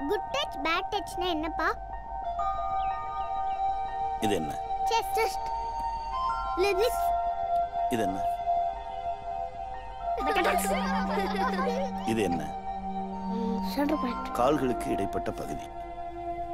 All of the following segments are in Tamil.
குட் டச் பேட் டச்னா என்னப்பா? இது என்ன? செஸ்ட். லிப்ஸ். இது என்ன? இது என்ன? Shoulder part. கால்களுக்கு இடைப்பட்ட பகுதி.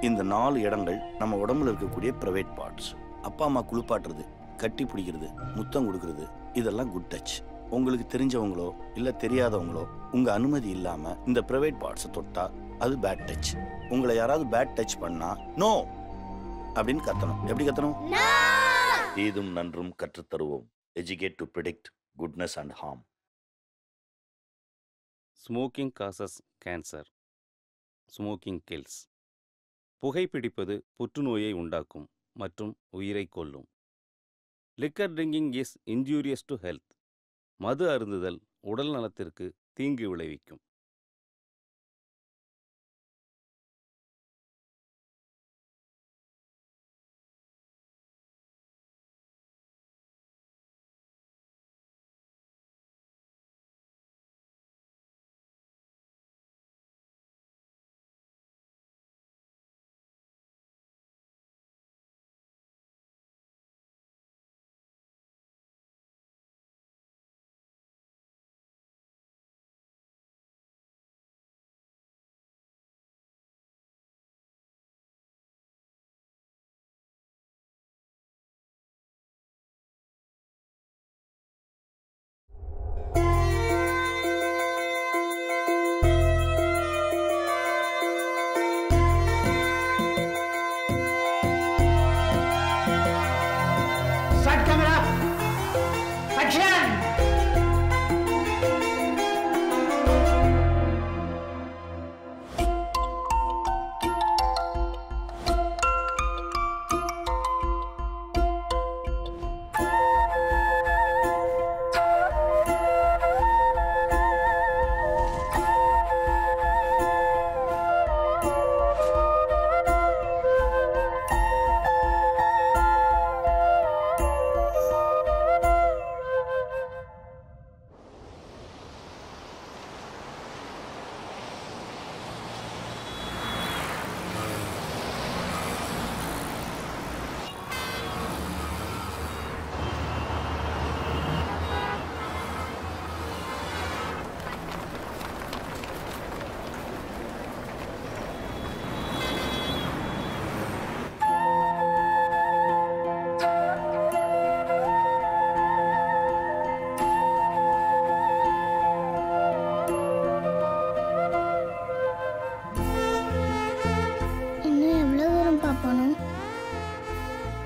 இந்த 4 இடங்கள் நம்ம உடம்புல இருக்கக்கூடிய பிரைவேட் பார்ட்ஸ். அப்பா அம்மா குளிப்பாட்டுறது, கட்டி பிடிக்கிறது, முத்தம் கொடுக்கறது, இதெல்லாம் குட் டச். உங்களுக்கு தெரிஞ்சவங்களோ இல்ல தெரியாதவங்களோ உங்க அனுமதி இல்லாம இந்த பிரைவேட் பார்ட்ஸை தொட்டா அது பேட் டச். உங்களை யாராவது பேட் டச் பண்ணா நோ அப்படின்னு கத்தணும். எப்படி கத்தணும்? தீதும் நன்றும் கற்றுத் தருவோம். Educate to predict goodness and harm. Smoking causes cancer. Smoking kills. புகைப்பிடிப்பது புற்றுநோயை உண்டாக்கும் மற்றும் உயிரை கொல்லும். Liquor drinking is injurious to health. மது அருந்துதல் உடல் நலத்திற்கு தீங்கு விளைவிக்கும்.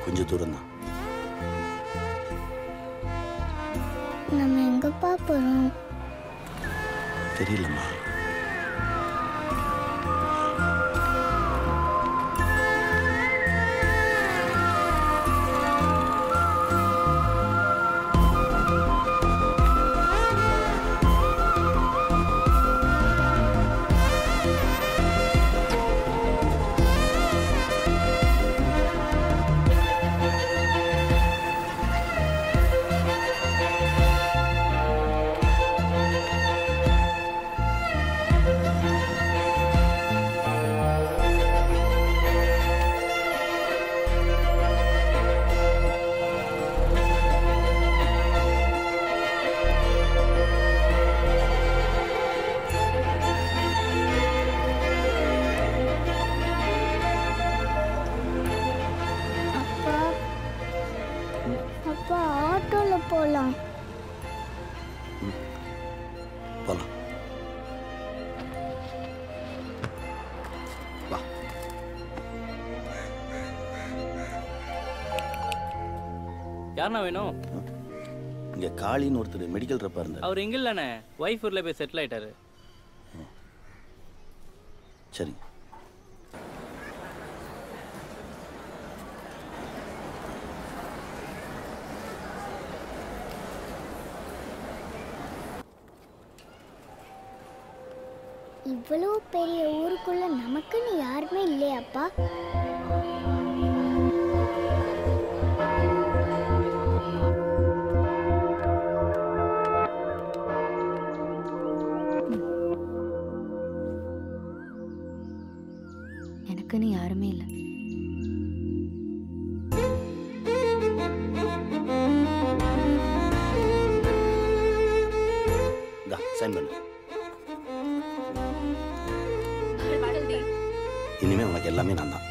கொஞ்சம் தூரம் தான். நம்ம எங்கப்பா போறோம்? தெரியலம்மா. அப்பா ஆட்டோல போலாம். போலாம். வா. யாருண்ணா வேணும்? இங்க காளின்னு ஒருத்தர் மெடிக்கல் ரெப்பா இருந்தார். அவர் இங்க இல்லண்ணே, வைஃப் ஊர்ல போய் செட்டில் ஆயிட்டாரு. சரி. இவ்வளவு பெரிய ஊருக்குள்ள நமக்குன்னு யாருமே இல்லையாப்பா? நமக்குன்னு யாருமே இல்லை. சைன் பண்ணு. இனிமே உனக்கு எல்லாமே நான் தான்.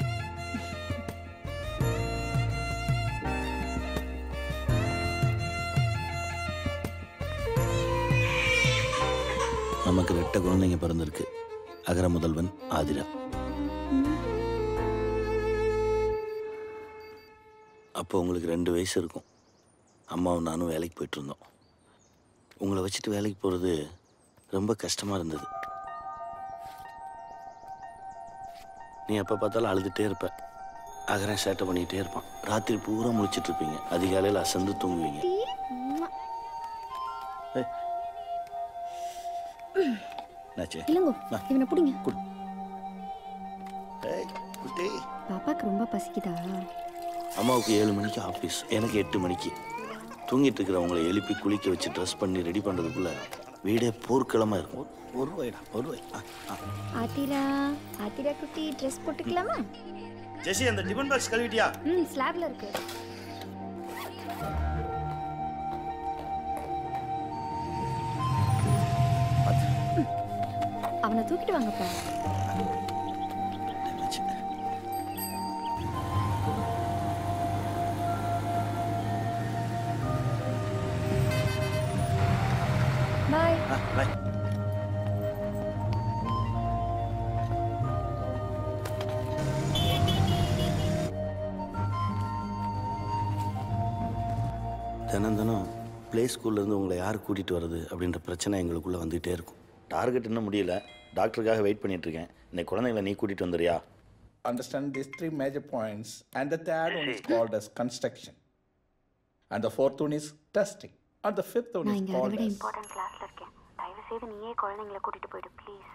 நமக்கு 2 குழந்தைங்க பிறந்திருக்கு. அகர முதல்வன் ஆதிரா. அப்போ உங்களுக்கு 2 வயசு இருக்கும். அம்மாவும் நானும் வேலைக்கு போயிட்டு இருந்தோம். உங்களை வச்சுட்டு வேலைக்கு போகிறது ரொம்ப கஷ்டமாக இருந்தது. நீ எப்போ பார்த்தாலும் அழுதுகிட்டே இருப்ப. அகரன் சேட்டை பண்ணிகிட்டே இருப்பான். ராத்திரி பூரா முழிச்சிட்டு இருப்பீங்க. அதிகாலையில் அசந்து தூங்குவீங்க. இவனை பிடிங்க. பாப்பாக்கு ரொம்ப பசிக்குதா? அம்மாவுக்கு 7 மணிக்கு ஆஃபீஸ், எனக்கு 8 மணிக்கு. தூங்கிட்டு இருக்கிறவங்களை எழுப்பி குளிக்க வச்சு ட்ரெஸ் பண்ணி ரெடி பண்ணுறதுக்குள்ள வீடே போர்க்களமாக இருக்கும். ஒரு ரூபாய். ஆத்திரா ஆத்திரா குட்டி ட்ரெஸ் போட்டுக்கலாமா? ஜெசி, அந்த டிபன் பாக்ஸ் கழுவிட்டியா? ஸ்லாப்ல இருக்கு. அவனை தூக்கிட்டு வாங்கப்பா. பாய். பாய். தினம் ப்ளே ஸ்கூல்லேருந்து உங்களை யார் கூட்டிகிட்டு வர்றது அப்படின்ற பிரச்சனை எங்களுக்குள்ளே வந்துகிட்டே இருக்கும். டார்கெட் இன்னும் முடியல. டாக்டருக்காக வெயிட் பண்ணிட்டு இருக்கேன். இன்னைக்கு குழந்தைங்களை நீ கூட்டிகிட்டு வந்துறியா? Understand these 3 major points, and the third one is called as construction, and the fourth one is testing, and the fifth one is called as important கிளாஸ்ல இருக்கேன். தயவு செய்து நீயே குழந்தைகளை கூட்டிட்டு போயிடு ப்ளீஸ்.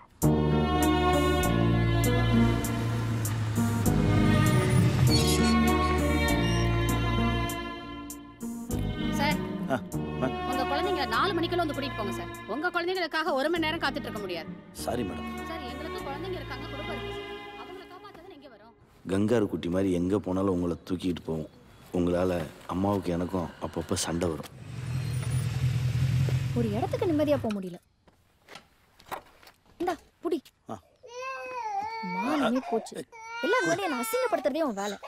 சார், உங்க குழந்தைங்களை 4 மணிக்குள்ள வந்து கூட்டிட்டு போங்க சார். உங்க குழந்தைகளுக்காக 1 மணி நேரம் காத்துட்டு இருக்க முடியாது. Sorry madam. சார், எங்களுக்கு குழந்தைங்க இருக்காங்க, குடும்பம் இருக்கு சார். அவங்களை காப்பாத்ததான் எங்க வரோம். கங்காரு குட்டி மாதிரி எங்கே போனாலும் உங்களை தூக்கிட்டு போவோம். உங்களால் அம்மாவுக்கு எனக்கும் அப்பப்போ சண்டை வரும். ஒரு இடத்துக்கு நிம்மதியா போக முடியல. இந்தா புடி. மானமே போச்சு. எல்லாம் முன்னாடி என்ன அசிங்கப்படுத்துறதே உன் வேலை.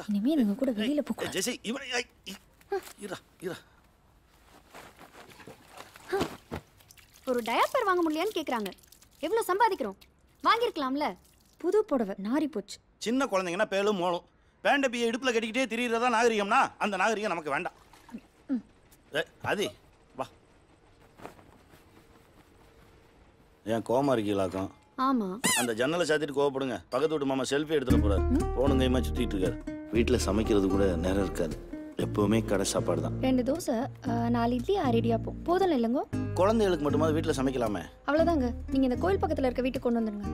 இனிமே நீங்க கூட வெளியில போக. ஒரு டயப்பர் வாங்க முடியலையான்னு கேக்குறாங்க. எவ்வளவு சம்பாதிக்கிறோம்? வாங்கிருக்கலாம்ல. புது புடவை நாரி போச்சு. சின்ன குழந்தைங்கன்னா பேலும் மோளும். பேண்ட பிய இடுப்புல கட்டிக்கிட்டே திரியிறதா நாகரிகம்னா அந்த நாகரிகம் நமக்கு வேண்டாம். அது வா. ஏன் கோமா இருக்கீங்களாக்கும்? ஆமா. அந்த ஜன்னலை சாத்திட்டு கோவப்படுங்க. பக்கத்து வீட்டு மாமா செல்ஃபி எடுத்துட்டு போறாரு. போனும் கைமா சுத்திட்டு இருக்காரு. வீட்டில் சமைக்கிறது கூட நேரம் இருக்காது. எப்பவுமே கடை சாப்பாடு தான். 2 தோசை, 4 இட்லி, 6 இடியாப்பம். போதும் இல்லைங்க? குழந்தைகளுக்கு மட்டுமாவது வீட்டில் சமைக்கலாமே. அவ்வளோதாங்க. நீங்க இந்த கோயில் பக்கத்துல இருக்க வீட்டுக்கு கொண்டு வந்துருங்க.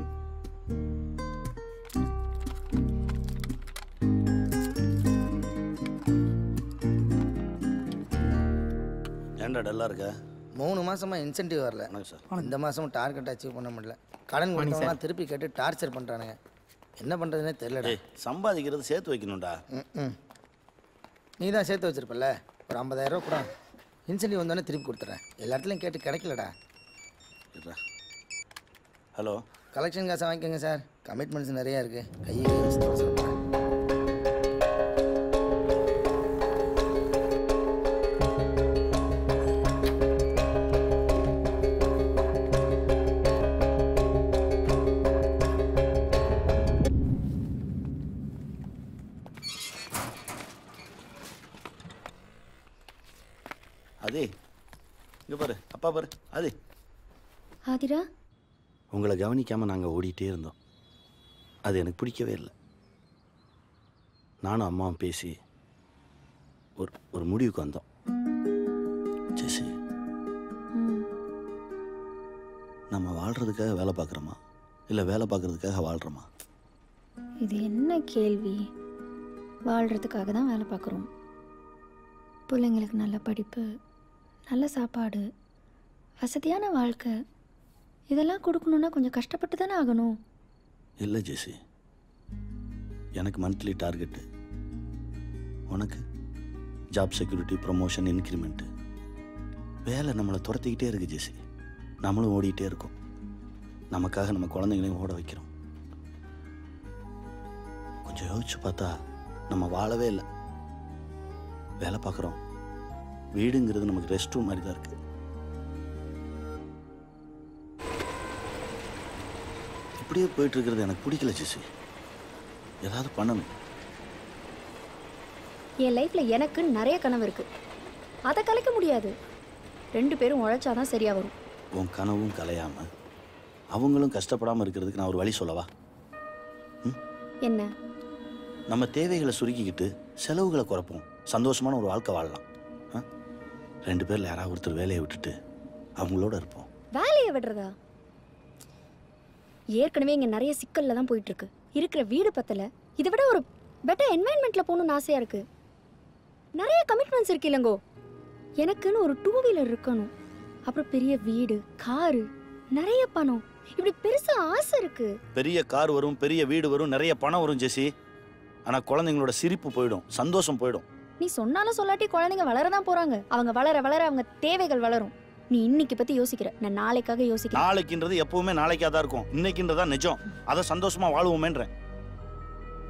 ஏன்டா டல்லா இருக்க? 3 மாசமா இன்சென்டிவ் வரல சார். இந்த மாசமும் டார்கெட் அச்சீவ் பண்ண முடியல. கடன் கொடுத்தவங்க திருப்பி கேட்டு டார்ச்சர் பண்றானுங்க. என்ன பண்றதுன்னே தெரியலடா. சம்பாதிக்கிறது சேர்த்து வைக்கணும்டா. நீ தான் சேர்த்து வச்சிருப்பல. ஒரு 50,000 ரூபா கூட இன்சென்டிவ் வந்தோடனே திருப்பி கொடுத்துறேன். எல்லா இடத்துலையும் கேட்டு கிடைக்கலடா. ஹலோ, கலெக்ஷன் காசை வாங்கிக்கோங்க சார். கமிட்மெண்ட்ஸ் நிறையா இருக்கு. கையை சொல்கிறேன். அதே இங்கே பாரு, அப்பா பாரு. அது ஆதிரா, உங்களை கவனிக்காமல் நாங்கள் ஓடிட்டே இருந்தோம். அது எனக்கு பிடிக்கவே இல்லை. நானும் அம்மாவும் பேசி ஒரு முடிவுக்கு வந்தோம். ஜெசி, நம்ம வாழ்கிறதுக்காக வேலை பார்க்குறோமா இல்லை வேலை பார்க்குறதுக்காக வாழ்கிறோமா? இது என்ன கேள்வி? வாழ்கிறதுக்காக தான் வேலை பார்க்குறோம். பிள்ளைங்களுக்கு நல்ல படிப்பு, நல்ல சாப்பாடு, வசதியான வாழ்க்கை, இதெல்லாம் கொடுக்கணுன்னா கொஞ்சம் கஷ்டப்பட்டு தானே ஆகணும். இல்லை ஜெசி, எனக்கு மந்த்லி டார்கெட்டு, உனக்கு ஜாப் செக்யூரிட்டி, ப்ரொமோஷன், இன்க்ரிமெண்ட்டு. வேலை நம்மளை துரத்திக்கிட்டே இருக்கு ஜெசி. நம்மளும் ஓடிக்கிட்டே இருக்கோம். நமக்காக நம்ம குழந்தைங்களையும் ஓட வைக்கிறோம். கொஞ்சம் யோசிச்சு பார்த்தா நம்ம வாழவே இல்லை. வேலை பார்க்குறோம், வீடுங்கிறது நமக்கு ரெஸ்ட் ரூம் மாதிரி தான் இருக்கு. இப்படியே போயிட்டு இருக்கிறது எனக்கு பிடிக்கல ஜெசி. ஏதாவது பண்ணணும். என் லைஃப்பில் எனக்கு நிறைய கனவு இருக்கு, அதை கலைக்க முடியாது. 2 பேரும் உழைச்சாதான் சரியா வரும். உன் கனவும் கலையாம அவங்களும் கஷ்டப்படாமல் இருக்கிறதுக்கு நான் ஒரு வழி சொல்லவா? என்ன? நம்ம தேவைகளை சுருக்கிக்கிட்டு செலவுகளை குறைப்போம், சந்தோஷமான ஒரு வாழ்க்கை வாழலாம். 2 பேரில் யாராவது ஒருத்தர் வேலையை விட்டுட்டு அவங்களோட இருப்போம். வேலையை விடுறதா? ஏற்கனவே இங்கே நிறைய சிக்கலில் தான் போயிட்டு இருக்கு. இருக்கிற வீடு பத்தல, இதை விட ஒரு பெட்டர் என்வாயன்மெண்ட்ல போகணும்னு ஆசையா இருக்கு. நிறைய கமிட்மெண்ட்ஸ் இருக்கு இல்லைங்கோ. எனக்குன்னு ஒரு 2 வீலர் இருக்கணும், அப்புறம் பெரிய வீடு, காரு, நிறைய பணம், இப்படி பெருசா ஆசை இருக்கு. பெரிய கார் வரும், பெரிய வீடு வரும், நிறைய பணம் வரும் ஜெசி. ஆனால் குழந்தைங்களோட சிரிப்பு போயிடும், சந்தோஷம் போயிடும். நீ சொன்னாலும் சொல்லாட்டி குழந்தைங்க வளரதான் போறாங்க. அவங்க வளர வளர அவங்க தேவைகள் வளரும். நீ இன்னைக்கு பத்தி யோசிக்கிற, நான் நாளைக்காக யோசிக்கிறேன். நாளைக்குன்றது எப்பவுமே நாளைக்காக தான் இருக்கும், இன்னைக்குன்றதா நிஜம். அதை சந்தோஷமா வாழ்வோமேன்றேன்.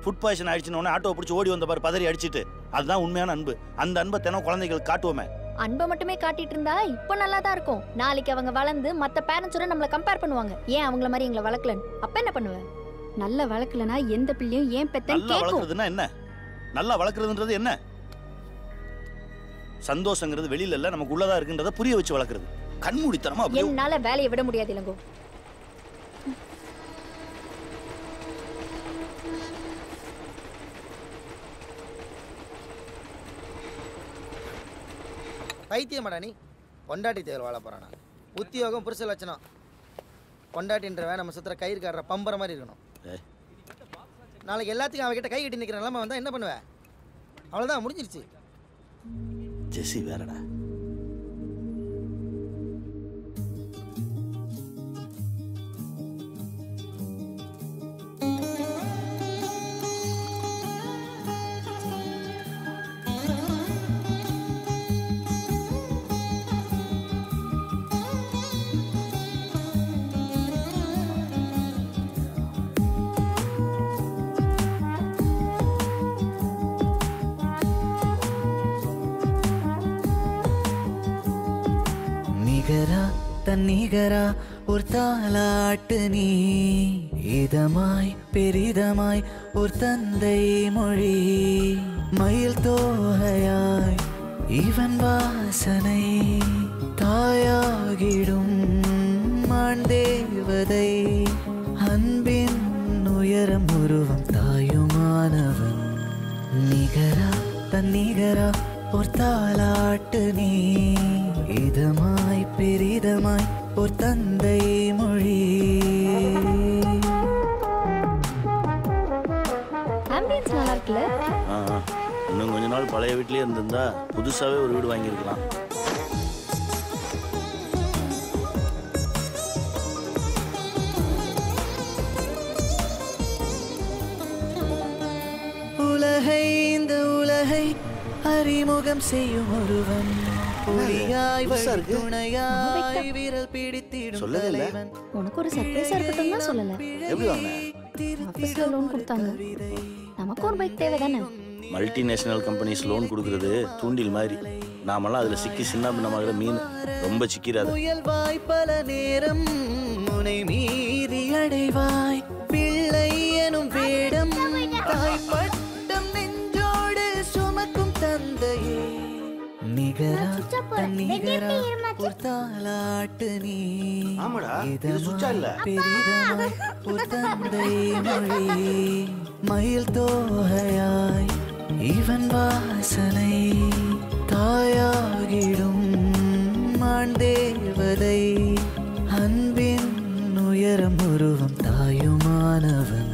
ஃபுட் பாய்சன் ஆயிடுச்சுன்னு ஆட்டோ பிடிச்சி ஓடி வந்த பாரு, பதறி அடிச்சுட்டு. அதுதான் உண்மையான அன்பு. அந்த அன்பை தினம் குழந்தைகளுக்கு காட்டுவோமே. அன்பை மட்டுமே காட்டிட்டு இருந்தா இப்ப நல்லா தான் இருக்கும். நாளைக்கு அவங்க வளர்ந்து மத்த பேரண்ட்ஸோட நம்மள கம்பேர் பண்ணுவாங்க. ஏன் அவங்கள மாதிரி எங்களை வளர்க்கலன்னு. அப்ப என்ன பண்ணுவேன்? நல்லா வளர்க்கலனா எந்த பிள்ளையும் ஏன் பெத்தேன்னு நல்லா கேட்கும். வளர்க்கறதுன்னா என்ன? நல்லா வளர்க்கறதுன்றது என்ன? சந்தோஷங்கிறது வெளியில இல்ல, நமக்கு உள்ளதா இருக்குன்றத புரிய வச்சு வளர்க்கறது. கண்மூடித்தனமா என்னால வேலையை விட முடியாது இளங்கோ. பைத்தியமாடா நீ? பொண்டாட்டி தேவை வாழ போறானா? உத்தியோகம் புருஷ லட்சணம். பொண்டாட்டின்றவன் நம்ம சுத்துற கயிறு காடுற பம்பர மாதிரி இருக்கணும். நாளைக்கு எல்லாத்துக்கும் அவகிட்ட கை கட்டி நிற்கிற நிலைமை வந்தா என்ன பண்ணுவேன்? அவ்வளோதான், முடிஞ்சிருச்சு. ஜெசி வேறடா. தன்னிகரா ஒரு தாலாட்டு நீ, இதமாய் பெரிதமாய் ஒரு தந்தை மொழி, மயில் தோகையாய் இவன் வாசனை, தாயாகிடும் மான் தேவதை, அன்பின் உயரம் உருவம் தாயுமானவன், நிகரா தன்னிகரா ஒரு தாலாட்டு நீ, இதமாய் பெரிதமாய் ஒரு தந்தை மொழி. ஆம்பியன்ஸ் நல்லா இருக்குல்ல? இன்னும் கொஞ்ச நாள் பழைய வீட்லயே இருந்திருந்தா புதுசாவே ஒரு வீடு வாங்கியிருக்கலாம். உலகை இந்த உலகை அறிமுகம் செய்யும் ஒருவன், துணையாய் விரல் பிடித்திடும் தலைவன். உனக்கு ஒரு சர்ப்ரைஸா இருக்கட்டும் தான் சொல்லல. எப்படி வாங்கின? ஆபீஸ்ல லோன் கொடுத்தாங்க. நமக்கு ஒரு பைக் தேவை தானே? மல்டிநேஷனல் கம்பெனிஸ் லோன் கொடுக்கறது தூண்டில் மாதிரி. நாமெல்லாம் அதுல சிக்கி சின்ன பின்னமாகிற மீன். ரொம்ப சிக்கிறாது. முயல்வாய் பல நேரம் முனை மீறி அடைவாய், பிள்ளை எனும் வேடம் தாய் பட்டம் நெஞ்சோடு சுமக்கும் தந்தையே, நிகரா தன்னிகரா ஒரு தாலாட்டு நீ, பெரிதமாய் ஒரு தந்தை மொழி, மயில் தோகையாய் இவன் வாசனை, தாயாகிடும் மான் தேவதை, அன்பின் உயரம் உருவம் தாயுமானவன்.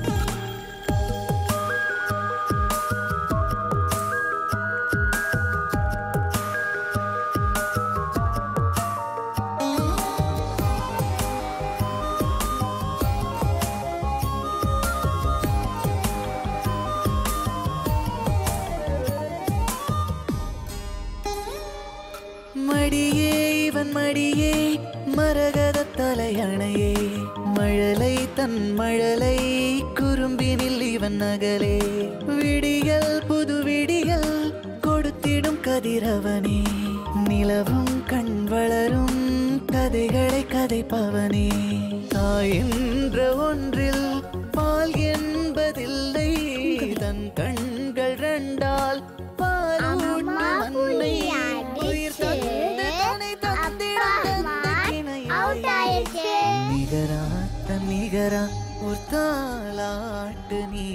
மடியே மரகத தலையணையே மழலை தன் மழலை குறும்பினில் இவன் நகலே விடியல் புது விடியல் கொடுத்திடும் கதிரவனே நிலவும் கண் வளரும் கதைகளை கதைப்பவனே தாய் என்ற ஒன்றில் பால் என்பதில்லை தன் கண்கள் ரெண்டால் பாலூட்டும் அன்னை உயிர் தந்து தன்னை தந்திடும் நிகரா தன் நிகரா ஒரு தாலாட்டு நீ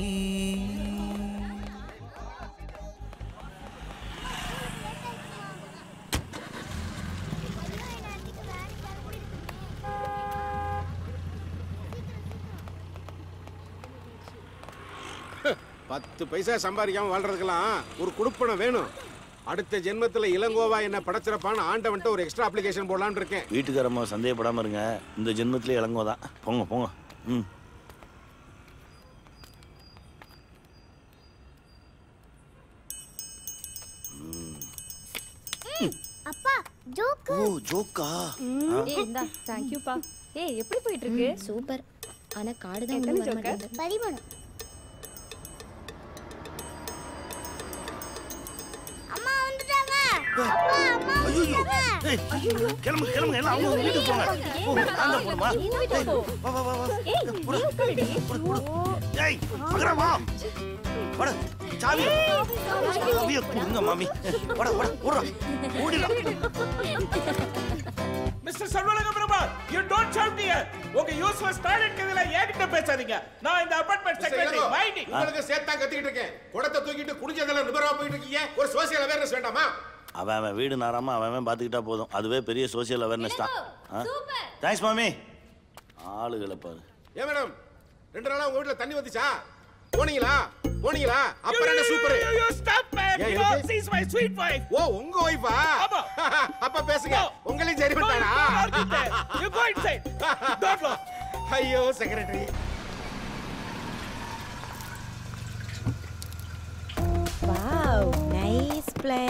பத்து பைசா சம்பாதிக்காம வாழ்றதுக்கெல்லாம் ஒரு குடுப்பணம் வேணும். அடுத்த ஜென்மத்துல இளங்கோவா என்ன படைச்சிருப்பான்னு ஆண்டவன்ட்ட ஒரு எக்ஸ்ட்ரா அப்ளிகேஷன் போடலான்னு இருக்கேன். வீட்டுக்காரம்மா சந்தேகப்படாம இருங்க, இந்த ஜென்மத்திலே இளங்கோ தான். போங்க போங்க. ம். அப்பா ஜோக். ஓ ஜோக்கா? ஏய் இந்தா थैंक यू பா. ஏய் எப்படி போயிட்டு இருக்கு? சூப்பர். ஆனா கார்டு தான் வர மாட்டேங்குது. 13. அம்மா வந்துட்டாங்க. அப்பா அம்மா வந்துட்டாங்க. ஐயோ கிளம்பு கிளம்பு எல்லாம் அவங்க வீட்டுக்கு போங்க. போ அந்த போடுமா. வா வா வா வா. ஏய் போடு போடு. ஏய் மகரா வா. போடு சாவி. சாவியை கொடுங்க மாமி. போடு போடு ஓடுறா. ஓடிடா. மிஸ்டர் சர்வலக Prabha, you don't shout here. உங்க யூஸ்லெஸ் டாய்லெட் கதையில ஏகிட்ட பேசாதீங்க. நான் இந்த அபார்ட்மெண்ட் செக்ரட்டரி மைண்டி. உங்களுக்கு சேர்த்தா கத்திக்கிட்டு இருக்கேன். குடத்தை தூக்கிட்டு குடிஞ்சதெல்லாம் நிபரமா போயிட்டு இருக்கீங்க. ஒரு சோசியல் அவேர்னஸ் வேண்டாமா? அவன் வீடு நாராம அவன் பார்த்துக்கிட்டா போதும், அதுவே பெரிய சோசியல் அவேர்னஸ் தான். தேங்க்ஸ் மாமி. ஆளுகளை பாரு. ஏ மேடம், 2 நாளா உங்க வீட்ல தண்ணி வந்துச்சா? போனீங்களா போனீங்களா? அப்புறம் என்ன super. You stop man. She is my sweet wife. ஓ உங்க வைஃபா? அப்ப பேசுங்க. உங்களையும் சரி பண்ணானா? You go inside. Don't laugh. ஐயோ செக்ரட்டரி. Wow, nice play.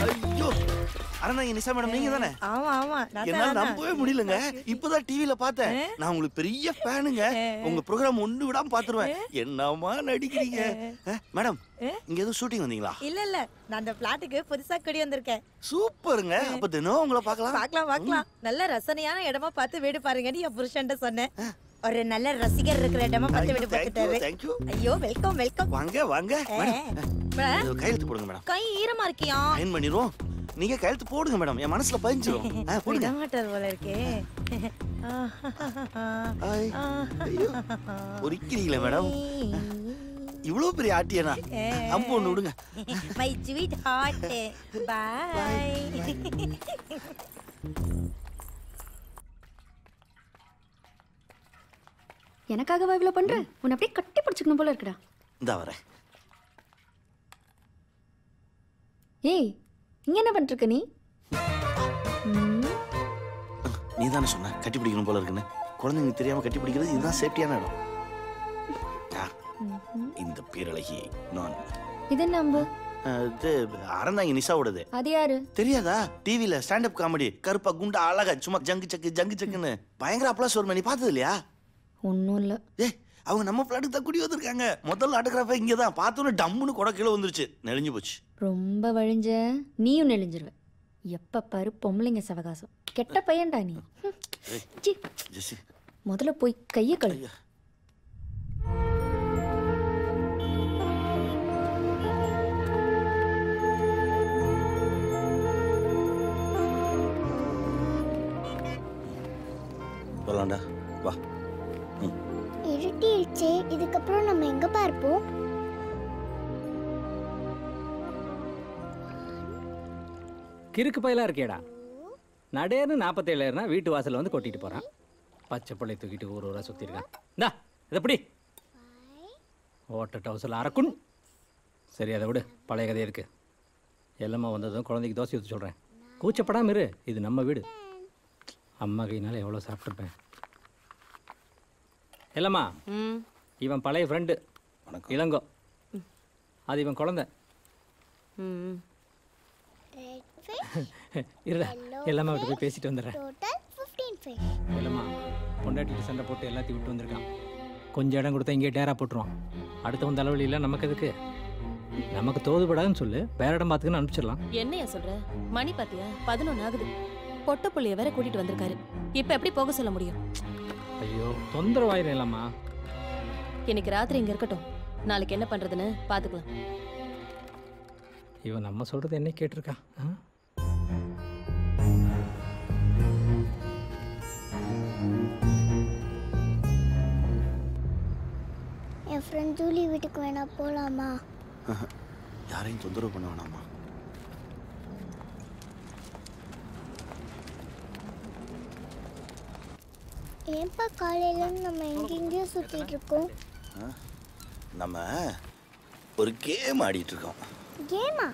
ஐயோ அரணா நிஷா மேடம் நீங்க தானே? ஆமா ஆமா என்னால நம்பவே முடியலங்க. இப்பதான் டிவில பார்த்தேன். நான் உங்களுக்கு பெரிய ஃபேனுங்க. உங்க ப்ரோகிராம் ஒண்ணு விடாம பாத்துருவேன். என்னமா நடிக்கிறீங்க மேடம்? இங்க ஏதோ ஷூட்டிங் வந்தீங்களா? இல்ல நான் அந்த பிளாட்டுக்கு புதுசா குடி வந்திருக்கேன். சூப்பருங்க. அப்ப தினம் உங்களை பார்க்கலாம். நல்ல ரசனையான இடமா பார்த்து வீடு பாருங்கன்னு என் புருஷன்ட்ட சொன்னேன். ஒரு நல்ல ரசிகர் இருக்கிற இடமா பார்த்து வீடு பார்த்துட்டாரு. Thank you. ஐயோ வெல்கம். வாங்க வாங்க மேடம். கையெழுத்து போடுங்க மேடம். கை ஈரமா இருக்கியா? சைன் பண்ணிடுவோம். நீங்க கையெழுத்து போடுங்க மேடம். என் மனசுல பதிஞ்சிரும். போடுங்க. மாட்டார் போல இருக்கே. பொறிக்கிறீங்களா மேடம்? இவ்வளவு பெரிய ஆட்டியனா? அம்பு ஒண்ணு விடுங்க. My sweetheart. பை. எனக்காகவா இவ்வளவு பண்ற? உன்னை அப்படியே கட்டி பிடிச்சுக்கணும் போல இருக்குடா. இந்தா வரேன். ஏய் இங்க என்ன பண்ணிட்டு இருக்க நீ? நீ தானே சொன்ன கட்டி பிடிக்கணும் போல இருக்குன்னு. குழந்தைங்களுக்கு தெரியாம கட்டி பிடிக்கிறது இதுதான் சேஃப்டியான இடம். இந்த பேரழகி நான். இது என்ன அம்பு? இது அறந்தாங்க நிஷாவோடது. அது யாரு? தெரியாதா? டிவில ஸ்டாண்ட் அப் காமெடி கருப்பா குண்டா அழகா சும்மா ஜங்கு சக்குன்னு பயங்கர அப்ளாஸ் வருமே. நீ பார்த்தது இல்லையா? ஒன்னும் இல்ல. அவங்க நம்ம பிளாட்டுக்கு தான் குடி வந்திருக்காங்க. முதல்ல ஆட்டோகிராஃபா இங்கே தான் பார்த்தோன்னு டம்முன்னு கொடை கீழே வந்துருச்சு. நெளிஞ்சு போச்சு. ரொம்ப வழிஞ்ச நீயும் நெளிஞ்சிருவ. எப்ப பாரு பொம்பளைங்க சவகாசம். கெட்ட பையன்டா நீ. முதல்ல போய் கைய கழுவு. போலாம்டா வா. இருட்டிடுச்சே, இதுக்கப்புறம் நம்ம எங்க பார்ப்போம்? கிறுக்கு பயிலா இருக்கேடா. நடேர்னு 47 வீட்டு வாசல்ல வந்து கொட்டிட்டு போறான். பச்சை பிள்ளை தூக்கிட்டு ஊரா சுத்தி இருக்கான். இந்தா இதை எப்படி ஓட்ட டவுசல் அரக்குன். சரி அதை விடு, பழைய கதை இருக்கு. எல்லாமே வந்ததும் குழந்தைக்கு தோசை ஊற்றி சொல்கிறேன். கூச்சப்படாம இரு, இது நம்ம வீடு. அம்மா கையினால எவ்வளோ சாப்பிட்ருப்பேன். இல்லைம்மா, இவன் பழைய ஃப்ரெண்டு இளங்கோ. அது இவன் குழந்தை. இருடா எல்லாமே விட்டு போய் பேசிட்டு வந்துடுறேன். Total 15 fish. இல்லைம்மா பொண்டாட்டிட்டு சண்டை போட்டு எல்லாத்தையும் விட்டு வந்திருக்கான். கொஞ்சம் இடம் கொடுத்தா இங்கே டேரா போட்டுருவான். அடுத்தவன் தலைவலி இல்லை நமக்கு எதுக்கு? நமக்கு தோதுபடாதுன்னு சொல்லு, வேற இடம் பார்த்துக்குன்னு அனுப்பிச்சிடலாம். என்னையா சொல்ற? மணி பாத்தியா 11 ஆகுது. பொட்ட புள்ளைய வேற கூட்டிட்டு வந்திருக்காரு. இப்ப எப்படி போக சொல்ல முடியும்? ஐயோ தொந்தரவாயிரம் இல்லம்மா. இன்னைக்கு ராத்திரி இங்க இருக்கட்டும், நாளைக்கு என்ன பண்றதுன்னு பாத்துக்கலாம். இவன் நம்ம சொல்றது என்ன கேட்டிருக்கான்? என் ஃப்ரெண்ட் ஜூலி வீட்டுக்கு வேணா போலாமா? யாரையும் தொந்தரவு பண்ண வேணாமா? ஏன்பா காலையில நம்ம எங்கெங்கேயோ சுத்திட்டு இருக்கோம்? நம்ம ஒரு கேம் ஆடிட்டு இருக்கோம். கேமா?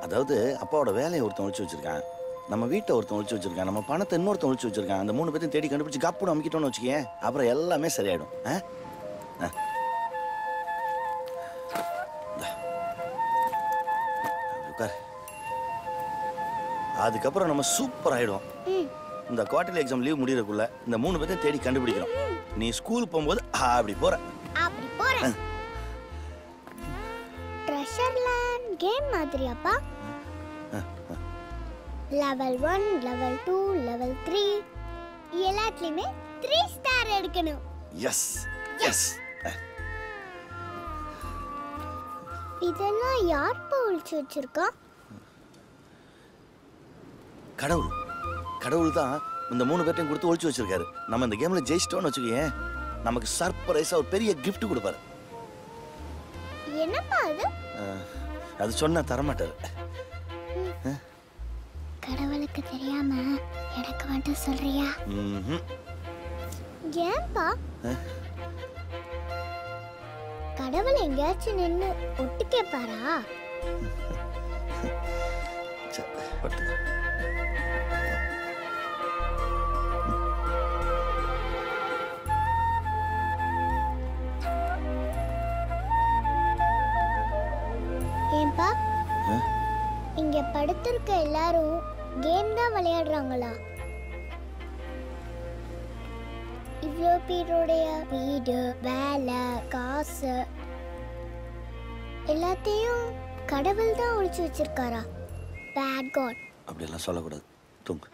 அதாவது அப்பாவோட வேலையை ஒருத்தன் ஒழிச்சு வச்சிருக்கான், நம்ம வீட்டை ஒருத்தன் ஒழிச்சு வச்சிருக்கான், நம்ம பணத்தை இன்னொருத்தன் ஒழிச்சு வச்சிருக்கான். அந்த 3 பேத்தையும் தேடி கண்டுபிடிச்சு கப்புன்னு அமைக்கிட்டோன்னு வச்சுக்கேன், அப்புறம் எல்லாமே சரியாயிடும். அதுக்கப்புறம் நம்ம சூப்பர் ஆயிடும். இந்த குவார்டர்லி எக்ஸாம் லீவ் முடியறதுக்குள்ள இந்த 3 பேத்தையும் தேடி கண்டுபிடிக்கிறோம். நீ ஸ்கூல் போகும்போது அப்படி போற. ட்ரெஷர் லேண்ட் கேம் மாதிரியாப்பா? லெவல் 1, லெவல் 2, லெவல் 3 எல்லாத்துலயுமே 3 ஸ்டார் எடுக்கணும். Yes yes. இதெல்லாம் யார் ஒழிச்சு வச்சிருக்கா? கடவுள். கடவுள் தான் இந்த 3 பேர்ட்டையும் கொடுத்து ஒழிச்சு வச்சிருக்காரு. நம்ம இந்த கேம்ல ஜெயிச்சிட்டோம்னு வச்சுக்கேன், நமக்கு சர்ப்ரைஸா ஒரு பெரிய கிஃப்ட் கொடுப்பாரு. என்னப்பா அது? அது சொன்னா தரமாட்டாரு. கடவுளுக்கு தெரியாம எனக்கு மட்டும் சொல்றியா? ஏன்பா? கடவுள் எங்கேயாச்சும் நின்று ஒட்டு கேட்பாரா? ஏன்பா இங்க படுத்திருக்க எல்லாரும் கேம் தான் விளையாடுறாங்களா? இவ்வளோ பேருடைய வீடு, வேலை, காசு எல்லாத்தையும் கடவுள் தான் ஒழிச்சு வச்சிருக்காரா? Bad God. அப்படியெல்லாம் சொல்லக்கூடாது. தூங்கு.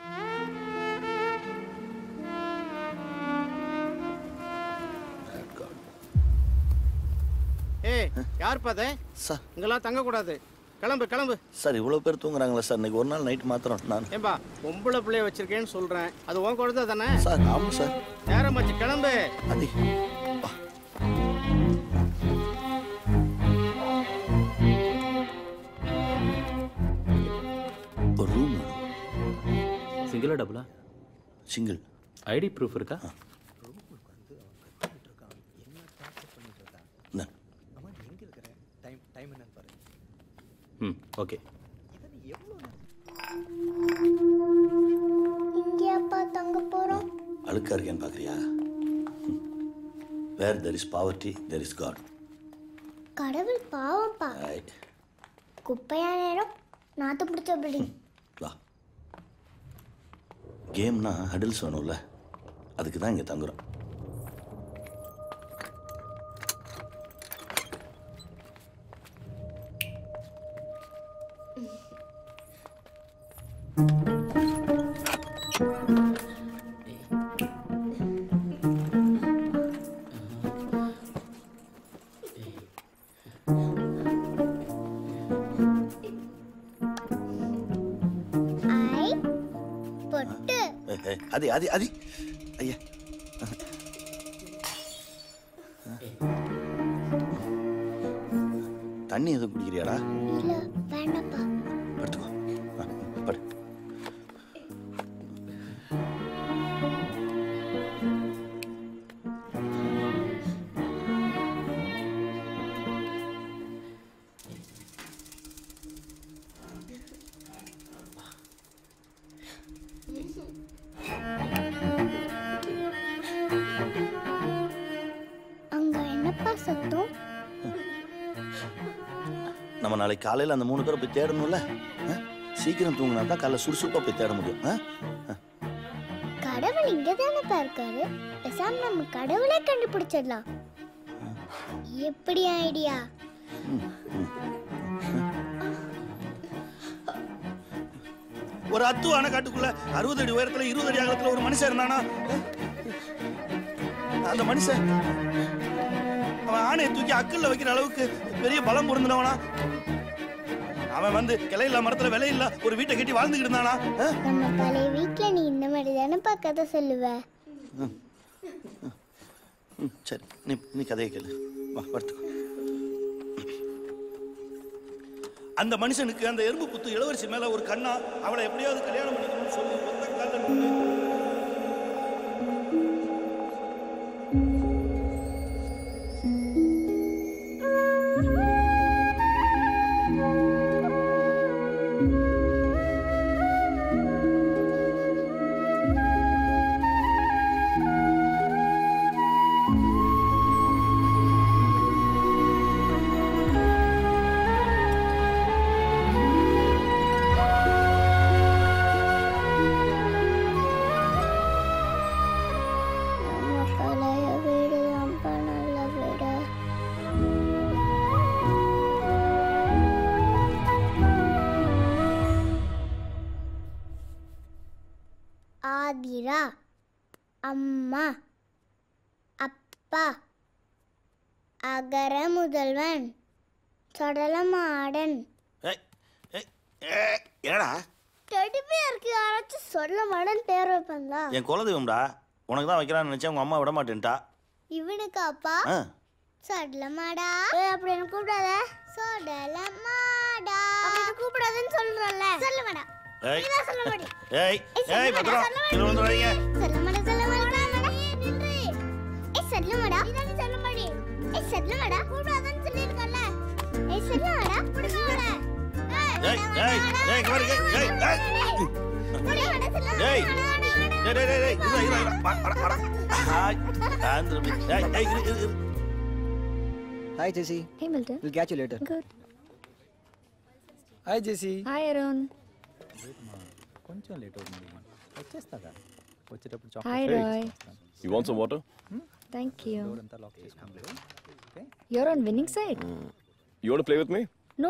ஏய் யார் பாதே? சார் இங்கெல்லாம் தங்க கூடாது. கிளம்பு கிளம்பு. சார் இவ்வளவு பேர் தூங்குறாங்களா சார்? இன்னைக்கு ஒரு நாள் நைட் மாத்திரம் நான். ஏம்பா பொம்பளை பிள்ளைய வச்சிருக்கேன்னு சொல்றேன், அது உன் குழந்தை தானே? சார் ஆமாம் சார். நேரமாச்சு கிளம்பு. அதி ஒரு ரூம் வேணும். சிங்கிளா டபுளா? சிங்கிள். ஐடி ப்ரூஃப் இருக்கா? ஓகே. இங்க அப்பா தங்க போறோம். அழுக்கா இருக்கேன்னு பாக்குறியா? Where there is poverty, there is God. கடவுள் பாவம்ப்பா. குப்பையா நேரம் நாத்து பிடிச்ச பில்டிங். கேம்னா ஹடில்ஸ் வேணும்ல, அதுக்கு தான் இங்கே தங்குறோம். அது அது அது ஐயா தண்ணி எதுவும் குடிக்கிறியாடா? இல்ல வேண்டாப்பா. படுத்துக்கோ. படு. நாளைக்கு காலையில் அந்த 3 பேரை போய் தேடணும்ல. சீக்கிரம் தூங்கினா தான் காலைல சுறுசுறுப்பாக போய் தேட முடியும். கடவுள் இங்கே தானேப்பா இருக்காரு, பேசாம நம்ம கடவுளே கண்டுபிடிச்சிடலாம். எப்படி ஐடியா? ஒரு அத்துவான காட்டுக்குள்ள 60 அடி உயரத்துல 20 அடி அகலத்துல ஒரு மனுஷன் இருந்தானா? அந்த மனுஷன் அவன் ஆணையை தூக்கி அக்கல்ல வைக்கிற அளவுக்கு பெரிய பலம் பொருந்தினவனா? அவன் வந்து கிளையில மரத்துல விலையில்ல ஒரு வீட்டை கட்டி வாழ்ந்துகிட்டு இருந்தானா? நம்ம பழைய வீட்டுல நீ இந்த மாதிரி தானேப்பா கதை சொல்லுவ. சரி, நீ கதையை கேளு. வா படுத்துக்கோ. அந்த மனுஷனுக்கு அந்த எறும்பு புத்து இளவரசி மேல ஒரு கண்ணா, அவளை எப்படியாவது கல்யாணம் பண்ணிக்கணும்னு சொல்லி ஒத்த கால்ல ஆதிரா, அம்மா, அப்பா, அகர முதல்வன், சொடலமாடன். ஏடா டெடிபியருக்கு யாராச்சும் சொடலமாடன் பேர் வைப்பாங்களா? என் குலதெய்வம்டா. உனக்கு தான் வைக்கிறான்னு நினைச்சேன், உங்க அம்மா விட மாட்டேன்ட்டா. இவனுக்கு அப்பா சொடலமாடா. அப்படி என்ன கூப்பிடாத. சொடலமாடா அப்படி கூப்பிடாதன்னு சொல்றல. சொல்லமாடா. ஏய் சொல்லமாடி. ஏய் ஏய் பத்ரா கீழ வந்துறாதீங்க. சொல்லமாடா சொல்லமாடா நின்று. சொல்லமாடா இதானே சொல்லமாடி. சொல்லமாடா கூப்பிடாதன்னு சொல்லிருக்கல. சொல்லமாடா புடிங்கடா. ஏய் ஏய் ஏய் கவர் ஏய் ஏய் சொல்லமாடா சொல்லமாடா. ஏய் டேய் டேய் டேய் இரு அட ஹாய் ஆந்திர ஏய் ஏய் இரு. Hi Jesse. Hey Milton. We'll catch you later. Good. Hi Jesse. Hi Arun. కొంచెం లేట్ అవుతుంది. వచ్చేస్తాగా. వచ్చేటప్పుడు Hi chocolate. Roy. You want some water? Thank you. డోరంతా లాక్ చేసుకోండి. Okay. You're on winning side. You want to play with me? No.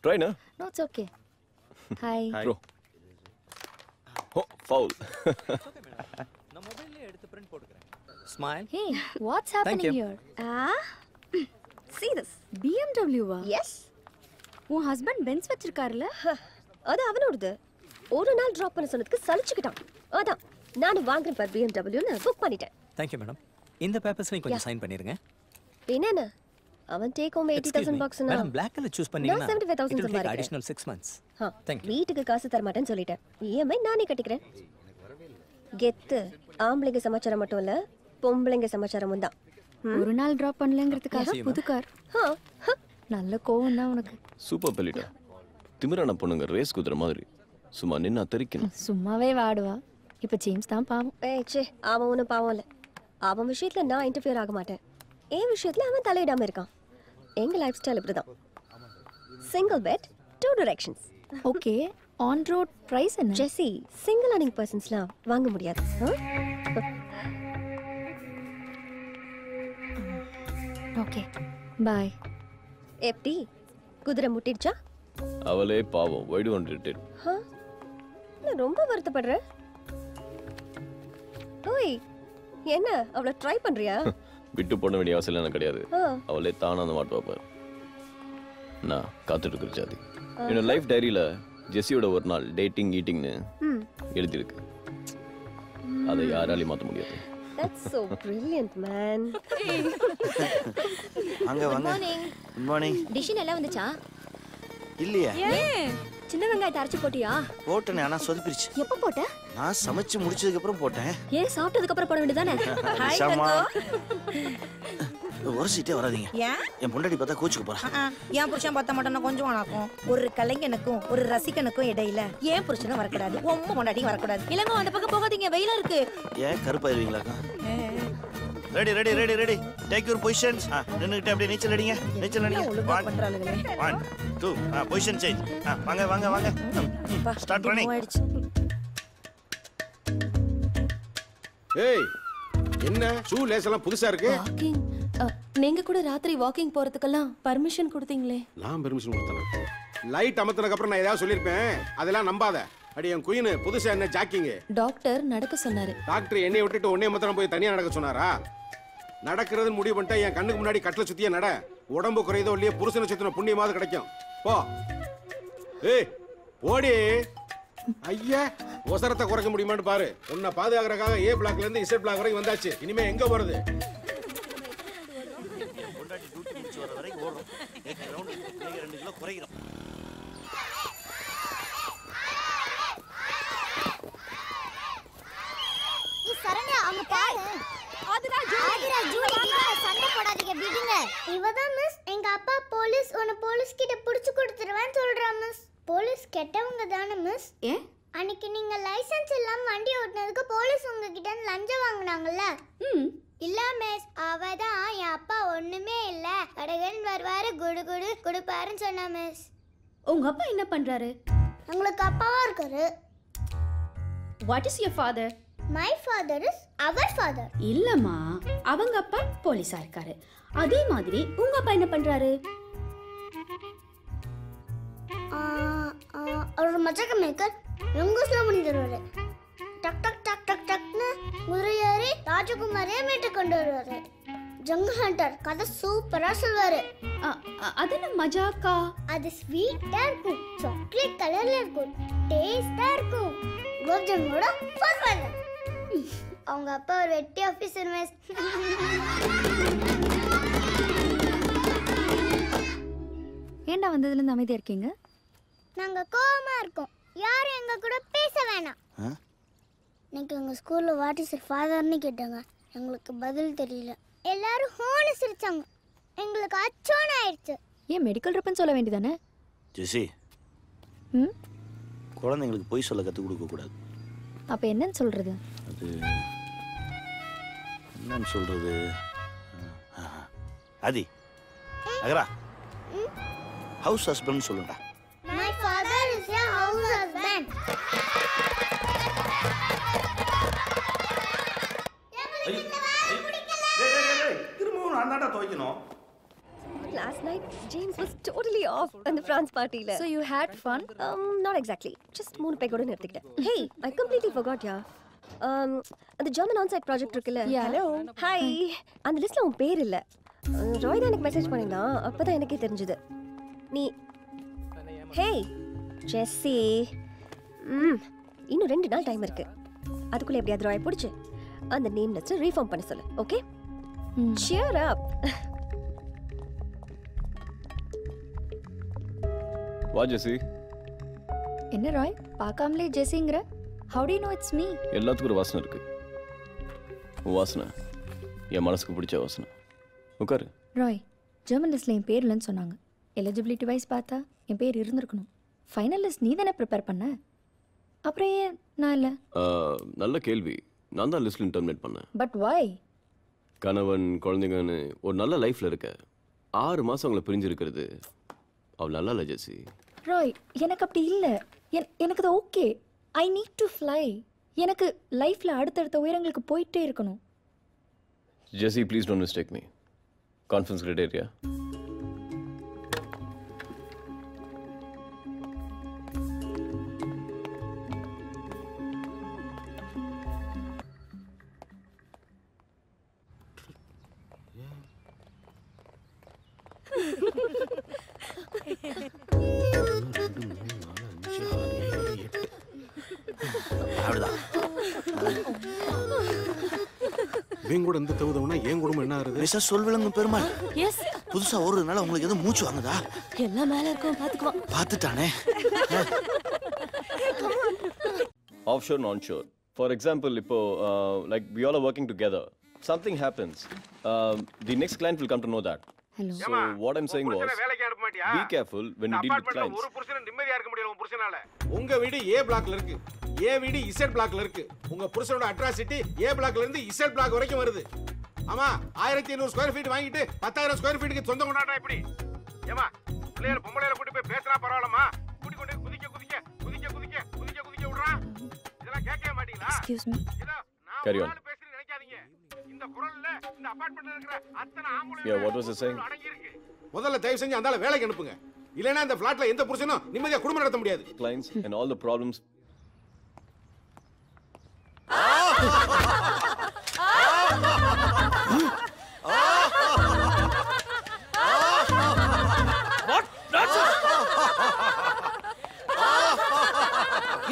Try na. No, it's okay. Hi. Throw. Oh, foul. நான் மொபைல்ல எடுத்து print போட்டுக்கறேன். Smile. Hey, what's happening here? See this. BMW வா? Yes. உன் ஹஸ்பண்ட் பென்ஸ் வச்சிருக்காருல? அது அவனோடது. ஒரு நாள் டிராப் பண்ண சொன்னதுக்கு சலிச்சுக்கிட்டான். அதான் நானும் வாங்குறேன் பார் BMW-ன்னு புக் பண்ணிட்டேன். Thank you madam. இந்த பேப்பர்ஸ்ல கொஞ்சம் சைன் பண்ணிருங்க. என்னென்ன அவன் டேக் ஹோம் 80,000 bucksனா மேடம் black color choose பண்ணீங்கன்னா 75,000 சம்பாதிக்கிறேன். additional 6 months. Thank you. வீட்டுக்கு காசு தர மாட்டேன்னு சொல்லிட்டேன். EMI நானே கட்டிக்கிறேன். கெத்து ஆம்பளைங்க சமாச்சாரம் மட்டும் இல்ல, பொம்பளைங்க சமாச்சாரமும் தான். ஒரு நாள் டிராப் பண்ணலங்கிறதுக்காக புது கார். நல்ல கோவம் தான் உனக்கு. சூப்பர் பெலிட்டா. திமிரான பொண்ணுங்க ரேஸ் குதிரை மாதிரி சும்மா நின்னா தெரிக்கணும். சும்மாவே வாடுவா. இப்ப ஜேம்ஸ் தான் பாவம். ச்சே அவன் ஒன்றும் பாவம் இல்லை. அவன் விஷயத்துல நான் இன்டர்ஃபியர் ஆக மாட்டேன். என் விஷயத்துல அவன் தலையிடாம இருக்கான். எங்க லைஃப் ஸ்டைல் இப்படிதான். Single bed 2 directions. Okay, on road price Jessy? ஜெஸி, சிங்கிள் அர்னிங் பர்சன்ஸ்லாம் வாங்க முடியாது. Okay bye. எப்படி குதிரை முட்டிடுச்சா? அவளே பாவம். why do you want it? நான் ரொம்ப வருத்தப்படுறேன். ஓய் என்ன அவளை ட்ரை பண்றியா? விட்டு போட வேண்டிய அவசியம் எனக்கு கிடையாது. அவளே தானா அந்த மாட்டு பாப்பார். நான் காத்துட்டு இருக்கிற ஜாதி. என்னோட லைஃப் டைரியில ஜெஸியோட ஒரு நாள் டேட்டிங் ஈட்டிங்னு எழுதியிருக்கு. அதை யாராலையும் மாற்ற முடியாது. That's so brilliant, man. வாங்க வாங்க. Good morning. டிஷ் எல்லாம் வந்துச்சா? இல்லையா? சின்ன வெங்காயத்தை அரைச்சு போட்டியா? போட்டேனே, ஆனா சொதப்பிருச்சு. எப்போ போட்ட? நான் சமைச்சு முடிச்சதுக்கு அப்புறம் போட்டேன். ஏன் சாப்பிட்டதுக்கு அப்புறம் போட வேண்டியதானே? ஹாய் தங்கோ. ஒரு சீட்டே வராதீங்க. ஏன்? என் பொண்டாட்டி பார்த்தா கோச்சுக்கு போறா. என் புருஷன் பார்த்தா மட்டும் கொஞ்சம் ஆனாக்கும். ஒரு கலைஞனுக்கும் ஒரு ரசிகனுக்கும் இடையில ஏன் புருஷனும் வரக்கூடாது, உம்ம பொண்டாட்டியும் வரக்கூடாது. இல்லங்க அந்த பக்கம் போகாதீங்க, வெயிலா இருக்கு. ஏன் கருப்பாயிருவீங்களாக்கா? Ready ready ready ready take your positions. நின்னுக்கிட்டு அப்படியே நீச்சல் அடிங்க. நீச்சல் அடிங்க. 1 2 பொசிஷன் சேஞ்ச். வாங்க வாங்க வாங்க. Start running. ஏய் என்ன ஷூ லேஸ் எல்லாம் புதுசா இருக்கு? வாக்கிங் நீங்க கூட ராத்திரி வாக்கிங் போறதுக்கெல்லாம் பர்மிஷன் கொடுத்தீங்களே. நான் பெர்மிஷன் கொடுத்தேன். லைட் அமர்த்தனதுக்கு அப்புறம் நான் ஏதாவது சொல்லிருப்பேன். அதெல்லாம் நம்பாத. அடி என் குயின் புதுசா என்ன ஜாக்கிங்? டாக்டர் நடக்க சொன்னாரு. டாக்டர் என்னைய விட்டுட்டு உன்னைய மாத்திரம் போய் தனியா நடக்க சொன்னாரா? நடக்கிறதுன்னு முடிவு பண்ணிட்டா என் கண்ணுக்கு முன்னாடி கட்டில சுத்தியே நட. உடம்பு குறையதோ இல்லையே புருஷனை சுத்தின புண்ணியமாவது கிடைக்கும். போ. ஏய் ஓடி. ஐயா ஒசரத்தை குறைக்க முடியுமான்னு பாரு. உன்னை பாதுகாக்கிறதுக்காக ஏ பிளாக்ல இருந்து இசட் பிளாக் வரைக்கும் வந்தாச்சு. இனிமே எங்க போறது? கொண்டாடி டியூட்டி முடிச்சு வர வரைக்கும் ஓடுறோம். 8 ரவுண்ட் 2 கிலோ குறைக்கிறோம். சரண்யா அங்க பாரு. ஆதிரா ஜூலி சண்டை போடாதீங்க விடுங்க. இவதான் மிஸ் எங்க அப்பா போலீஸ் உன்னை போலீஸ் கிட்ட புடிச்சு கொடுத்துருவேன்னு சொல்றா மிஸ். போலீஸ் கெட்டவங்க தானே மிஸ்? ஏன் அன்னைக்கு நீங்க லைசென்ஸ் இல்லாம வண்டி ஓட்டுனதுக்கு போலீஸ் உங்ககிட்ட லஞ்சம் வாங்குனாங்கல்ல? இல்ல மிஸ் அவதான் என் அப்பா ஒண்ணுமே இல்ல கடகன் வருவாரு குடு குடு குடுப்பாருன்னு சொன்னா மிஸ். உங்க அப்பா என்ன பண்றாரு? உங்களுக்கு அப்பாவா இருக்காரு. What is your father? My father is our father. இல்லம்மா அவங்க அப்பா போலீஸா இருக்காரு. அதே மாதிரி உங்க அப்பா என்ன பண்றாரு? அவர் மச்சக்க மேக்கர் ரங்கோஸ்ல முடிஞ்சிருவாரு. டக் டக் டக் டக் டக்னு குதிரையாரி ராஜகுமாரியை மீட்டு கொண்டு வருவாரு. ஜங்கல் ஹண்டர் கதை சூப்பரா சொல்வாரு. அது என்ன மஜாக்கா? அது ஸ்வீட்டா இருக்கும், சாக்லேட் கலர்ல இருக்கும், டேஸ்டா இருக்கும். குலாப் ஜாமுனோட ஃபர்ஸ்ட் அவங்க அப்பா ஒரு வெட்டி ஆபீசர் மிஸ். ஏண்டா வந்ததுல இருந்து அமைதியா இருக்கீங்க? நாங்க கோவமா இருக்கோம். யாரும் எங்க கூட பேச வேணாம். இன்னைக்கு எங்க ஸ்கூல்ல வாட் இஸ் யுவர் ஃபாதர்னு கேட்டாங்க. எங்களுக்கு பதில் தெரியல. எல்லாரும் ஹோன்னு சிரிச்சாங்க. எங்களுக்கு அச்சோன்னு ஆயிடுச்சு. ஏன் மெடிக்கல் ரிப்பன் சொல்ல வேண்டியதானே? ஜெசி குழந்தைங்களுக்கு பொய் சொல்ல கற்றுக் கொடுக்க கூடாது. அப்ப என்னன்னு சொல்றது? அது என்னன்னு சொல்றது? ஆதி அகரா ஹவுஸ் ஹஸ்பண்ட் சொல்லுடா. My father is a house husband. திரும்பவும் நான் தான்டா துவைக்கணும். Last night, James was totally off in the France party. So you had fun? Not exactly. Just 3 peg oda nirthikitten. Hey, I completely forgot ya. The German on-site project irukilla. Yeah. Hello. Hi. And listla un per illa. Roy da enak message pannina. Appo da enakke therinjudhu. Nee Hey, Jessie. இன்னும் 2 நாள் டைம் இருக்கு. அதுக்குள்ள எப்படியாவது ராய் புடிச்சு அந்த நேம் லிஸ்ட் ரீஃபார்ம் பண்ண சொல்லு. ஓகே? Cheer up. வா ஜெசி. என்ன ராய் பார்க்காமலே ஜெசிங்கற? How do you know it's me? எல்லாத்துக்கும் ஒரு வாசனை இருக்கு. வாசனை என் மனசுக்கு பிடிச்ச வாசனை. உட்காரு. ராய் ஜெர்மன் லிஸ்ட்ல என் பேர் இல்லைன்னு சொன்னாங்க. எலிஜிபிலிட்டி வைஸ் பார்த்தா என் பேர் இருந்திருக்கணும். ஃபைனல் லிஸ்ட் நீ தானே ப்ரிப்பேர் பண்ண, அப்புறம் ஏன் நான் இல்லை? நல்ல கேள்வி. நான் தான் லிஸ்ட்ல டெர்மினேட் பண்ணேன். But why? கணவன் குழந்தைங்கன்னு ஒரு நல்ல லைஃப்ல இருக்க 6 மாசம் அவங்கள பிரிஞ்சு இருக்கிறது அவள் நல்லா இல்லை ஜெசி. ராய் எனக்கு அப்படி இல்லை. எனக்கு அது okay. I need to fly. எனக்கு லைஃப்ல அடுத்தடுத்த உயரங்களுக்கு போயிட்டே இருக்கணும். Jesse please don't mistake me. Confidence criteria கூட இந்த தவுதவனா ஏன் குடும்பம் என்ன ஆகுது? மிஸ்ஸஸ் சொல்விலங்கு பெருமாள். எஸ். புதுசா ஓடுறதுனால உங்களுக்கு எதுவும் மூச்சு வாங்குதா? எல்லாம் மேல இருக்கும் பாத்துக்குவோம். பார்த்துட்டானே. Offshore and onshore. For example, இப்போ like we all are working together. Something happens. The next client will come to know that. Hello. So what I'm saying was, be careful when you deal with clients. ஒரு புருஷன் நிம்மதியா இருக்க முடியல உங்க புருஷனால. உங்க வீடு A பிளாக்ல இருக்கு. A வீடு Z பிளாக்ல இருக்கு. உங்க புருஷனோட அட்ராசிட்டி A பிளாக்ல இருந்து Z பிளாக் வரைக்கும் வருது. ஆமா 1500 ஸ்கொயர் ஃபீட் வாங்கிட்டு 10000 ஸ்கொயர் ஃபீட்டுக்கு சொந்தம் கொண்டாடா எப்படி? ஏமா பிள்ளைய பொம்பளையில கூட்டி போய் பேசினா பரவாயில்லமா? கூட்டி கொண்டு குதிக்க குதிக்க குதிக்க குதிக்க குதிக்க குதிக்க விடுறா. இதெல்லாம் கேட்கவே மாட்டீங்களா? Excuse me. Carry on. பேசி நினைக்காதீங்க. இந்த குரல்ல இந்த அபார்ட்மெண்ட்ல இருக்கிற அத்தனை ஆம்பளை Yeah, what was he saying? முதல்ல தயவு செஞ்சு அந்தால வேலைக்கு அனுப்புங்க. இல்லனா இந்த ஃபிளாட்ல எந்த புருஷனும் நிம்மதியா குடும்பம் நடத்த முடியாது. Clients and all the problems. What nonsense?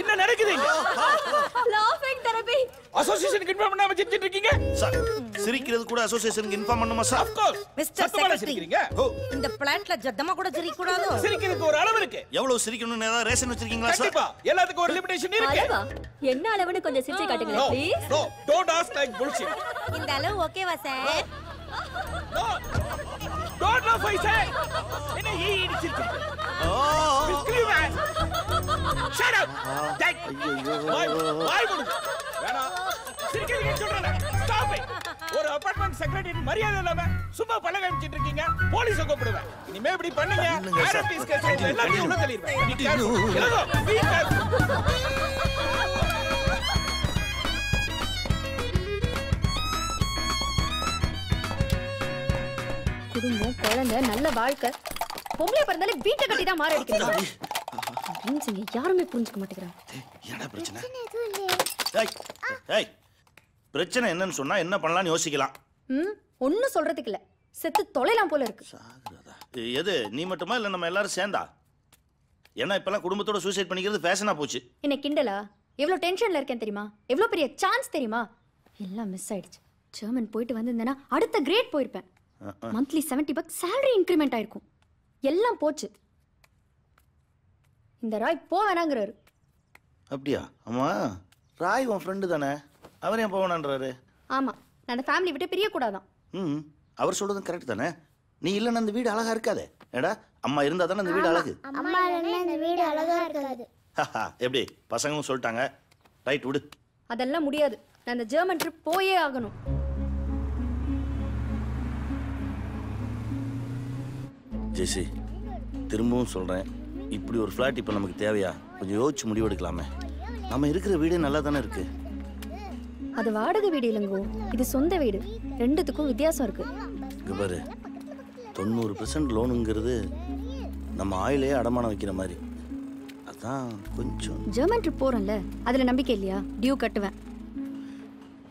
என்ன நடக்குதுங்க? லாஃபிங் தெரபி. அசோசியேஷனுக்கு இன்ஃபார்ம் பண்ணாம சிரிச்சிட்டு இருக்கீங்க? சார் சிரிக்கிறது கூட அசோசியேஷனுக்கு இன்ஃபார்ம் பண்ணுமா sir? Of course. Mister secretary இந்த பிளாட்ல ஜத்தமா கூட சிரிக்க கூடாதோ? சிரிக்கிறதுக்கு ஒரு அளவு இருக்கு. எவ்வளவு சிரிக்கணும்னு ஏதாவது ரேஷன் வச்சிருக்கீங்களா சார்? கண்டிப்பா எல்லாத்துக்கும் ஒரு லிமிட்டேஷன் இருக்கு. அளவா? என்ன அளவுன்னு கொஞ்சம் சிரிச்சு காட்டுங்க please. No, don't ask like bullshit. இந்த அளவு ஓகேவா sir? No. Don't laugh I say. என்ன இடிச்சிருக்கு? Screw man. Shut up. Why would வேணா சிரிக்கிறீங்க சொல்றேன். Stop it. ஒரு அபார்ட்மெண்ட் செக்ரட்டரி மரியாதை இல்லாம சும்மா பழக வச்சிட்டு இருக்கீங்க. போலீஸ கூப்பிடுவேன். இனிமே இப்படி பண்ணீங்க ஆர்எம்டிஸ் கேஸ் எல்லாத்தையும் உள்ள தள்ளிடுவேன். குடும்பம் குழந்தை நல்ல வாழ்க்கை பொம்பளை பிறந்தாலே வீட்டை கட்டி தான் மாற அடிக்கிறாங்க. யாருமே புரிஞ்சுக்க மாட்டேங்கிறாங்க. என்ன பிரச்சனை? ஏய் ஏய் பிரச்சனை என்னன்னு சொன்னா என்ன பண்ணலாம்னு யோசிக்கலாம். ஒன்னும் சொல்றதுக்கு இல்ல, செத்து தொலைலாம் போல இருக்கு. எது நீ மட்டுமா இல்ல நம்ம எல்லாரும் சேர்ந்தா? ஏன்னா இப்பெல்லாம் குடும்பத்தோட சூசைட் பண்ணிக்கிறது ஃபேஷனா போச்சு. என்ன கிண்டலா? எவ்வளவு டென்ஷன்ல இருக்கேன் தெரியுமா? எவ்வளவு பெரிய சான்ஸ் தெரியுமா? எல்லாம் மிஸ் ஆயிடுச்சு. ஜெர்மன் போயிட்டு வந்திருந்தேன்னா அடுத்த கிரேட் போயிருப்பேன். மந்த்லி $70 salary இன்க்ரிமெண்ட் ஆயிருக்கும். எல்லாம் போச்சு. இந்த ராய் போவேனாங்கிறாரு. அப்படியா? ஆமா ராய் உன் ஃப்ரெண்டு தானே, அவர் ஏன் போவேனான்றாரு? ஆமா, நான் அந்த ஃபேமிலி விட்டு பிரிய கூடாதான். அவர் சொல்றதும் கரெக்ட் தானே. நீ இல்லைன்னா அந்த வீடு அழகா இருக்காதே. ஏடா அம்மா இருந்தா தானே அந்த வீடு அழகு. அம்மா இல்லைன்னா இந்த வீடு அழகா இருக்காது. எப்படி பசங்களும் சொல்லிட்டாங்க, ரைட் விடு. அதெல்லாம் முடியாது. நான் அந்த ஜெர்மன் ட்ரிப் போயே ஆகணும். ஜெசி திரும்பவும் சொல்றேன், இப்படி ஒரு ஃப்ளாட் இப்போ நமக்கு தேவையா? கொஞ்சம் யோசிச்சு முடிவெடுக்கலாமே. நம்ம இருக்கிற வீடே நல்லா தானே இருக்கு. அது வாடகை வீடு இல்லைங்கோ, இது சொந்த வீடு. ரெண்டுத்துக்கும் வித்தியாசம் இருக்கு. இங்க பாரு, 90% லோனுங்கிறது நம்ம ஆயிலே அடமானம் வைக்கிற மாதிரி. அதான் கொஞ்சம் ஜெர்மன் ட்ரிப் போறோம்ல, அதுல நம்பிக்கை இல்லையா? டியூ கட்டுவேன்.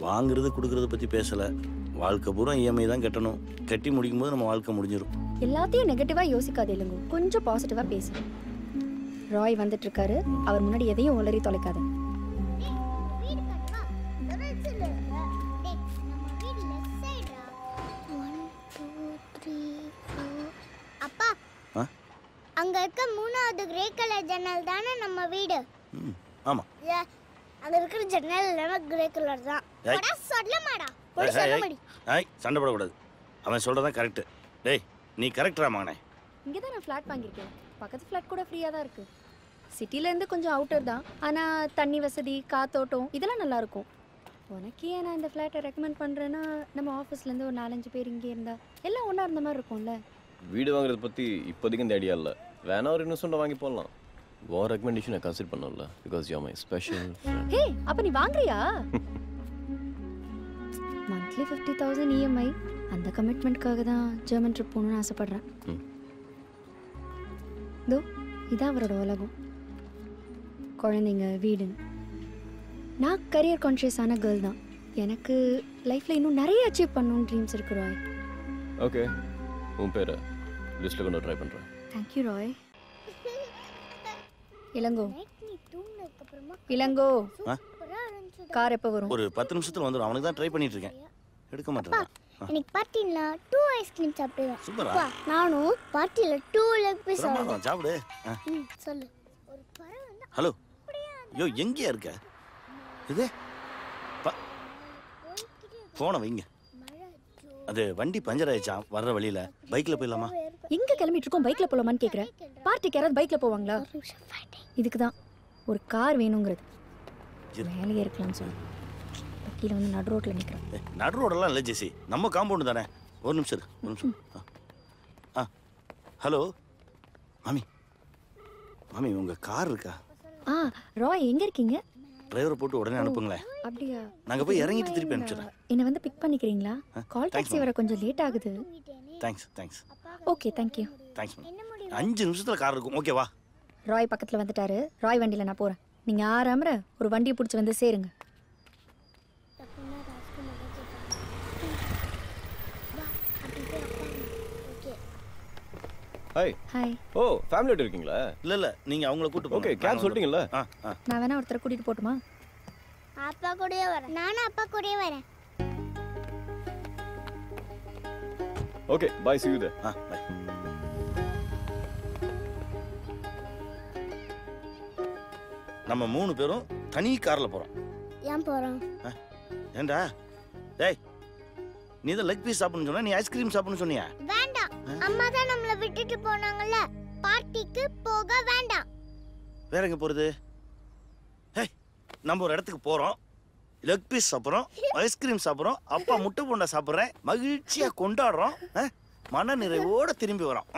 வாங்குறது கொடுக்கறத பத்தி பேசல. வாழ்க்கை பூரா இஎம்ஐ தான் கட்டணும். கட்டி முடிக்கும் போது நம்ம வாழ்க்கை முடிஞ்சிடும். எல்லாத்தையும் நெகட்டிவா யோசிக்காதே இல்லைங்கோ, கொஞ்சம் பாசிட்டிவா பேசு. ராய் வந்துட்டு இருக்காரு, அவர் முன்னாடி எதையும் உளறி தொலைக்காத. அப்பா அங்க இருக்க 3வது கிரே கலர் ஜன்னல் தானே நம்ம வீடு? ஆமா, அங்க இருக்கிற ஜன்னல் எல்லாம் கிரே கலர் தான். போடா சொல்லமாடா, போய் சொல்லமாடி. ஏய் சண்டை போடக்கூடாது. அவன் சொல்றதான் கரெக்ட். டேய் நீ கரெக்டா மகனே? இங்கே தான் நான் ஃப்ளாட் வாங்கியிருக்கேன். பக்கத்து ஃப்ளாட் கூட ஃப்ரீயாக தான் இருக்குது. சிட்டிலேருந்து கொஞ்சம் அவுட்டர் தான், ஆனால் தண்ணி வசதி, காத்தோட்டம் இதெல்லாம் நல்லாயிருக்கும். உனக்கு ஏன் நான் இந்த ஃப்ளாட்டை ரெக்கமெண்ட் பண்ணுறேன்னா, நம்ம ஆஃபீஸ்லேருந்து ஒரு 4-5 பேர் இங்கே இருந்தால் எல்லாம் ஒன்றா இருந்த மாதிரி இருக்கும்ல. வீடு வாங்குறத பற்றி இப்போதைக்கு இந்த ஐடியா இல்லை. வேணா ஒரு இன்வெஸ்ட்மெண்ட் வாங்கி போடலாம். உன் ரெக்கமெண்டேஷனை கன்சிடர் பண்ணல, because you are my special friend. Hey, அப்போ நீ வாங்குறியா? Monthly 50,000 EMI. அந்த கமிட்மெண்ட்காக தான் ஜெர்மன் ட்ரிப் போகணுன்னு ஆசைப்பட்றேன். இதோ இதான் அவரோட உலகம். குழந்தைங்க, வீடுன்னு. நான் கரியர் கான்ஷியஸான கேர்ள் தான். எனக்கு லைஃப்பில் இன்னும் நிறைய அச்சீவ் பண்ணணும்னு ட்ரீம்ஸ் இருக்கு ராய். ஓகே, உன் பேரை லிஸ்ட்டில் கொண்டு ட்ரை பண்ணுறேன். தேங்க்யூ ராய். இளங்கோ, இளங்கோ, கார் எப்போ வரும்? ஒரு 10 நிமிஷத்துல வந்துடும். அவனுக்கு தான் ட்ரை பண்ணிட்டு இருக்கேன், எடுக்க மாட்டேன். எனக்கு பார்ட்டில 2 ஐஸ்கிரீம் சாப்பிடுவேன். சூப்பரா. நானும் பார்ட்டில 2 லெக் பீஸ் சாப்பிடுவேன். சாப்பிடு. சொல்லு. ஒரு பறவை வந்து ஹலோ. யோ எங்கயா இருக்க? இது போன வைங்க. அது வண்டி பஞ்சர் ஆயிடுச்சா, வர்ற வழியில. பைக்ல போயிடலாமா? எங்க கிளம்பிட்டு இருக்கோம், பைக்ல போலாமான்னு கேக்குறேன். பார்ட்டிக்கு யாராவது பைக்ல போவாங்களா? இதுக்கு தான் ஒரு கார் வேணுங்கிறது. வேலையே இருக்கலாம்னு சொல்லு. கீழே வந்து நடு ரோட்டில் நிற்கிறேன். நடு ரோடெல்லாம் இல்லை ஜெசி, நம்ம காம்பவுண்டு தானே. ஒரு நிமிஷம் இரு, ஒரு நிமிஷம். ஹலோ மாமி, மாமி உங்கள் கார் இருக்கா? ராய் எங்கே இருக்கீங்க? டிரைவரை போட்டு உடனே அனுப்புங்களேன். அப்படியா? நாங்கள் போய் இறங்கிட்டு திருப்பி அனுப்பிச்சிடுறேன். என்னை வந்து பிக் பண்ணிக்கிறீங்களா? கால் டாக்ஸி வர கொஞ்சம் லேட் ஆகுது. Thanks. Okay, thank you. Thanks ma'am. 5 நிமிஷத்தில் கார் இருக்கும், ஓகேவா? ராய் பக்கத்தில் வந்துட்டாரு. ராய் வண்டியில் நான் போகிறேன். நீங்கள் ஆறாமற ஒரு வண்டியை பிடிச்சி வந்து சேருங்க. ஹாய். ஓ, ஃபேமிலியோட இருக்கீங்களா? இல்ல நீங்க அவங்கள கூட்டி போங்க. ஓகே, கேப் சொல்லிட்டீங்கல்ல? நான் வேணா ஒருத்தரை கூட்டிட்டு போட்டுமா? அப்பா கூடயே வரேன். நானும் அப்பா கூடயே வரேன். Okay, bye, see you there. Bye. நம்ம 3 பேரும் தனி கார்ல போறோம். ஏன் போறோம்? ஏண்டா டேய், நீ தான் லெக் பீஸ் சாப்பிடணும்னு சொன்னா, நீ ஐஸ்கிரீம் சாப்பிடணும்னு சொன்னியா? வேண்டாம், அம்மா தான் நம்மள விட்டுட்டு போனாங்கல்ல. பார்ட்டிக்கு போக வேண்டாம். வேற எங்க போறது? ஹே, நம்ம ஒரு இடத்துக்கு போறோம், லெக் பீஸ் சாப்பிடுறோம், ஐஸ்கிரீம் சாப்பிடுறோம், அப்பா முட்டை போண்டா சாப்பிடுறேன், மகிழ்ச்சியா கொண்டாடுறோம், மன நிறைவோட திரும்பி வரோம்.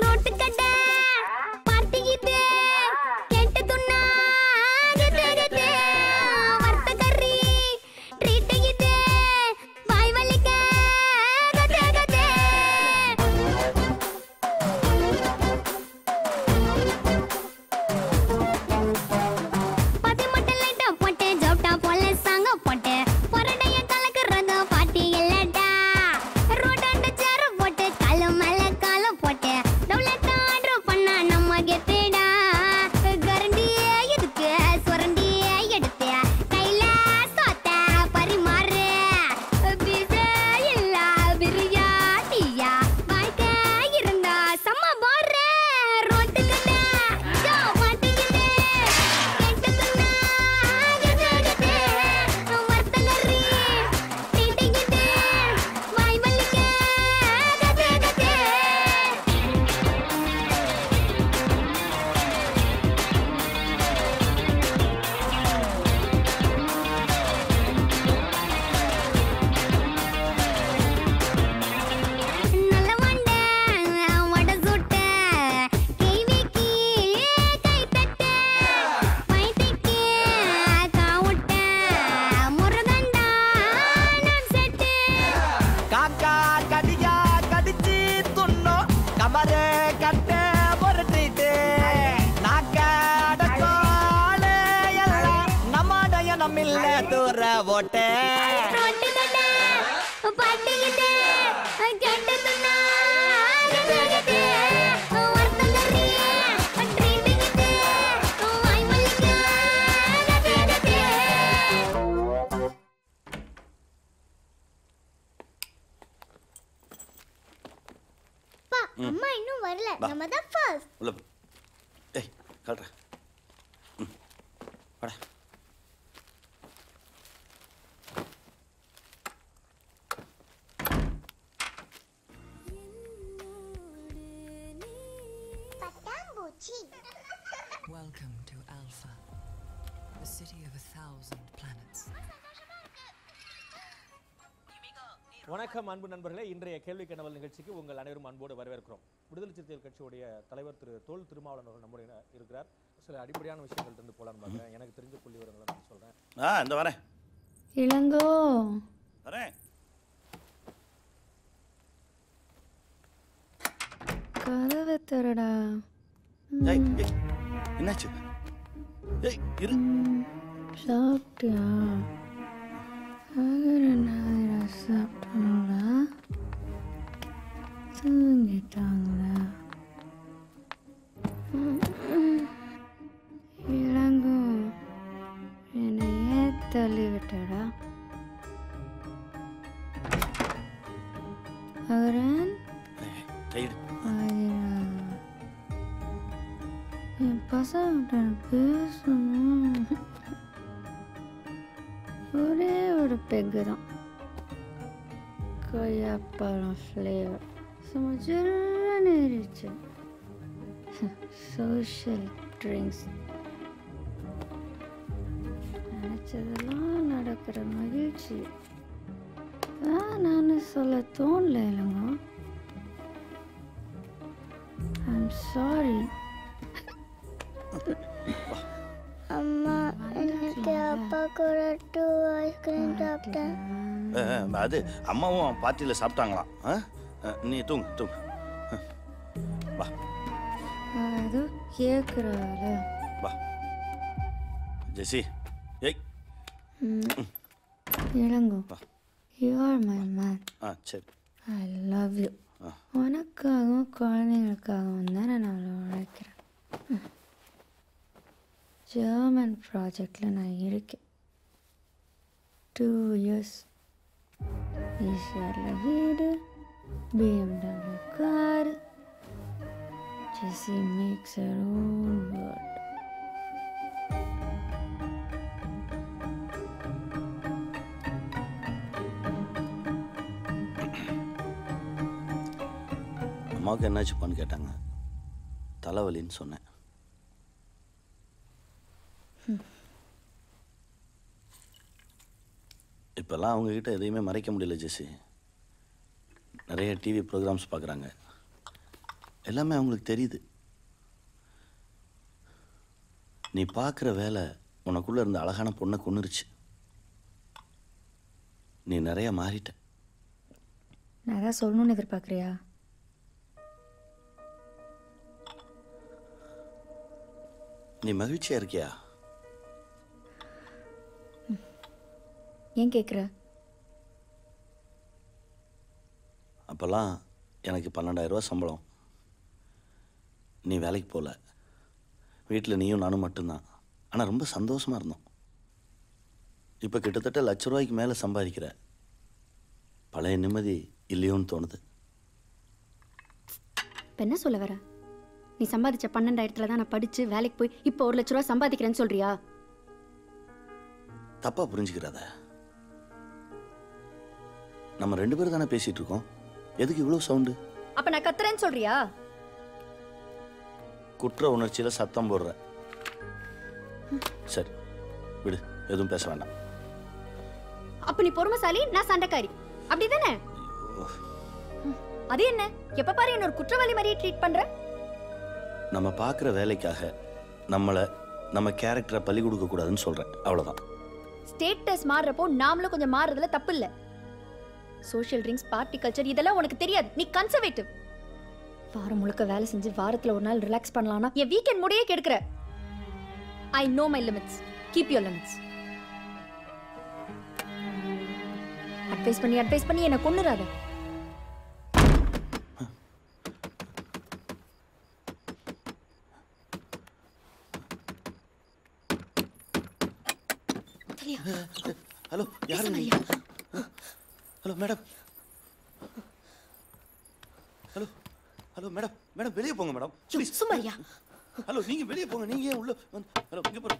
ரோட்டு கடை பார்ட்டிக்கிட்டு கேட்டு துண்ணா வர்த்த கறி ட்ரீட்டிக்கிட்டு வாய் வலிக்க கதே பதி மட்டை லைட்டா போட்டு ஜோப்டா போல சாங்க போட்டு பொரடைய கலக்குறத பாட்டி இல்லடா. ரோடாண்ட சேர போட்டு கால மேல கால போட்டு டவுலெட் ஆர்டர் பண்ணா நம்ம கெட்டடா. கரண்டியே எதுக்கு சுரண்டியே எடுத்து கையில சோத்த பரிமாறு. பீஸே இல்ல பிரியாணியா வாய்க்க இருந்தா சம்ம போற. ரோட்டு கடை ஜோ மாட்டிக்கிட்டு கேட்டு துண்ணா கதே வர்த்தகரி டீட்டிக்கிட்டு வாய் வலிக்க கதே நல்ல வண்ட வட சுட்ட கேவிக்கு கை தட்ட மைட்டிக்கு காவுட்ட முருகண்டா நான் செட்டு. காக்கா கடியா கடிச்சு துண்ணோம் கமரு கட்ட ஒரு ட்ரீட்டு நாக்க அடக்கோளே எல்லாம் நம்மடைய நம்மில்ல தூர ஓட்டே. ரோட்டு கடை பாட்டிக்கிட்டு கேட்டு துண்ணா கதே வர்த்தகரி ட்ரீட்டிக்கிட்டு வாய் வலிக்க கதே. அப்பா, அம்மா இன்னும் வரல. நம்ம தான் ஃபர்ஸ்ட். உள்ள போ. ஏய் கால்றா. வாடா. பட்டாம்பூச்சி. Welcome to Alpha, the city of 1,000 planets. வணக்கம் அன்பு நண்பர்களே, இன்றைய கேள்வி கனவல் நிகழ்ச்சிக்கு உங்கள் அனைவரும் அன்போடு வரவேற்கிறோம். விடுதலை சிறுத்தைகள் கட்சியுடைய தலைவர் திரு தோல் திருமாவளவன் அவர்கள் நம்முடைய இருக்கிறார். சில அடிப்படையான விஷயங்கள் இருந்து போலான்னு பார்க்குறேன். எனக்கு தெரிஞ்ச புள்ளி விவரங்களை நான் சொல்கிறேன். இந்த வரேன். இளங்கோ வரேன். கதவை தரடா. ஏய் என்னாச்சு? ஏய் இரு. சாப்பிட்டியா? சாப்பிட்டாங்களா? தூங்கிட்டாங்களா? இளங்கோ என்னை ஏன் தள்ளி விட்டடா? அகரன் என் பசங்க பேசணும். ஒரே ஒரு பெக்கு தான், கொய்யாப்பழம் ஃப்ளேவர். சும்மா ஜில்லுன்னு இருந்துச்சு. சோஷியல் ட்ரிங்க்ஸ் நினச்சதெல்லாம் நடக்கிற மகிழ்ச்சி நான் சொல்ல தோணல இல்லைங்க. I'm sorry. அம்மா இன்னைக்கு அப்பா கூட 2 ஐஸ்கிரீம் சாப்பிட்டேன். அது அம்மாவும் பார்ட்டியில் சாப்பிட்டாங்களாம். நீ தூங்கு தூங்கு. வா அது கேட்குறால. வா ஜெசி. ஏய் Ilango, you are my man. சரி. I love you. உனக்காகவும் குழந்தைங்களுக்காகவும் தானே நான் அவ்வளோ உழைக்கிறேன். ஜெர்மன் ப்ராஜெக்டில் நான் இருக்கேன். 2 years. ஈஷியாரில் வீடு, BMW car. Jesse makes her own world. அம்மாவுக்கு என்னாச்சுப்பான்னு கேட்டாங்க. தலைவலின்னு சொன்னேன். இப்போல்லாம் அவங்கக்கிட்ட எதையுமே மறைக்க முடியல ஜெசி. நிறைய டிவி ப்ரோக்ராம்ஸ் பார்க்குறாங்க. எல்லாமே அவங்களுக்கு தெரியுது. நீ பார்க்குற வேலை உனக்குள்ளே இருந்த அழகான பொண்ணை கொன்னுருச்சு. நீ நிறைய மாறிட்ட. நான் ஏதாவது சொல்லணும்னு எதிர்பார்க்குறியா? நீ மகிழ்ச்சியாக இருக்கியா? ஏன் கேட்குற? அப்போல்லாம் எனக்கு 12,000 ரூபா சம்பளம். நீ வேலைக்கு போகல. வீட்டில் நீயும் நானும் மட்டும்தான். ஆனால் ரொம்ப சந்தோஷமாக இருந்தோம். இப்போ கிட்டத்தட்ட ₹1,00,000 மேலே சம்பாதிக்கிற. பழைய நிம்மதி இல்லையோன்னு தோணுது. இப்போ என்ன சொல்ல வர? நீ சம்பாதிச்ச 12,000 தான் நான் படித்து வேலைக்கு போய் இப்போ ₹1,00,000 சம்பாதிக்கிறேன்னு சொல்றியா? தப்பாக புரிஞ்சுக்கிறாத. நம்ம 2 பேரும் தானே பேசிகிட்டு இருக்கோம். எதுக்கு இவ்வளோ சவுண்டு? அப்போ நான் கத்துறேன்னு சொல்றியா? குற்ற உணர்ச்சியில் சத்தம் போடுற. சரி விடு, எதுவும் பேச வேண்டாம். அப்போ நீ பொறுமைசாலி, நான் சண்டைக்காரி, அப்படிதானே? அது என்ன, எப்ப பாரு என்ன ஒரு குற்றவாளி மாதிரியே ட்ரீட் பண்ற? நம்ம பார்க்குற வேலைக்காக நம்ம கேரக்டரை பலி கொடுக்க கூடாதுன்னு சொல்றேன், அவ்வளவுதான். ஸ்டேட்டஸ் மாறுறப்போ நாமளும் கொஞ்சம் மாறுறதுல தப்பு இல்ல. சோஷியல் ட்ரிங்க்ஸ், பார்ட்டி கல்ச்சர் இதெல்லாம் உனக்கு தெரியாது. நீ கன்சர்வேட்டிவ். வாரம் முழுக்க வேலை செஞ்சு வாரத்துல ஒரு நாள் ரிலாக்ஸ் பண்ணலாம்னா என் வீக்கெண்ட் முடியே கெடுக்கிற. I know my limits. Keep your limits. Advice பண்ணி என்ன கொன்னுறாத. ஹலோ, யாரு நீங்க? Hello madam. Hello hello madam. Madam வெளியே போங்க மேடம். சும்மாரியா? ஹலோ நீங்க வெளியே போங்க. நீங்க ஏன் உள்ள வந்து? ஹலோ இங்க போங்க.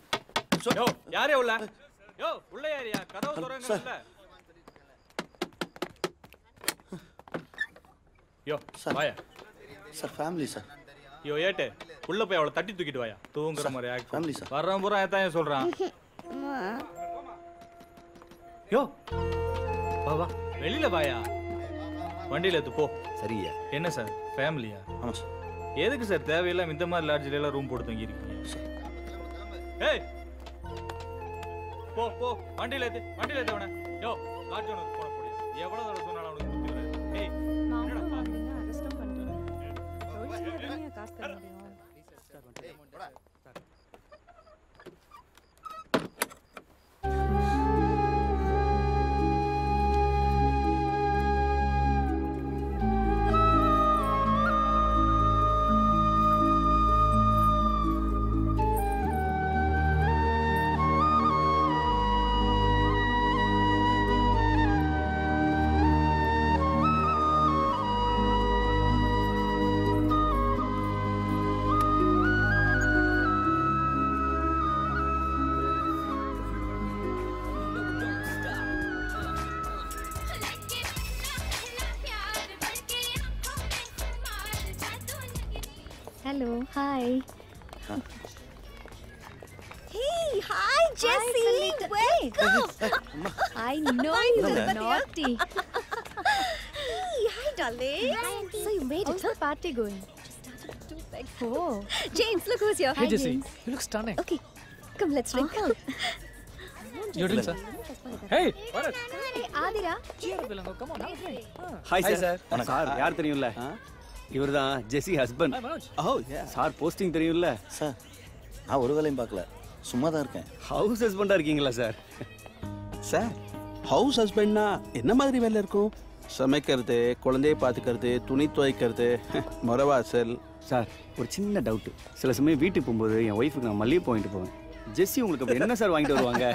யோ யாரே உள்ள? யோ உள்ள யாரியா? கதவு திறங்கல்ல. யோ வாயா. Sir family sir. யோ ஏட்டு உள்ள போய் அவளை தட்டி தூக்கிட்டு வாயா. தூங்குற மாதிரி ஆக்ட். Family sir. வர்றவன் பூரா ஏன் சொல்றான்? யோ வா வா வெளியில வாயா. வண்டியில எடுத்து போ. சரியா? என்ன சார் ஃபேமிலியா? ஆமாம் சார். எதுக்கு சார் தேவையில்லாம இந்த மாதிரி லாட்ஜில எல்லாம் ரூம் போட்டு தங்கி இருக்கீங்க? ஏய் போ போ வண்டியில ஏத்து அவனை. யோ லாட்ஜ் ஒன்று போன போடி. எவ்வளவு தடவை சொன்னாலும் அவனுக்கு புத்தி வராது. ஏய் என்னடா பாக்குறீங்க? அரெஸ்ட் பண்ணிட்டேன். ரோஹித் காசு தர முடியும். Hello hi Hey, hi Jessie. Welcome. I know you're naughty. Hey, hi darling. So you made it. How's the party going? Oh, James, look who's here. Hey Jessie, you look stunning. Okay, come let's drink. You drink, sir. Hey, Bharat. hey Adira. Cheer up, Ilango. Come on, have a drink. Hi sir sir யார் தெரியும்ல இவர் தான் ஜெஸி ஹஸ்பண்ட். ஓ சார் போஸ்டிங் தெரியும்ல சார். நான் ஒரு வேலையும் பார்க்கல, சும்மா தான் இருக்கேன். ஹவுஸ் ஹஸ்பண்டாக இருக்கீங்களா சார்? சார் ஹவுஸ் ஹஸ்பண்ட்னா என்ன மாதிரி வேலை இருக்கும்? சமைக்கிறது, குழந்தைய பார்த்துக்கிறது, துணி துவைக்கிறது, முறவாசல். சார் ஒரு சின்ன டவுட்டு, சில சமயம் வீட்டுக்கு போகும்போது என் ஒய்ஃபுக்கு நான் மல்லிகை வாங்கிட்டு போவேன். ஜெஸ்ஸி உங்களுக்கு அப்படி என்ன சார் வாங்கிட்டு வருவாங்க?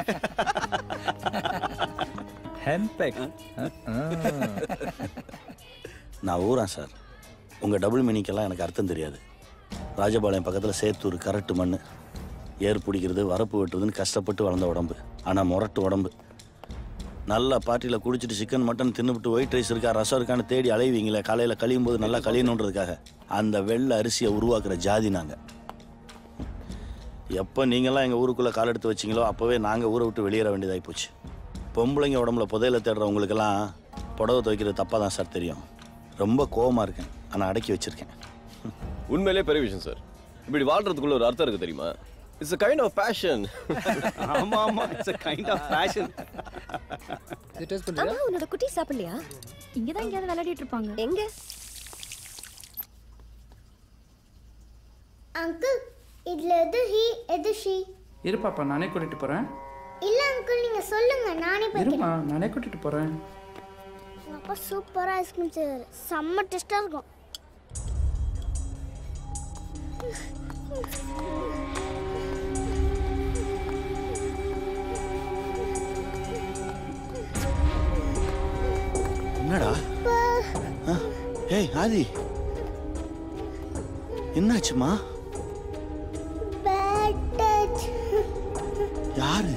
ஹேண்ட்பேக். நான் ஊரா சார். உங்கள் டபுள் மீனிங்கெல்லாம் எனக்கு அர்த்தம் தெரியாது. ராஜபாளையம் பக்கத்தில் சேத்தூர் கரட்டு மண், ஏர் பிடிக்கிறது, வரப்பு வெட்டுறதுன்னு கஷ்டப்பட்டு வளர்ந்த உடம்பு. ஆனால் முரட்டு உடம்பு. நல்லா பார்ட்டியில் குடிச்சிட்டு சிக்கன் மட்டன் தின்னுபிட்டு ஒயிட் ரைஸ் இருக்கா ரசம் இருக்கான்னு தேடி அலைவீங்களே காலையில் கழியும் போது நல்லா கழியணுன்றதுக்காக. அந்த வெள்ளை அரிசியை உருவாக்குற ஜாதி நாங்கள். எப்போ நீங்கள்லாம் எங்கள் ஊருக்குள்ளே கால் எடுத்து வச்சிங்களோ அப்போவே நாங்கள் ஊரை விட்டு வெளியேற வேண்டியதாகி போச்சு. பொம்பளைங்க உடம்புல புதையில தேடுறவங்களுக்கெல்லாம் புடவை துவைக்கிறது தப்பாக தான் சார் தெரியும். ரொம்ப கோவமாக இருக்கேன், ஆனால் அடக்கி வச்சுருக்கேன். உண்மையிலே பெரிய விஷயம் சார். இப்படி வாழ்றதுக்குள்ள ஒரு அர்த்தம் இருக்குது தெரியுமா? It's a kind of passion. ஆமா ஆமா, it's a kind of passion. இது டேஸ்ட் பண்ணியா? அம்மா உன்னோட குட்டி சாப்பிடலையா? இங்க தான் எங்கயாவது விளையாடிட்டு இருப்பாங்க. எங்க? அங்கிள் இதுல எது ஹி எது ஷி? இரு பாப்பா, நானே கூட்டிட்டு போறேன். இல்ல அங்கிள் நீங்க சொல்லுங்க, நானே இருமா, போய்க்கிறேன். நானே கூட்டிட்டு போறேன். உங்க அப்பா சூப்பரா ஐஸ்கிரீம் செய்வாரு, செம்ம டேஸ்டா இருக்கும். என்னடா? ஏய் ஆதி, என்னாச்சுமா? Bad touch. யாரு?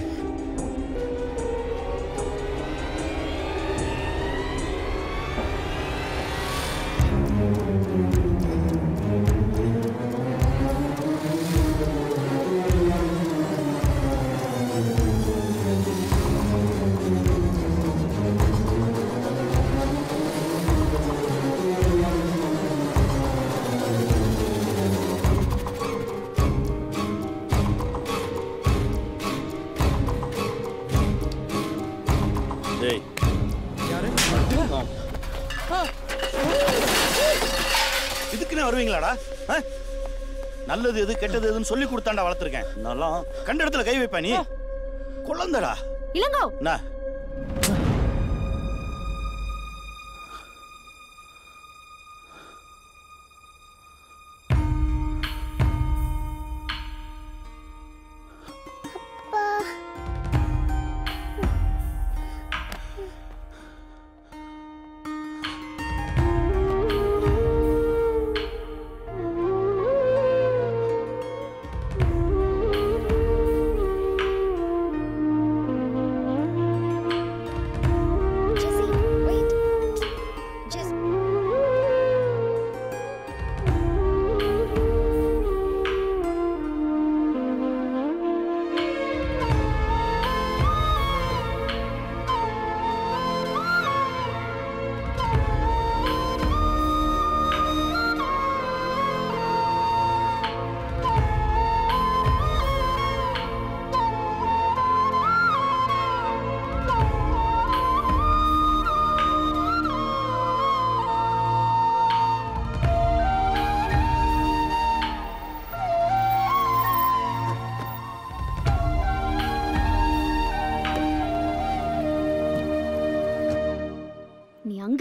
இதுக்குன்னு வருவீங்களாடா? நல்லது எது கெட்டது எதுன்னு சொல்லி கொடுத்தாண்டா வளர்த்துருக்கேன். நல்லா கண்ட இடத்துல கை வைப்ப நீ. குழந்தடா இளங்கோ. நான்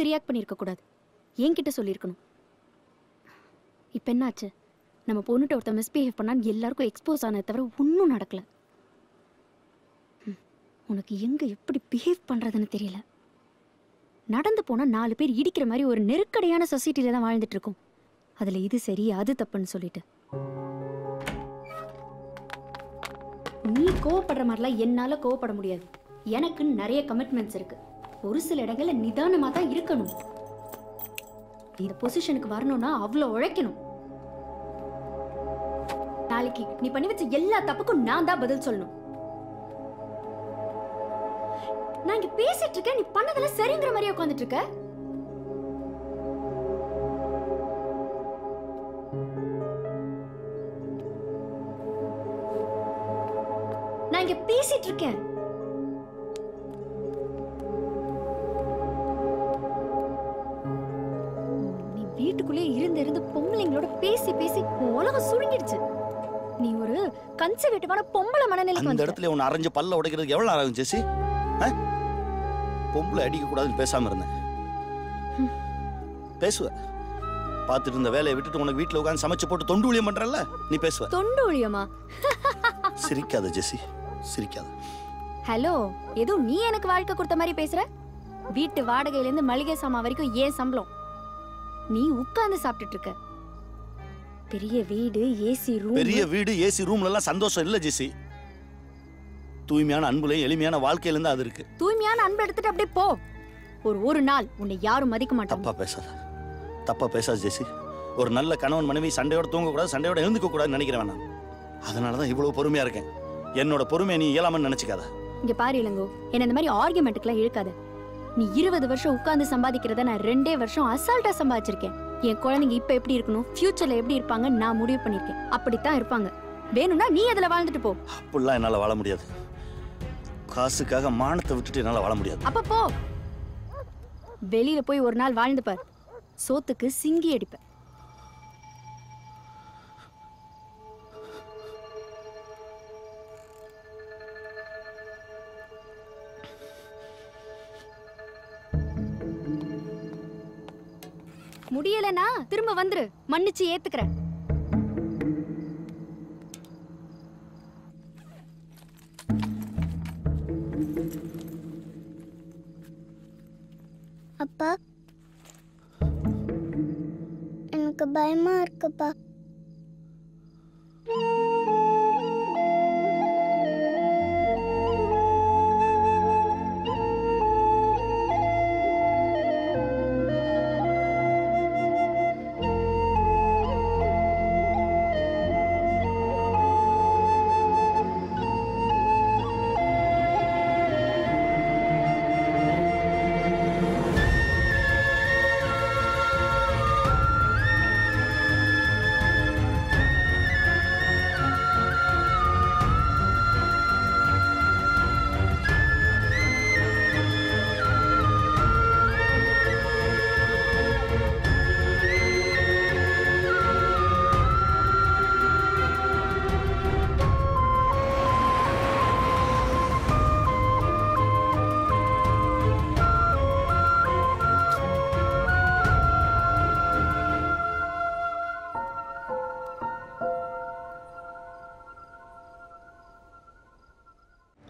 ரியாக்ட் பண்ணியிருக்க கூடாது, என்கிட்ட சொல்லியிருக்கணும். இப்போ என்னாச்சு? நம்ம பொண்ணுகிட்ட ஒருத்தர் மிஸ்பிஹேவ் பண்ணான்னு எல்லாருக்கும் எக்ஸ்போஸ் ஆனதை தவிர ஒன்றும் நடக்கல. உனக்கு எங்கே எப்படி பிஹேவ் பண்ணுறதுன்னு தெரியல. நடந்து போனால் 4 பேர் இடிக்கிற மாதிரி ஒரு நெருக்கடியான சொசைட்டியில் தான் வாழ்ந்துட்டு இருக்கோம். அதில் இது சரி அது தப்புன்னு சொல்லிட்டு நீ கோவப்படுற மாதிரிலாம் என்னால் கோவப்பட முடியாது. எனக்குன்னு நிறைய கமிட்மெண்ட்ஸ் இருக்கு. ஒரு சில இடங்கள்ல நிதானமாக தான் இருக்கணும். இந்த பொசிஷனுக்கு வரணும்னா அவ்வளோ உழைக்கணும். நாளைக்கு நீ பண்ணி வச்ச எல்லா தப்புக்கும் நான் தான் பதில் சொல்லணும். நான் இங்க பேசிட்டு இருக்கேன், நீ பண்ணதெல்லாம் சரிங்கிற மாதிரியே உட்கார்ந்துட்டு இருக்க. நான் இங்க பேசிட்டு இருக்கேன். நீ வீட்டுக்குள்ளே இருந்து பொம்பளைங்களோட பேசி பேசி உலகம் சுருங்கிடுச்சு. நீ ஒரு கன்சர்வேட்டிவான பொம்பளை மனநிலைக்கு அந்த வந்துட்ட. இடத்துல உன்னை அரைஞ்சு பல்ல உடைக்கிறதுக்கு எவ்வளவு நேரம் ஆகும் ஜெசி? பொம்பளை அடிக்க கூடாதுன்னு பேசாம இருந்தேன். பேசுவ பார்த்துட்டு இருந்த வேலையை விட்டுட்டு உனக்கு வீட்டுல உட்காந்து சமைச்சு போட்டு தொண்டு ஊழியம் பண்றல, நீ பேசுவ. தொண்டு ஊழியமா? சிரிக்காத ஜெசி, சிரிக்காத. ஹலோ, ஏதோ நீ எனக்கு வாழ்க்கை கொடுத்த மாதிரி பேசுற. வீட்டு வாடகையில இருந்து மளிகை சாமான் வரைக்கும் ஏன் சம்பளம். நீ உட்கார்ந்து சாப்பிட்டுட்டு இருக்க. பெரிய வீடு, ஏசி ரூம். பெரிய வீடு, ஏசி ரூம்ல எல்லாம் சந்தோஷம் இல்ல ஜெசி. தூய்மையான அன்புலையும் எளிமையான வாழ்க்கையில இருந்து அது இருக்கு. தூய்மையான அன்பு எடுத்துட்டு அப்படியே போ. ஒரு நாள் உன்னை யாரும் மதிக்க மாட்டாங்க. தப்பா பேசாத ஜெசி. ஒரு நல்ல கணவன் மனைவி சண்டையோட தூங்க கூடாது, சண்டையோட எழுந்துக்க கூடாதுன்னு நினைக்கிறேன் நான். அதனாலதான் இவ்வளவு பொறுமையா இருக்கேன். என்னோட பொறுமையை நீ இயலாமன்னு நினைச்சுக்காத. இங்க பாரு இளங்கோ, என்ன இந்த மாதிரி ஆர்குமெண்ட்டுக்குலாம் இழுக்காத. நீ 20 வருஷம் உட்கார்ந்து சம்பாதிக்கிறத நான் 2 வருஷம் அசால்ட்டா சம்பாதிச்சிருக்கேன். என் குழந்தைங்க இப்ப எப்படி இருக்கணும், ஃபியூச்சர்ல எப்படி இருப்பாங்க நான் முடிவு பண்ணிருக்கேன். அப்படித்தான் இருப்பாங்க. வேணும்னா நீ அதுல வாழ்ந்துட்டு போ. அப்படிலாம் என்னால வாழ முடியாது. காசுக்காக மானத்தை விட்டுட்டு என்னால வாழ முடியாது. அப்ப போ. வெளியில போய் ஒரு நாள் வாழ்ந்து பார். சோத்துக்கு சிங்கி அடிப்ப. முடியலனா திரும்ப வந்துரு, மன்னிச்சு ஏத்துக்கிறேன். அப்பா, எனக்கு பயமா இருக்குப்பா.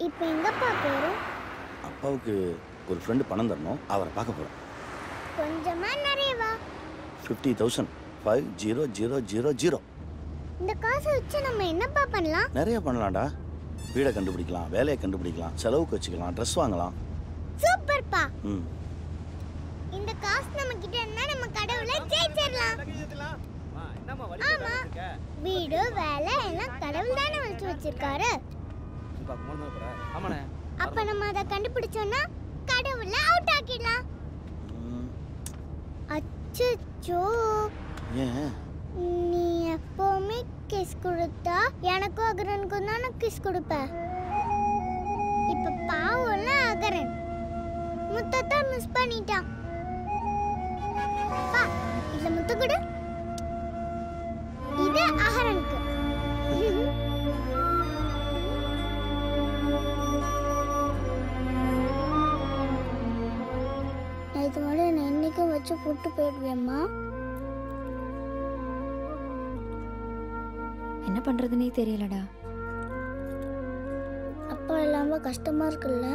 இப்போ எங்கப்பா போறோம்? அப்பாவுக்கு ஒரு ஃப்ரெண்டு பணம் தரணும், அவரை பார்க்க போறேன். கொஞ்சமா நிறையவா? 50,000. 50,000. இந்த காசை வச்சு நம்ம என்னப்பா பண்ணலாம்? நிறைய பண்ணலாம்டா. வீடை கண்டுபிடிக்கலாம், வேலையை கண்டுபிடிக்கலாம், செலவுக்கு வச்சுக்கலாம், ட்ரெஸ் வாங்கலாம். சூப்பர்ப்பா. இந்த காசு நம்ம கிட்ட இருந்தா நம்ம கடவுளை ஜெயிச்சிரலாம். ஆமா, வீடு வேலை எல்லாம் கடவுள் தானே வச்சு வச்சிருக்காரு. அப்ப நம்ம அதை கண்டுபிடிச்சோம்னா கடவுளை அவுட் ஆக்கிடலாம். அச்சச்சோ, நீ எப்பவுமே கிஸ் கொடுத்தா எனக்கும் அகரனுக்கும் தானே கிஸ் கொடுப்ப. இப்ப பாவம்ல அகரன் முத்தத்தை மிஸ் பண்ணிட்டான். பா, இதுல முத்த கொடு. இது அகரனுக்கு. இது மாதிரி நான் என்னைக்கும் வச்சு போட்டு போயிடுவேம்மா. என்ன பண்றதுன்னே தெரியலடா. அப்பா இல்லாம கஷ்டமா இருக்குல்ல?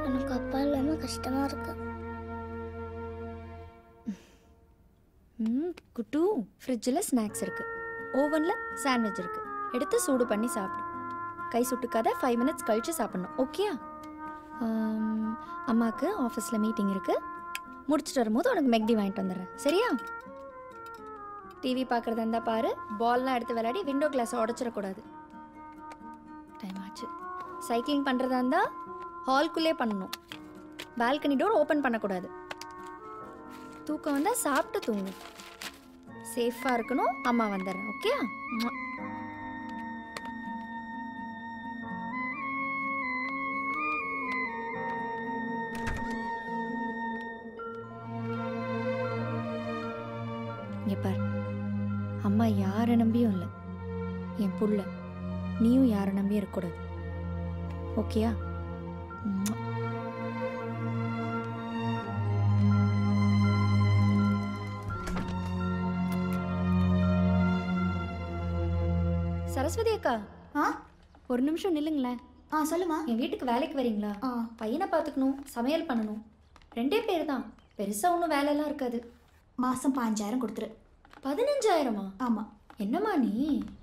எனக்கு அப்பா இல்லாம கஷ்டமா இருக்கு. குட்டு, ஃப்ரிட்ஜில் ஸ்நாக்ஸ் இருக்கு, ஓவன்ல சாண்ட்விச் இருக்கு. எடுத்து சூடு பண்ணி சாப்பிடு. கை சுட்டுக்காத, 5 மினிட்ஸ் கழிச்சு சாப்பிடணும். ஓகேயா? அம்மாவுக்கு ஆஃபீஸில் மீட்டிங் இருக்கு, முடிச்சுட்டு வரும்போது உனக்கு மெக்டி வாங்கிட்டு வந்துடுறேன். சரியா? டிவி பார்க்குறதா இருந்தால் பாரு, பால்லாம் எடுத்து விளையாடி விண்டோ கிளாஸை உடச்சிடக்கூடாது. டைம் ஆச்சு. சைக்கிளிங் பண்ணுறதா இருந்தால் ஹால்குள்ளே பண்ணணும். பால்கனி டோர் ஓப்பன் பண்ணக்கூடாது. தூக்கம் வந்தால் சாப்பிட்டு தூங்கும். சேஃபாக இருக்கணும். அம்மா வந்துடுறேன். ஓகே? இங்கே பார், அம்மா யாரை நம்பியும் இல்லை. என் புள்ள, நீயும் யாரை நம்பியும் இருக்கக்கூடாது. ஓகேயா? சரஸ்வதி அக்கா, ஒரு நிமிஷம் நில்லுங்களேன். சொல்லுமா. என் வீட்டுக்கு வேலைக்கு வரீங்களா? பையனை பார்த்துக்கணும், சமையல் பண்ணணும். 2 பேர் தான், பெருசாக ஒன்றும் வேலையெல்லாம் இருக்காது. மாதம் 5000 கொடுத்துரு. 15,000மா? ஆமாம். என்னம்மா நீ?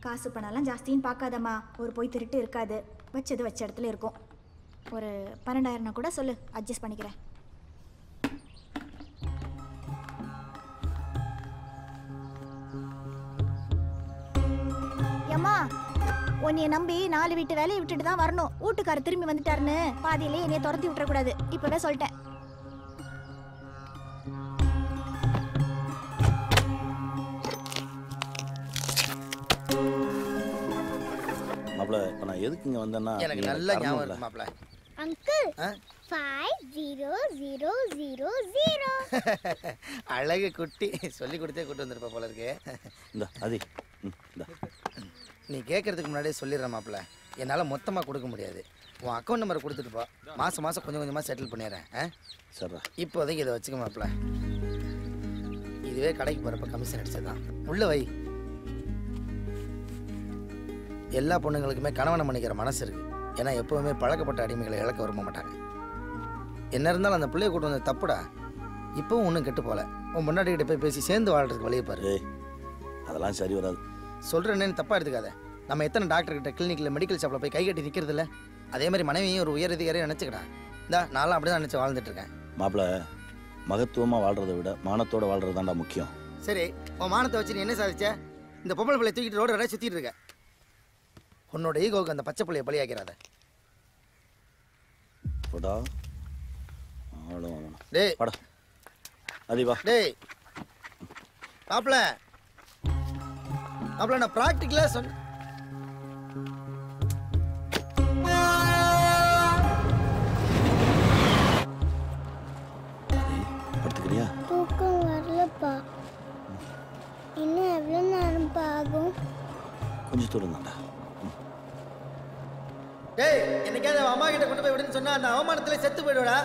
காசு பணம்லாம் ஜாஸ்தின்னு பார்க்காதம்மா. ஒரு போய் திருட்டு இருக்காது, வச்சது வச்ச இடத்துல இருக்கும். ஒரு 12,000 கூட சொல்லு, அட்ஜஸ்ட் பண்ணிக்கிறேன். ஏம்மா, உன்னைய நம்பி 4 வீட்டு வேலையை விட்டுட்டு தான் வரணும். வீட்டுக்காரர் திரும்பி வந்துட்டாருன்னு பாதியிலே என்னைய துரத்தி விட்டுறக்கூடாது. இப்பவே சொல்லிட்டேன். மாப்ள, இப்போ நான் எதுக்கு இங்கே வந்தேன்னா எனக்கு நல்ல ஞாபகம் இருக்கு மாப்ள. அங்கிள் 5000. அழகு குட்டி சொல்லி கொடுத்தே கூட்டு வந்திருப்ப போல இருக்கு. இந்த அது நீ கேட்கறதுக்கு முன்னாடியே சொல்லிடுறேன் மாப்ள. என்னால் மொத்தமாக கொடுக்க முடியாது. உன் அக்கௌண்ட் நம்பரை கொடுத்துட்டு போ. மாதம் மாதம் கொஞ்சம் கொஞ்சமாக செட்டில் பண்ணிடுறேன். சரிடா. இப்போதைக்கு இதை வச்சுக்க மாப்ள. இதுவே கடைக்கு போகிறப்ப கமிஷன் அடிச்சதுதான். உள்ள வை. எல்லா பொண்ணுங்களுக்குமே கணவனை மன்னிக்கிற மனசு இருக்கு. ஏன்னா எப்பவுமே பழக்கப்பட்ட அடிமைகளை இழக்க விரும்ப மாட்டாங்க. என்ன இருந்தாலும் அந்த பிள்ளைய கூட்டு வந்து தப்புடா. இப்பவும் ஒன்றும் கெட்டு போல. உன் முன்னாடிக்கிட்ட போய் பேசி சேர்ந்து வாழ்றதுக்கு வழியை பாரு. அதெல்லாம் சரி வராது. சொல்கிறேன்னு தப்பாக எடுத்துக்காத. நம்ம எத்தனை டாக்டர்கிட்ட கிளினிக்கில் மெடிக்கல் ஷாப்பில் போய் கை கட்டி நிற்கிறது இல்லை. அதே மாதிரி மனைவியும் ஒரு உயர் அதிகாரியை நினச்சிக்கிடா. இந்தா நானும் அப்படி தான் நினச்சி வாழ்ந்துட்டு இருக்கேன். மாப்பிள்ள, மகத்துவமாக வாழ்கிறத விட மானத்தோட வாழ்கிறது தான்டா முக்கியம். சரி, உன் மானத்தை வச்சு நீ என்ன சாதிச்ச? இந்த பொம்பளை பிள்ளை தூக்கிட்டு ரோடு வரைய சுற்றிட்டு இருக்க. உன்னோட ஈகோவுக்கு அந்த பச்சை பிள்ளைய பலியாக்கிறாத. டேய் வாடா அதிவா. டேய் மாப்ள, மாப்ள நான் ப்ராக்டிக்கலாக சொன்ன. படுத்துக்கிறியா? தூக்கம் வரலப்பா. இன்னும் எவ்வளோ நேரம் ஆகும்? கொஞ்சம் தூரம் தான்டா. டேய், என்னைக்காவது அம்மா கிட்ட கொண்டு போய் விடுன்னு சொன்னா அந்த அவமானத்துல செத்து போயிடுவடா.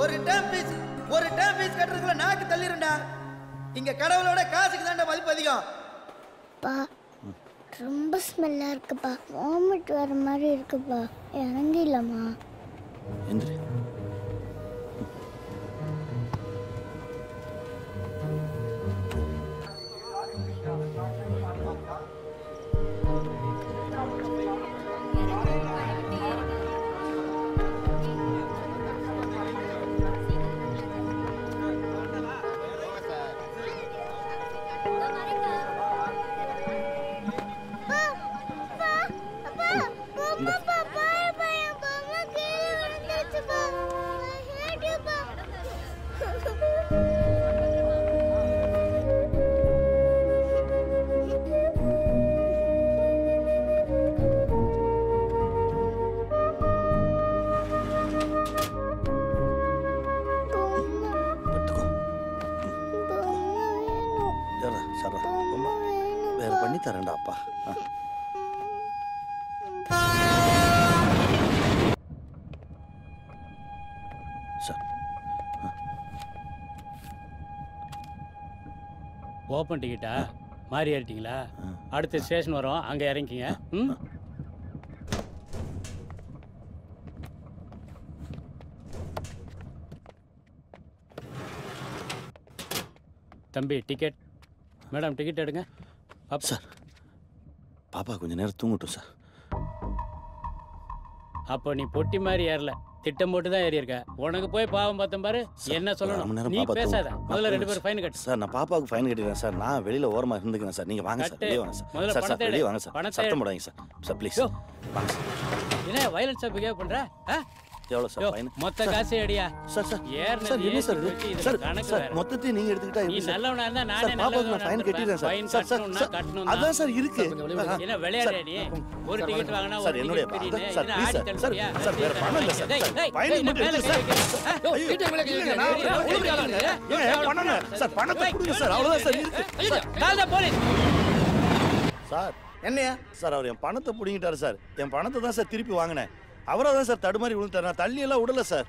ஒரு டேம் ஃபீஸ் கட்டுறதுக்குள்ள நாக்கு தள்ளிருண்டா. இங்க கடவுளோட காசுக்கு தான்டா மதிப்பு அதிகம். பா, ரொம்ப ஸ்மெல்லா இருக்குப்பா. வாமிட் வர மாதிரி இருக்குப்பா. இறங்கிடலாமா? எந்திரி. வேற பண்ணி தரேன்டா அப்பா. ஓப்பன் டிக்கெட்டா? மாறி ஏறிட்டீங்களா? அடுத்த ஸ்டேஷன் வரும், அங்கே இறங்கிங்க. ம், தம்பி டிக்கெட். மேடம் டிக்கெட் எடுங்க. அப் சார், பாப்பா கொஞ்சம் நேரம் தூங்கட்டும் சார். அப்போ நீ பொட்டி மாதிரி ஏறல, திட்டம் போட்டு தான் ஏறி இருக்க. உனக்கு போய் பாவம் பார்த்தேன் பாரு. என்ன சொல்லணும் நீ பேசாத. முதல்ல 2 பேரும் ஃபைன் கட்டு. சார் நான் பாப்பாவுக்கு ஃபைன் கட்டிடுறேன் சார். நான் வெளியில ஓரமா இருந்துக்கிறேன் சார். நீங்க வாங்க சார். வெளியே வாங்க சார். முதல்ல சார் பணத்தை வெளியே வாங்க சார். சத்தம் போடாதீங்க சார். சார் ப்ளீஸ் வாங்க சார். என்ன வயலன்ஸா பிஹேவ் பண்ற? எவ்வளவு சார் ஃபைன்? மொத்த காசு அடியா சார் சார் ஏர்னது சார் என்ன சார் சார் கணக்கு சார் மொத்தத்தையும் நீங்க எடுத்துக்கிட்டா நீ எப்படி சார்? நல்லவனா இருந்தா நானே சார் பாப்பாவுக்கு நான் ஃபைன் கட்டிடுறேன் சார். ஃபைன் சார் கட்டணும்னா சார் கட்டணும். அதான் சார் இருக்கு. என்ன விளையாடுற நீ? ஒரு டிக்கெட் வாங்கினா ஒரு என்னுடைய ticket free. Sir please sir. Sir sir வேற பணம் இல்ல சார். ஃபைன் மட்டும் எடுத்து சார். வீட்டை மேல கேக்குறீங்க. நான் ஒழுங்கு ஆளுங்க. ஏன் பண்ணனும்? சார் பணத்தை கொடுங்க சார். அவ்வளவுதான் சார் இருக்கு. சார் கால்ல போலீஸ். சார் என்னையா? சார் அவர் என் பணத்தை புடிங்கிட்டாரு சார். என் பணத்தை தான் சார் திருப்பி வாங்கினேன். அவரா தான் சார் தடுமாறி விழுந்தாரு. நான் தள்ளி எல்லாம் விடல சார்.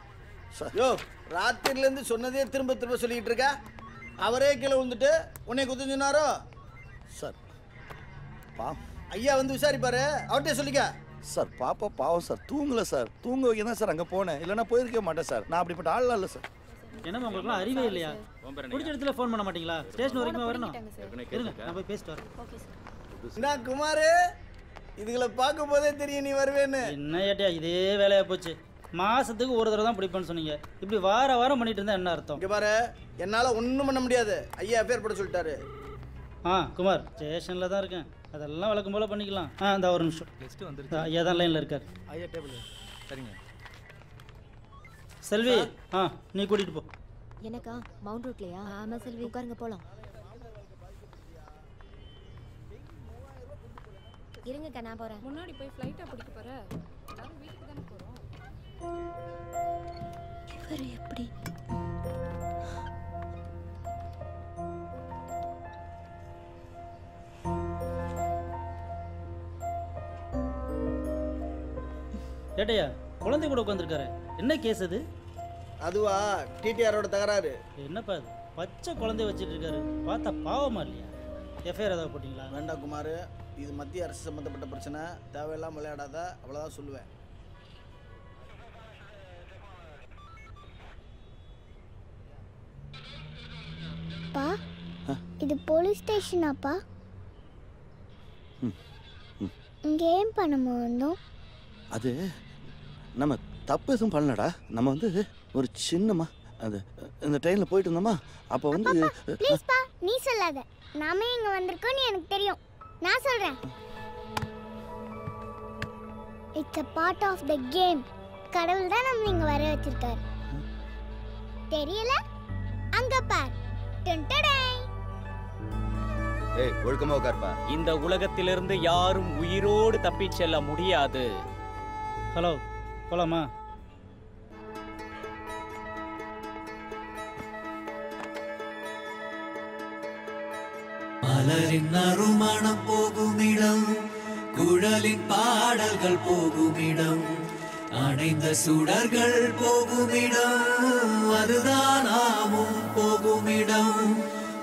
யோ ராத்திரில இருந்து சொன்னதே திரும்ப திரும்ப சொல்லிட்டு இருக்க. அவரே கீழே விழுந்துட்டு உன்னை குத்து சொன்னாரோ? சார் பா ஐயா வந்து விசாரிப்பாரு. அவர்கிட்ட சொல்லிக்க. சார் பாப்பா பாவம் சார். தூங்கல சார். தூங்க வைக்க தான் சார் அங்கே போனேன். இல்லைன்னா போயிருக்கவே மாட்டேன் சார். நான் அப்படிப்பட்ட ஆள்லாம் இல்லை சார். என்னம்மா உங்களுக்குலாம் அறிவே இல்லையா? பிடிச்ச இடத்துல ஃபோன் பண்ண மாட்டீங்களா? ஸ்டேஷன் வரைக்கும் வரணும். இருங்க நான் போய் பேசிட்டு வரேன். என்ன குமார், இதுகளை பார்க்கும் போதே தெரியும் நீ வருவேன்னு. என்ன ஏட்டியா இதே வேலையா போச்சு. மாசத்துக்கு ஒரு தடவை தான் பிடிப்பேன்னு சொன்னீங்க. இப்படி வாரம் பண்ணிட்டு இருந்தா என்ன அர்த்தம்? இங்க பாரு, என்னால ஒன்றும் பண்ண முடியாது. ஐயா எஃப்ஐஆர் போட சொல்லிட்டாரு. குமார் ஸ்டேஷன்ல தான் இருக்கேன். அதெல்லாம் வழக்கம் போல பண்ணிக்கலாம். இந்த ஒரு நிமிஷம் கெஸ்ட் வந்துருச்சு. ஐயா தான் லைன்ல இருக்காரு. ஐயா டேபிள் சரிங்க. செல்வி நீ கூட்டிட்டு போ. எனக்கா மவுண்ட் ரோட்லயா? ஆமா செல்வி உட்காருங்க போலாம். இருங்கக்கா நான் போறேன். முன்னாடி போய் ஃப்ளைட்டா பிடிக்க போற? எல்லாரும் வீட்டுக்கு தானே போறோம். இவர் எப்படி? ஏட்டையா குழந்தை கூட உட்காந்துருக்காரு. என்ன கேஸ் அது? அதுவா டிடிஆரோட தகராறு. என்னப்பா அது பச்சை குழந்தைய வச்சுட்டு இருக்காரு. பார்த்தா பாவமா இல்லையா? எஃப்ஐஆர் ஏதாவது போட்டிங்களா? வேண்டாம் குமார், இது மத்திய அரசு சம்மந்தப்பட்ட பிரச்சனை. தேவையில்லாம விளையாடாத, அவ்வளோதான் சொல்லுவேன். பா இது போலீஸ் ஸ்டேஷனாப்பா? இங்கே ஏன் பண்ண வந்தோம்? அது நம்ம தப்பு எதுவும் பண்ணலடா. நம்ம வந்து ஒரு சின்னமா அந்த இந்த ட்ரெயினில் போயிட்டு இருந்தோமா, அப்போ வந்து ப்ளீஸ் பா நீ சொல்லாத. நாமே இங்கே வந்திருக்கோன்னு எனக்கு தெரியும். நான் சொல்கிறேன். It's a part of the game. கடவுள் தான் நம்ம இங்கே வர வச்சிருக்காரு. தெரியல? அங்க பார். ஏய் ஒழுக்கமா உட்கார்ப்பா. இந்த உலகத்திலிருந்து யாரும் உயிரோடு தப்பிச் செல்ல முடியாது. ஹலோ போலாமா? மலரின் நறுமணம் போகுமிடம், குழலின் பாடல்கள் போகுமிடம், அணைந்த சுடர்கள் போகுமிடம், அதுதான் நாமும் போகுமிடம்.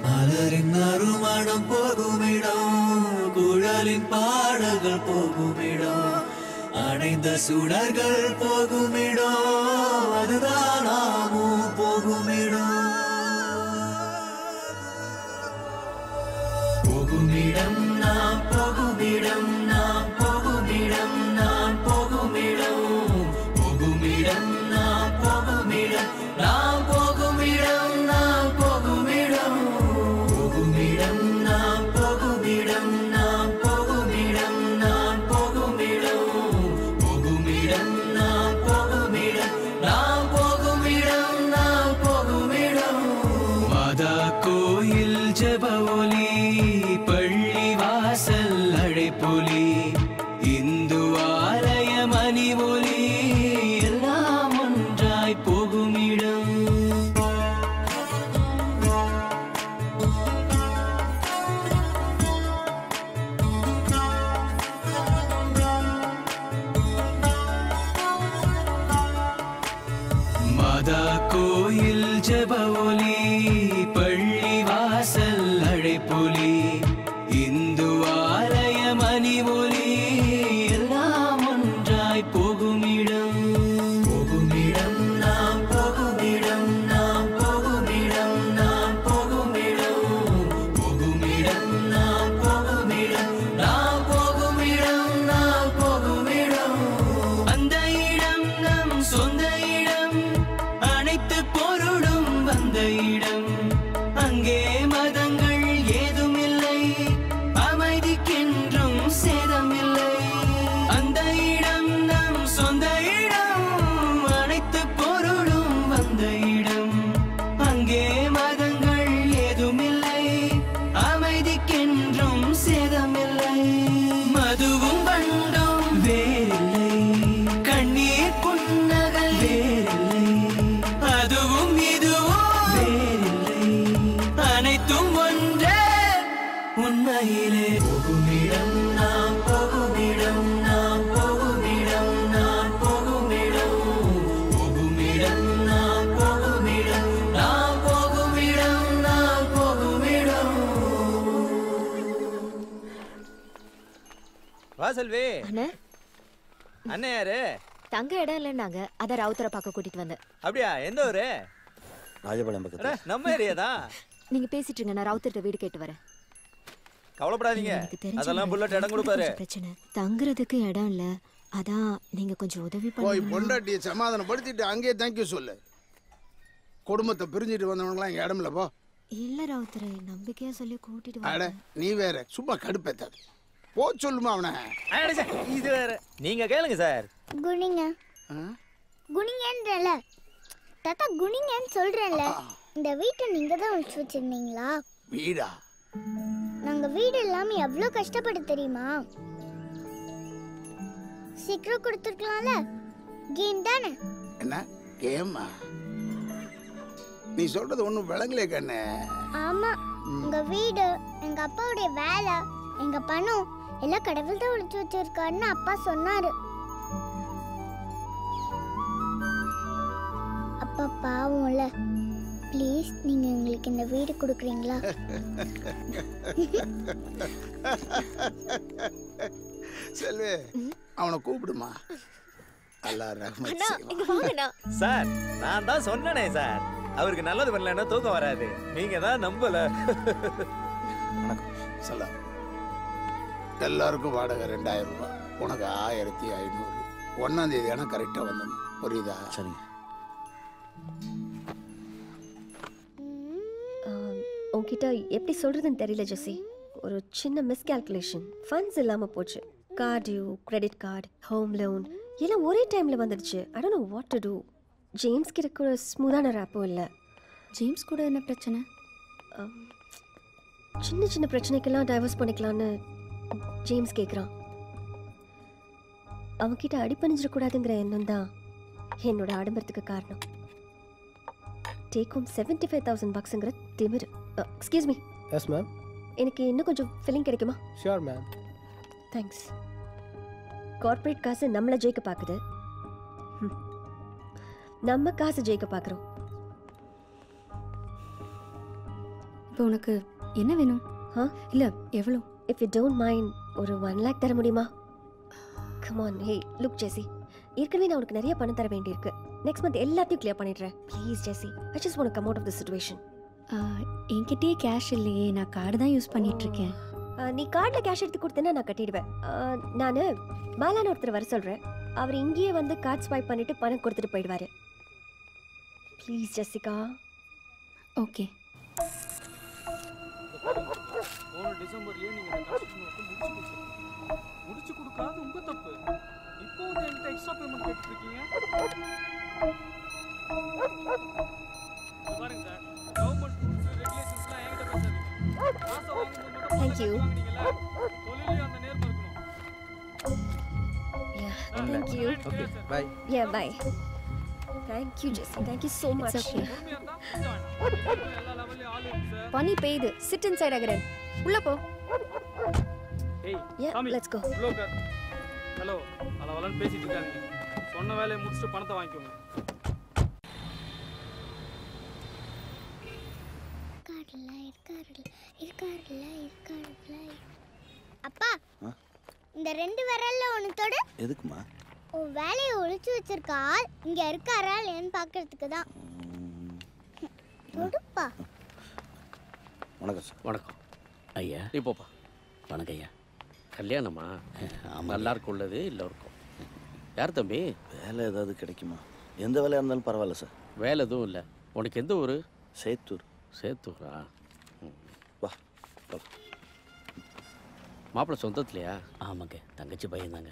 மலரின் நறுமணம் போகுமிடம், குழலின் பாடல்கள் போகுமிடம், அணைந்த சுடர்கள் போகுமிடம், அதுதான் நாமும் போகுமிடம். போகுமிடம் நாம் போகுமிடம், நாம் போகுமிடம், நாம் போகுமிடம், போகுமிடம் நாம் போகுமிடம், நாம் போகுமிடம், நாம் போகுமிடம், போகுமிடம் நாம் போகுமிடம், நாம் போகுமிடம், நாம் போகுமிடம், போகுமிடம் நாம் போகுமிடம், நாம் போகுமிடம், நாம் போகுமிடம். மாதா கோயில் ஜெப ஒலி, பள்ளி வாசல் அழைப்பொலி, இந்து ஆலய மணி ஒலி, எல்லாம் ஒன்றாய் போகுமிடம். மாதா கோயில் ஜெப ஒலி, பள்ளி வாசல் அழைப்பொலி, இந்து ஆலய மணி ஒலி, எல்லாம் ஒன்றாய் போகுமிடம். போகுமிடம் நாம் போகுமிடம், நாம் போகுமிடம், நாம் போகுமிடம், போகுமிடம் நாம் போகுமிடம், நாம் போகுமிடம், நாம் போகுமிடம். அந்த இடம் நம் சொந்த செல்வி. அண்ணே அண்ணே யாரு? தங்க இடம் இல்லைன்னாங்க, அதான் ராவுத்தரை பார்க்க கூட்டிட்டு வந்தேன். அப்படியா? எந்த ஊரு? ராஜபாளையம் பக்கத்துல. நம்ம ஏரியா தான். நீங்க பேசிட்டு இருங்க, நான் ராவுத்தர்ட்ட வீடு கேட்டு வரேன். கவலைப்படாதீங்க, அதெல்லாம் புல்லட் இடம் கொடுப்பாரு. பிரச்சனை தங்குறதுக்கு இடம் இல்ல, அதான் நீங்க கொஞ்சம் உதவி போய் பண்ணுங்க. பொண்டாட்டியை சமாதானப்படுத்திட்டு அங்கேயே தேங்க்யூ சொல்லு. குடும்பத்தை பிரிஞ்சிட்டு வந்தவங்களாம் இங்க இடம் இல்ல போ. இல்ல ராவுத்தரை, நம்பிக்கையா சொல்லி கூட்டிட்டு அட வரேன். நீ வேற சும்மா கடுப்பேத்தாது. போ சொல்லுமா அவனை. இது வேற. நீங்க கேளுங்க சார். குனிங்க குனிங்கன்றல தாத்தா, குனிங்கன்னு சொல்றேன்ல. இந்த வீட்டை நீங்க தான் ஒழிச்சு வச்சிருந்தீங்களா? வீடா? நாங்க வீடு இல்லாம எவ்வளவு கஷ்டப்பட்டு தெரியுமா? சீக்கிரம் கொடுத்துருக்கலாம்ல. கேம் தானே. என்ன கேமா? நீ சொல்றது ஒண்ணும் விளங்கலே கண்ணு. ஆமா, உங்க வீடு, எங்க அப்பாவுடைய வேலை, எங்க பணம் எல்லாம் கடவுள் தான் ஒழிச்சு வச்சிருக்காருன்னு அப்பா சொன்னாரு. அப்பா பாவம்ல. ப்ளீஸ் நீங்க எங்களுக்கு இந்த வீடு கொடுக்குறீங்களா? செல்வி, அவனை கூப்பிடுமா. சார், நான் தான் சொன்னனே சார், அவருக்கு நல்லது பண்ணலன்னா தூக்கம் வராது. நீங்க தான் நம்பல. சொல்ல எல்லாருக்கும் வாடகை 2000 ரூபாய், உனக்கு 1500. 1ஆம் தேதி ஆனால் கரெக்டாக வந்துடணும். புரியுதா? சரிங்க. உன்கிட்ட எப்படி சொல்றதுன்னு தெரியல ஜெசி. ஒரு சின்ன மிஸ்கால்குலேஷன், ஃபண்ட்ஸ் இல்லாம போச்சு. Card due, credit card, home loan எல்லாம் ஒரே டைம்ல வந்துடுச்சு. I don't know what to do. James கிட்ட கூட ஸ்மூத்தான ராப்போ இல்லை. ஜேம்ஸ் கூட என்ன பிரச்சனை? சின்ன சின்ன பிரச்சனைக்கெல்லாம் டைவர்ஸ் பண்ணிக்கலான்னு ஜேம்ஸ் கேட்குறான். அவன்கிட்ட அடிப்பணிஞ்சிடக்கூடாதுங்கிற எண்ணம் தான் என்னோட ஆடம்பரத்துக்கு காரணம். டேக் ஹோம் $75,000 திமிரு. Excuse me. Yes ma'am. எனக்கு இன்னும் கொஞ்சம் ஃபில்லிங் கிடைக்குமா? Sure ma'am. தேங்க்ஸ். கார்ப்பரேட் காசு நம்மளை ஜெயிக்க பார்க்குது, நம்ம காசு ஜெயிக்க பார்க்குறோம். இப்போ உனக்கு என்ன வேணும்? இல்லை எவ்வளோ? இஃப் யூ டோன்ட் மைண்ட் ஒரு 1 lakh தர முடியுமா? Come on. Hey look Jesse, ஏற்கனவே நான் உனக்கு நிறைய பணம் தர வேண்டியிருக்கு. நெக்ஸ்ட் மந்த் எல்லாத்தையும் கிளியர் பண்ணிடுறேன். Please Jesse, I just want to come out of the situation. என்கிட்டயே கேஷ் இல்லையே, நான் கார்டு தான் யூஸ் பண்ணிட்டு இருக்கேன். நீ கார்டில் கேஷ் எடுத்து கொடுத்தேன்னா நான் கட்டிடுவேன். நான் பாலான்னு ஒருத்தர் வர சொல்கிறேன். அவர் இங்கேயே வந்து கார்டு ஸ்வைப் பண்ணிட்டு பணம் கொடுத்துட்டு போயிடுவார். Please Jessica. ஓகே. போன டிசம்பர்லயே நீங்க இந்த கன்ஸ்ட்ரக்ஷன் ஒர்க் முடிச்சு கொடுக்காது உங்க தப்பு. இப்போ வந்து என்கிட்ட எக்ஸ்ட்ரா பேமெண்ட் கேட்டுட்டு இருக்கீங்க. பாருங்க சார், கவர்மெண்ட் ரூல்ஸ் ரெகுலேஷன்ஸ்லாம் என்கிட்ட பேசாதீங்க. காசை வாங்கும்போது மட்டும் Thank you. தொழிலே அந்த நேர்மை இருக்கணும். Yeah, thank you. Okay, bye. Yeah, bye. Thank you, Jesse. Thank you so much. It's okay. பனி பெய்யுது. Sit inside Agaran. உள்ள போ. ஏய், Yeah, சாமி, let's go. உள்ள உட்கார். ஹலோ, அளவலன்னு பேசிட்டு இருக்காதீங்க. சொன்ன வேலையை முடிச்சுட்டு பணத்தை வாங்கிக்கோங்க. அப்பா, இந்த 2 விரல்ல ஒன்னு தொடு. எதுக்குமா? உன் வேலையை ஒளிச்சு வச்சிருக்க ஆள் இங்க இருக்காரா இல்லையான்னு பார்க்கிறதுக்கு தான். தொடுப்பா. வணக்கம் சார். வணக்கம் ஐயா. நீ போப்பா. வணக்கம் ஐயா. கல்யாணமா? எல்லாருக்கும் உள்ளது எல்லோருக்கும். யார் தம்பி? வேலை ஏதாவது கிடைக்குமா? எந்த வேலையாக இருந்தாலும் பரவாயில்ல சார். வேலை எதுவும் இல்லை. உனக்கு எந்த ஊர்? சேத்தூர். சேத்தூரா? வா. மாப்பிள்ளை சொந்தத்துலையா? ஆமாங்க, தங்கச்சி பையன் தாங்க.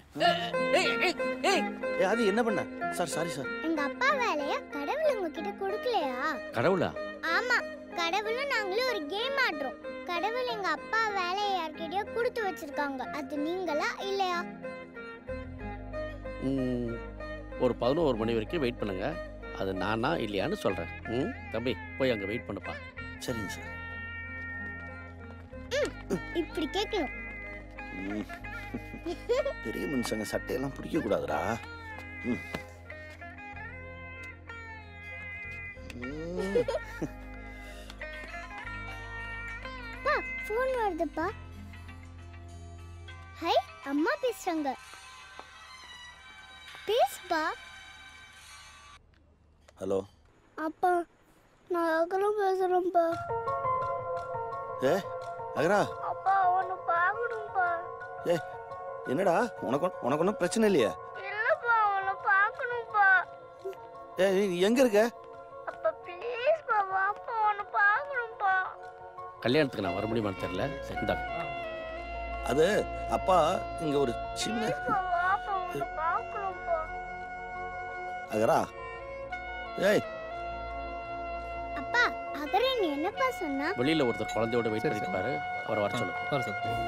அது என்ன பண்ண சார்? Sorry sir. எங்க அப்பா வேலைய கடவுள் உங்ககிட்ட கொடுக்கலையா? கடவுளா? ஆமா, கடவுளும் நாங்களும் ஒரு கேம் ஆடுறோம். கடவுள் எங்க அப்பா வேலையை யார்கிட்டயோ கொடுத்து வச்சிருக்காங்க. அது நீங்களா இல்லையா? ஒரு 11 மணி வரைக்கும் வெயிட் பண்ணுங்க. அது நானா இல்லையான்னு சொல்கிறேன். தம்பி போய் அங்கே வெயிட் பண்ணுப்பா. சரிங்க சார். இப்படி கேட்கணும். பெரிய மனுஷங்க சட்டையெல்லாம் பிடிக்க கூடாதுடா. பா, ஃபோன் வருதுப்பா. ஹை அம்மா பேசுறாங்க. பேசுப்பா. ஹலோ அப்பா நான் அகரம் பேசுறேன்ப்பா. ஏ அகரா. அப்பா உன்னை பார்க்கணும்ப்பா. ஏ என்னடா உனக்கு ஒன்றும் பிரச்சனை இல்லையா? இல்லப்பா உன்னை பார்க்கணும்ப்பா. ஏ நீ எங்க இருக்க? அப்பா ப்ளீஸ்ப்பா வாப்பா உன்னை பார்க்கணும்ப்பா. கல்யாணத்துக்கு நான் வர முடியுமான்னு தெரியல. சரி இந்தா. அது அப்பா இங்க ஒரு சின்ன வாப்பா உன்னை பார்க்கணும்ப்பா. அகரா. ஏய் அப்பா அகரன் என்னப்பா சொன்னா? வெளியில ஒருத்தர் குழந்தையோட வெயிட் பண்ணிட்டு பாரு. அவரை வர சொல்லு. வர சொல்லு.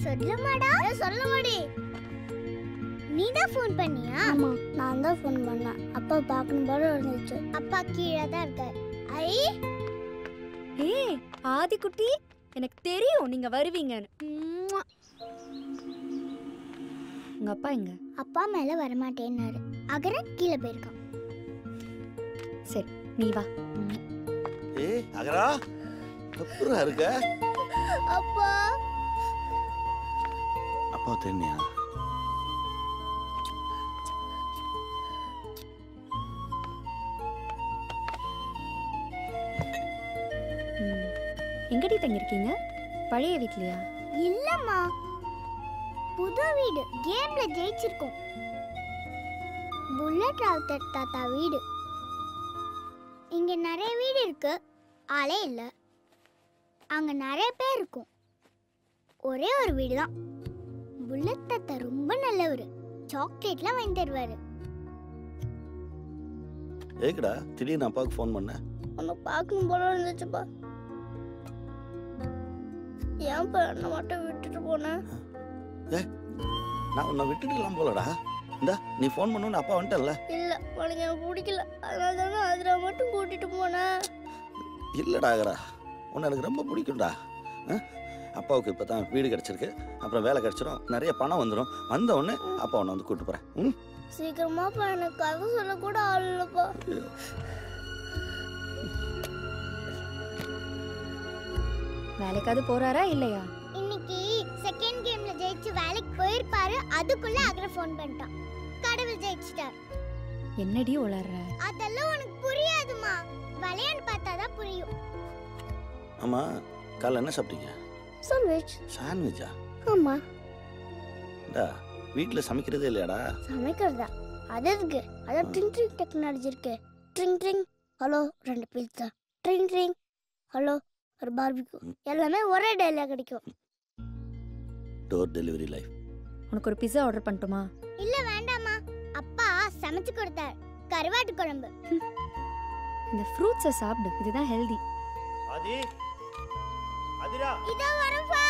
சொல்லுமாடா. சொல்லுமாடி. நீதான் ஃபோன் பண்ணியா? ஆமா நான் தான் ஃபோன் பண்ணேன். அப்பா பார்க்கணும் போல இருந்துச்சு. அப்பா கீழே தான் இருக்காரு. ஐ ஏய் ஆதிக்குட்டி, எனக்கு தெரியும் நீங்க வருவீங்கன்னு. உங்க அப்பா எங்க? அப்பா மேல வரமாட்டேன்னாரு. அகரன் கீழே போயிருக்கான். சரி நீ வா. ஏய் அகரா அப்புறம் இருக்க. அப்பா அப்பா தெரியா? எங்கடி தங்கிருக்கீங்க? பழைய வீட்லயா? இல்லம்மா புது வீடு. கேம்ல ஜெயிச்சிருக்கோம். புல்லட் ராவுத்தர் தாத்தா வீடு. இங்க நிறைய வீடு இருக்கு, ஆளே இல்ல. அங்க நிறைய பேர் இருக்கும், ஒரே ஒரு வீடு தான். புல்லட் தாத்தா ரொம்ப நல்லவர். சாக்லேட்லாம் வாங்கி தருவாரு. ஏக்கடா திடீர்னு அப்பாவுக்கு ஃபோன் பண்ண? உன்னை பார்க்கணும் போல இருந்துச்சுப்பா. ஏன்பா என்னை மட்டும் விட்டுட்டு போனேன்? ஏ நான் உன்னை விட்டுட்டுலாம் போலடா. இந்தா நீ ஃபோன் பண்ணணும்னு அப்பா வந்துட்டல்ல. இல்ல உனக்கு எனக்கு பிடிக்கல, அதனால தானே அதில் மட்டும் கூட்டிட்டு போனேன். இல்லடா அகரா, உன்னை எனக்கு ரொம்ப பிடிக்கும்டா. அப்பாவுக்கு இப்போ தான் வீடு கிடச்சிருக்கு, அப்புறம் வேலை கிடச்சிரும், நிறைய பணம் வந்துடும். வந்த உடனே அப்பா உன்னை வந்து கூப்பிட்டு போகிறேன். ம் சீக்கிரமாப்பா, எனக்கு கதை சொல்ல கூட ஆள் இல்லப்பா. வேலைக்காவது போறாரா இல்லையா? இன்னைக்கு செகண்ட் கேம்ல ஜெயிச்சு வேலைக்கு போயிருப்பாரு. அதுக்குள்ள அகர ஃபோன் பண்ணிட்டான். கடவுள் ஜெயிச்சிட்டார். என்னடி உளறற? அதெல்லாம் உனக்கு புரியாதுமா, விளையாண்டு பார்த்தாதான் புரியும். ஆமா காலைல என்ன சாப்பிட்டீங்க? சாண்ட்விச். சாண்ட்விச்சா? ஆமா. டா வீட்ல சமைக்கிறதே இல்லையாடா? சமைக்கிறதா? அது எதுக்கு? அதான் ட்ரிங் ட்ரிங் டெக்னாலஜி இருக்கு. Drink drink hello 2 pizza. Drink drink hello ஒரு பார்பிக்யூ. எல்லாமே ஒரே டேல கிடைக்கும். Door delivery life. உனக்கு ஒரு பிஸா ஆர்டர் பண்ணட்டுமா? இல்ல வேண்டாமா, அப்பா சமைச்சு கொடுத்தார். கருவாட்டு குழம்பு. இந்த ஃப்ரூட்ஸை சாப்பிடு, இதுதான் ஹெல்தி. ஆதி ஆதிரா இதோ வரப்பா.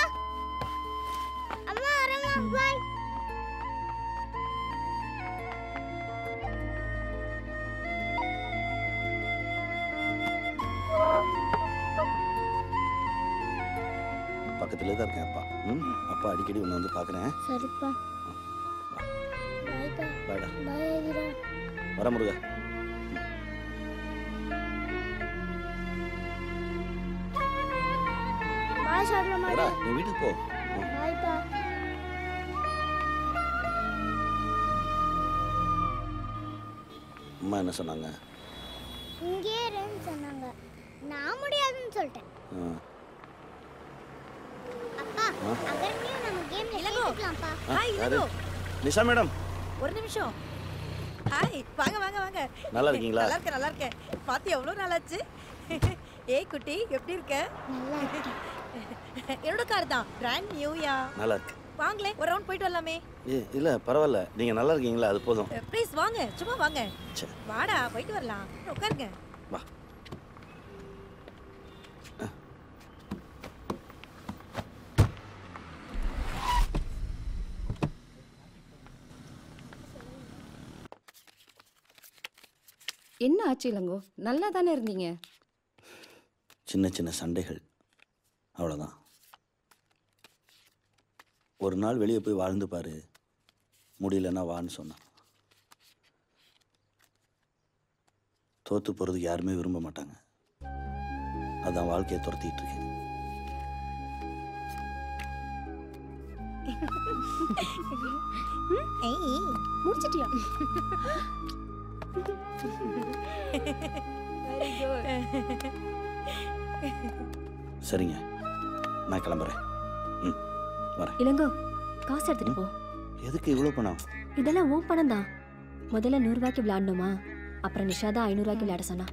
அம்மா வரமா, பை. பக்கத்துல தான் இருக்கேன் அப்பா. அப்பா அடிக்கடி உன்னை வந்து பார்க்குறேன். சரிப்பா. பைப்பா. பாய்டா. பை ஆதிரா. வர முருகா. பாய் சொல்லலாமா? நீ வீட்டுக்கு போ. பாய்ப்பா. அம்மா என்ன சொன்னாங்க? இங்கே இருன்னு சொன்னாங்க. நான் முடியாதுன்னு சொல்லிட்டேன். அப்பா அகர்னியும் நம்ம கேம்ல சேர்த்துக்கலாம்ப்பா. ஹாய் இளங்கோ. நிஷா மேடம் ஒரு நிமிஷம். ஹாய் வாங்க வாங்க வாங்க. நல்லா இருக்கீங்களா? நல்லா இருக்கேன். பாத்தி எவ்வளவு நாளாச்சு. ஏய் குட்டி எப்படி இருக்க? நல்லா இருக்கேன். என்னோட கார் தான், பிராண்ட் நியூயா. நல்லா இருக்கு. வாங்களே ஒரு ரவுண்ட் போயிட்டு வரலாமே. இல்ல பரவாயில்ல, நீங்க நல்லா இருக்கீங்களா, அது போதும். ப்ளீஸ் வாங்க, சும்மா வாங்க. சரி வாடா போயிட்டு வரலாம். உட்காருங்க. வா. என்ன ஆச்சு இளங்கோ? நல்லா தானே இருந்தீங்க? சின்ன சின்ன சண்டைகள், அவ்வளோதான். ஒரு நாள் வெளியே போய் வாழ்ந்து பாரு, முடியலன்னா வான்னு சொன்னான். தோற்று போகிறதுக்கு யாருமே விரும்ப மாட்டாங்க. அதான் வாழ்க்கையை துரத்திட்டு இருக்கேன். முடிச்சிட்டியா? சரிங்க, நான் கிளம்புறேன். வரேன். இளங்கோ, காசு எடுத்துட்டு போ. எதுக்கு இவ்வளோ பணம்? இதெல்லாம் உன் பணம் தான். முதல்ல 100 ரூபாய்க்கு விளையாடணுமா, அப்புறம் நிஷாதா 500 ரூபாய்க்கு விளையாட சொன்னா,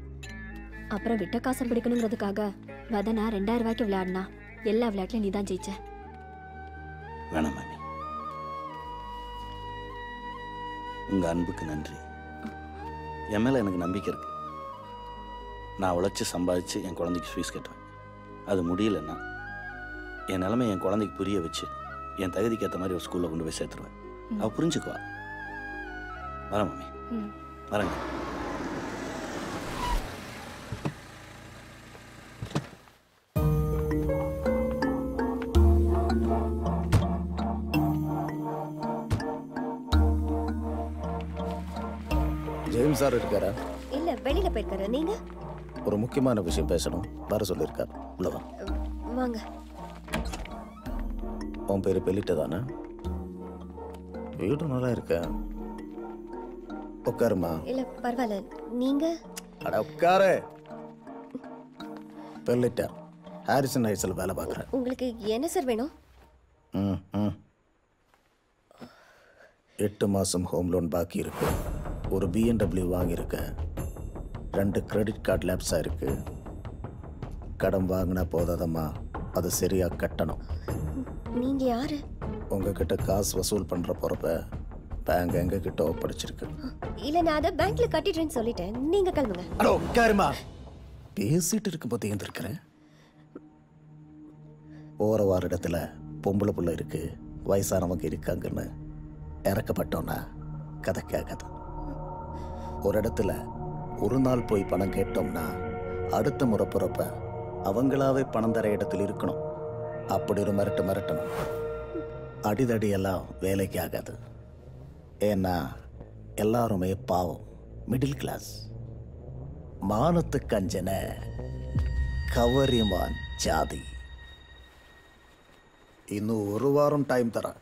அப்புறம் விட்ட காசை பிடிக்கணுங்கிறதுக்காக வதனா 2000 ரூபாய்க்கு விளையாடினா. எல்லா விளையாட்டுலையும் நீ தான் ஜெயிச்ச. வேணாம் மாமி, உங்கள் அன்புக்கு நன்றி. என் மேலே எனக்கு நம்பிக்கை இருக்கு. நான் உழைச்சி சம்பாதிச்சு என் குழந்தைக்கு ஃபீஸ் கட்டுவேன். அது முடியலன்னா என் நிலைமை என் குழந்தைக்கு புரிய வச்சு என் தகுதிக்கு ஏற்ற மாதிரி ஒரு ஸ்கூலில் கொண்டு போய் சேர்த்துருவேன். அவள் புரிஞ்சுக்குவா. வரேன் மாமி, வரேங்க. ஜேம்ஸ் சார் இருக்காரா? இல்ல, வெளியில போயிருக்காரு. நீங்க? ஒரு முக்கியமான விஷயம் பேசணும், வர சொல்லியிருக்காரு. உள்ள வா. வாங்க. உன் பேரு பெலிட்ட தானே? வீடு நல்லா இருக்க. உட்காருமா. இல்ல பரவாயில்ல, நீங்க? அட உட்காரு. பெலிட்ட, ஹாரிசன் ஹைட்ஸில் வேலை பார்க்குறேன். உங்களுக்கு என்ன சார் வேணும்? 8 மாதம் ஹோம் லோன் பாக்கி இருக்கு. ஒரு BMW வாங்கியிருக்கேன். 2 கிரெடிட் கார்டு லேப்ஸாக இருக்கு. கடன் வாங்கினா போதாதம்மா, அதை சரியாக கட்டணும். நீங்க யாரு? உங்ககிட்ட காசு வசூல் பண்ணுற பொறுப்பை பேங்க் எங்ககிட்ட ஒப்படைச்சிருக்கு. இல்ல, நான் அதை பேங்க்ல கட்டிடுறேன்னு சொல்லிட்டேன். நீங்க கிளம்புங்க. அடோ உட்காருமா. பேசிட்டு இருக்கும்போது எழுந்திருக்கிறேன். போகிற வார இடத்துல பொம்பளை புள்ள இருக்கு, வயசானவங்க இருக்காங்கன்னு இறக்கப்பட்டோன்னா கதை கேட்காது. ஒரு இடத்துல ஒரு நாள் போய் பணம் கேட்டோம்னா அடுத்த முறை பிறப்ப அவங்களாவே பணம் தர இடத்துல இருக்கணும். அப்படி ஒரு மிரட்டணும். அடிதடியெல்லாம் வேலைக்கு ஆகாது. ஏன்னா எல்லாருமே பாவம், மிடில் கிளாஸ். மானத்துக்கு அஞ்சன கவரிமான் ஜாதி. இன்னும் ஒரு வாரம் டைம் தரேன்.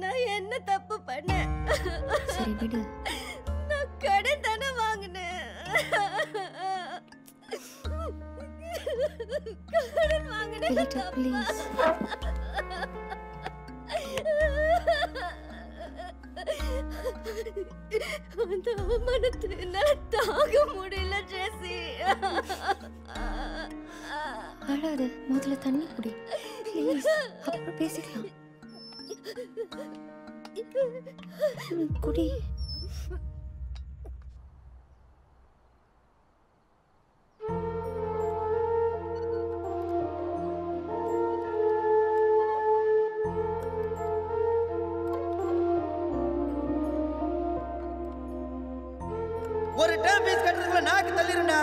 நான் என்ன தப்பு பண்ணேன்? சரி விடு. நான் கடன் தானே வாங்கினேன். கடன் வாங்கினேன். ப்ளீஸ். அந்த அவமானத்தை என்னால தாங்க முடியல ஜெசி. அழாத, முதல்ல தண்ணி குடி ப்ளீஸ், அப்புறம் பேசிக்கலாம். குடி. ஒரு டேர்ம் ஃபீஸ் கட்டுறதுக்குள்ள நாக்கு தள்ளிருண்டா.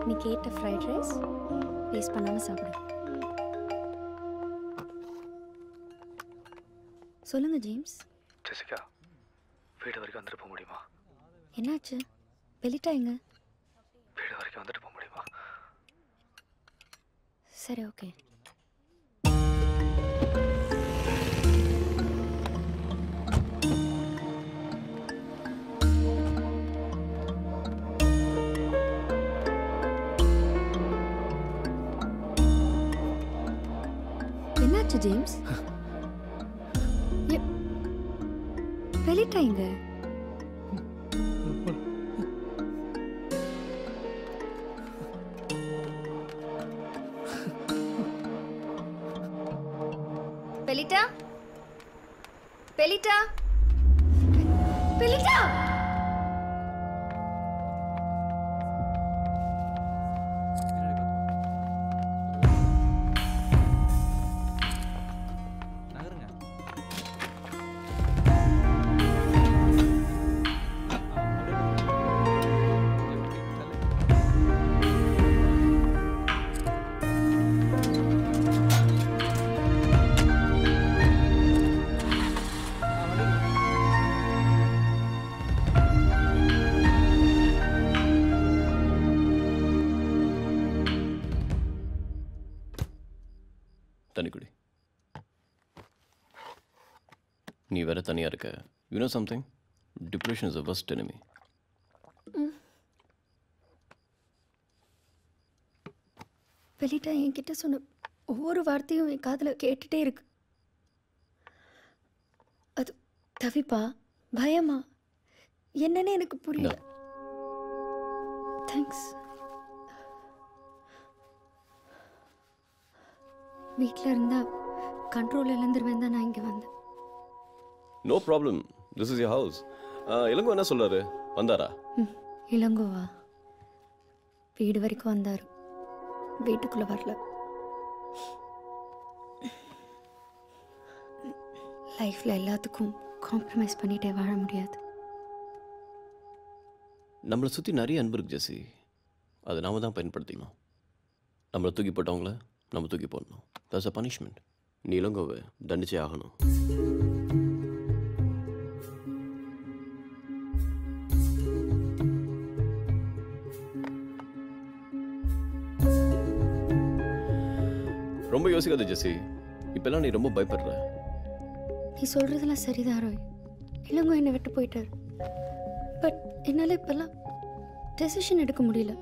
நீ கேட்ட ஃப்ரைட் ரைஸ் வேஸ்ட் பண்ணாம சாப்பிடு. சொல்லுங்க ஜேம்ஸ். ஜெசிகா, வீடு வரைக்கும் வந்துட்டு போக முடியுமா? என்னாச்சு? வெளிட்டா எங்க? வீடு வரைக்கும் வந்துட்டு போக முடியுமா? சரி, ஓகே. என்னாச்சு ஜேம்ஸ்? வெளிட்டா எங்க? பெலிட்டா பெலிட்டா தண்ணி குடி. நீ வேற தனியா இருக்க. You know something? Depression is the worst enemy. பெலிட்டா என்கிட்ட சொன்ன ஒவ்வொரு வார்த்தையும் என் காதுல கேட்டுட்டே இருக்கு. அது தவிப்பா, பயமா, என்னன்னு எனக்கு புரியல. தேங்க்ஸ். வீட்டில் இருந்தா கண்ட்ரோல் இழந்துருவேன் தான் நான் இங்கே வந்தேன். No problem, this is your house. Ilango என்ன சொல்றாரு? வந்தாரா? இளங்கோவா? வீடு வரைக்கும் வந்தார், வீட்டுக்குள்ள வரல. லைஃப்ல எல்லாத்துக்கும் காம்ப்ரமைஸ் பண்ணிட்டே வாழ முடியாது. நம்மளை சுற்றி நிறைய அன்பு இருக்கு ஜெசி, அதை நாம தான் பயன்படுத்திக்கணும். நம்மளை தூக்கி போட்டவங்கள நம்ம தூக்கி போடணும். That's a punishment. நீ இளங்கோவை தண்டிச்சே ஆகணும். ரொம்ப யோசிக்காத ஜெசி, இப்பெல்லாம் நீ ரொம்ப பயப்படுற. நீ சொல்றதெல்லாம் சரிதான் ரோய். இளங்கோ என்னை விட்டு போயிட்டார். பட் என்னால் இப்பெல்லாம் டெசிஷன் எடுக்க முடியல.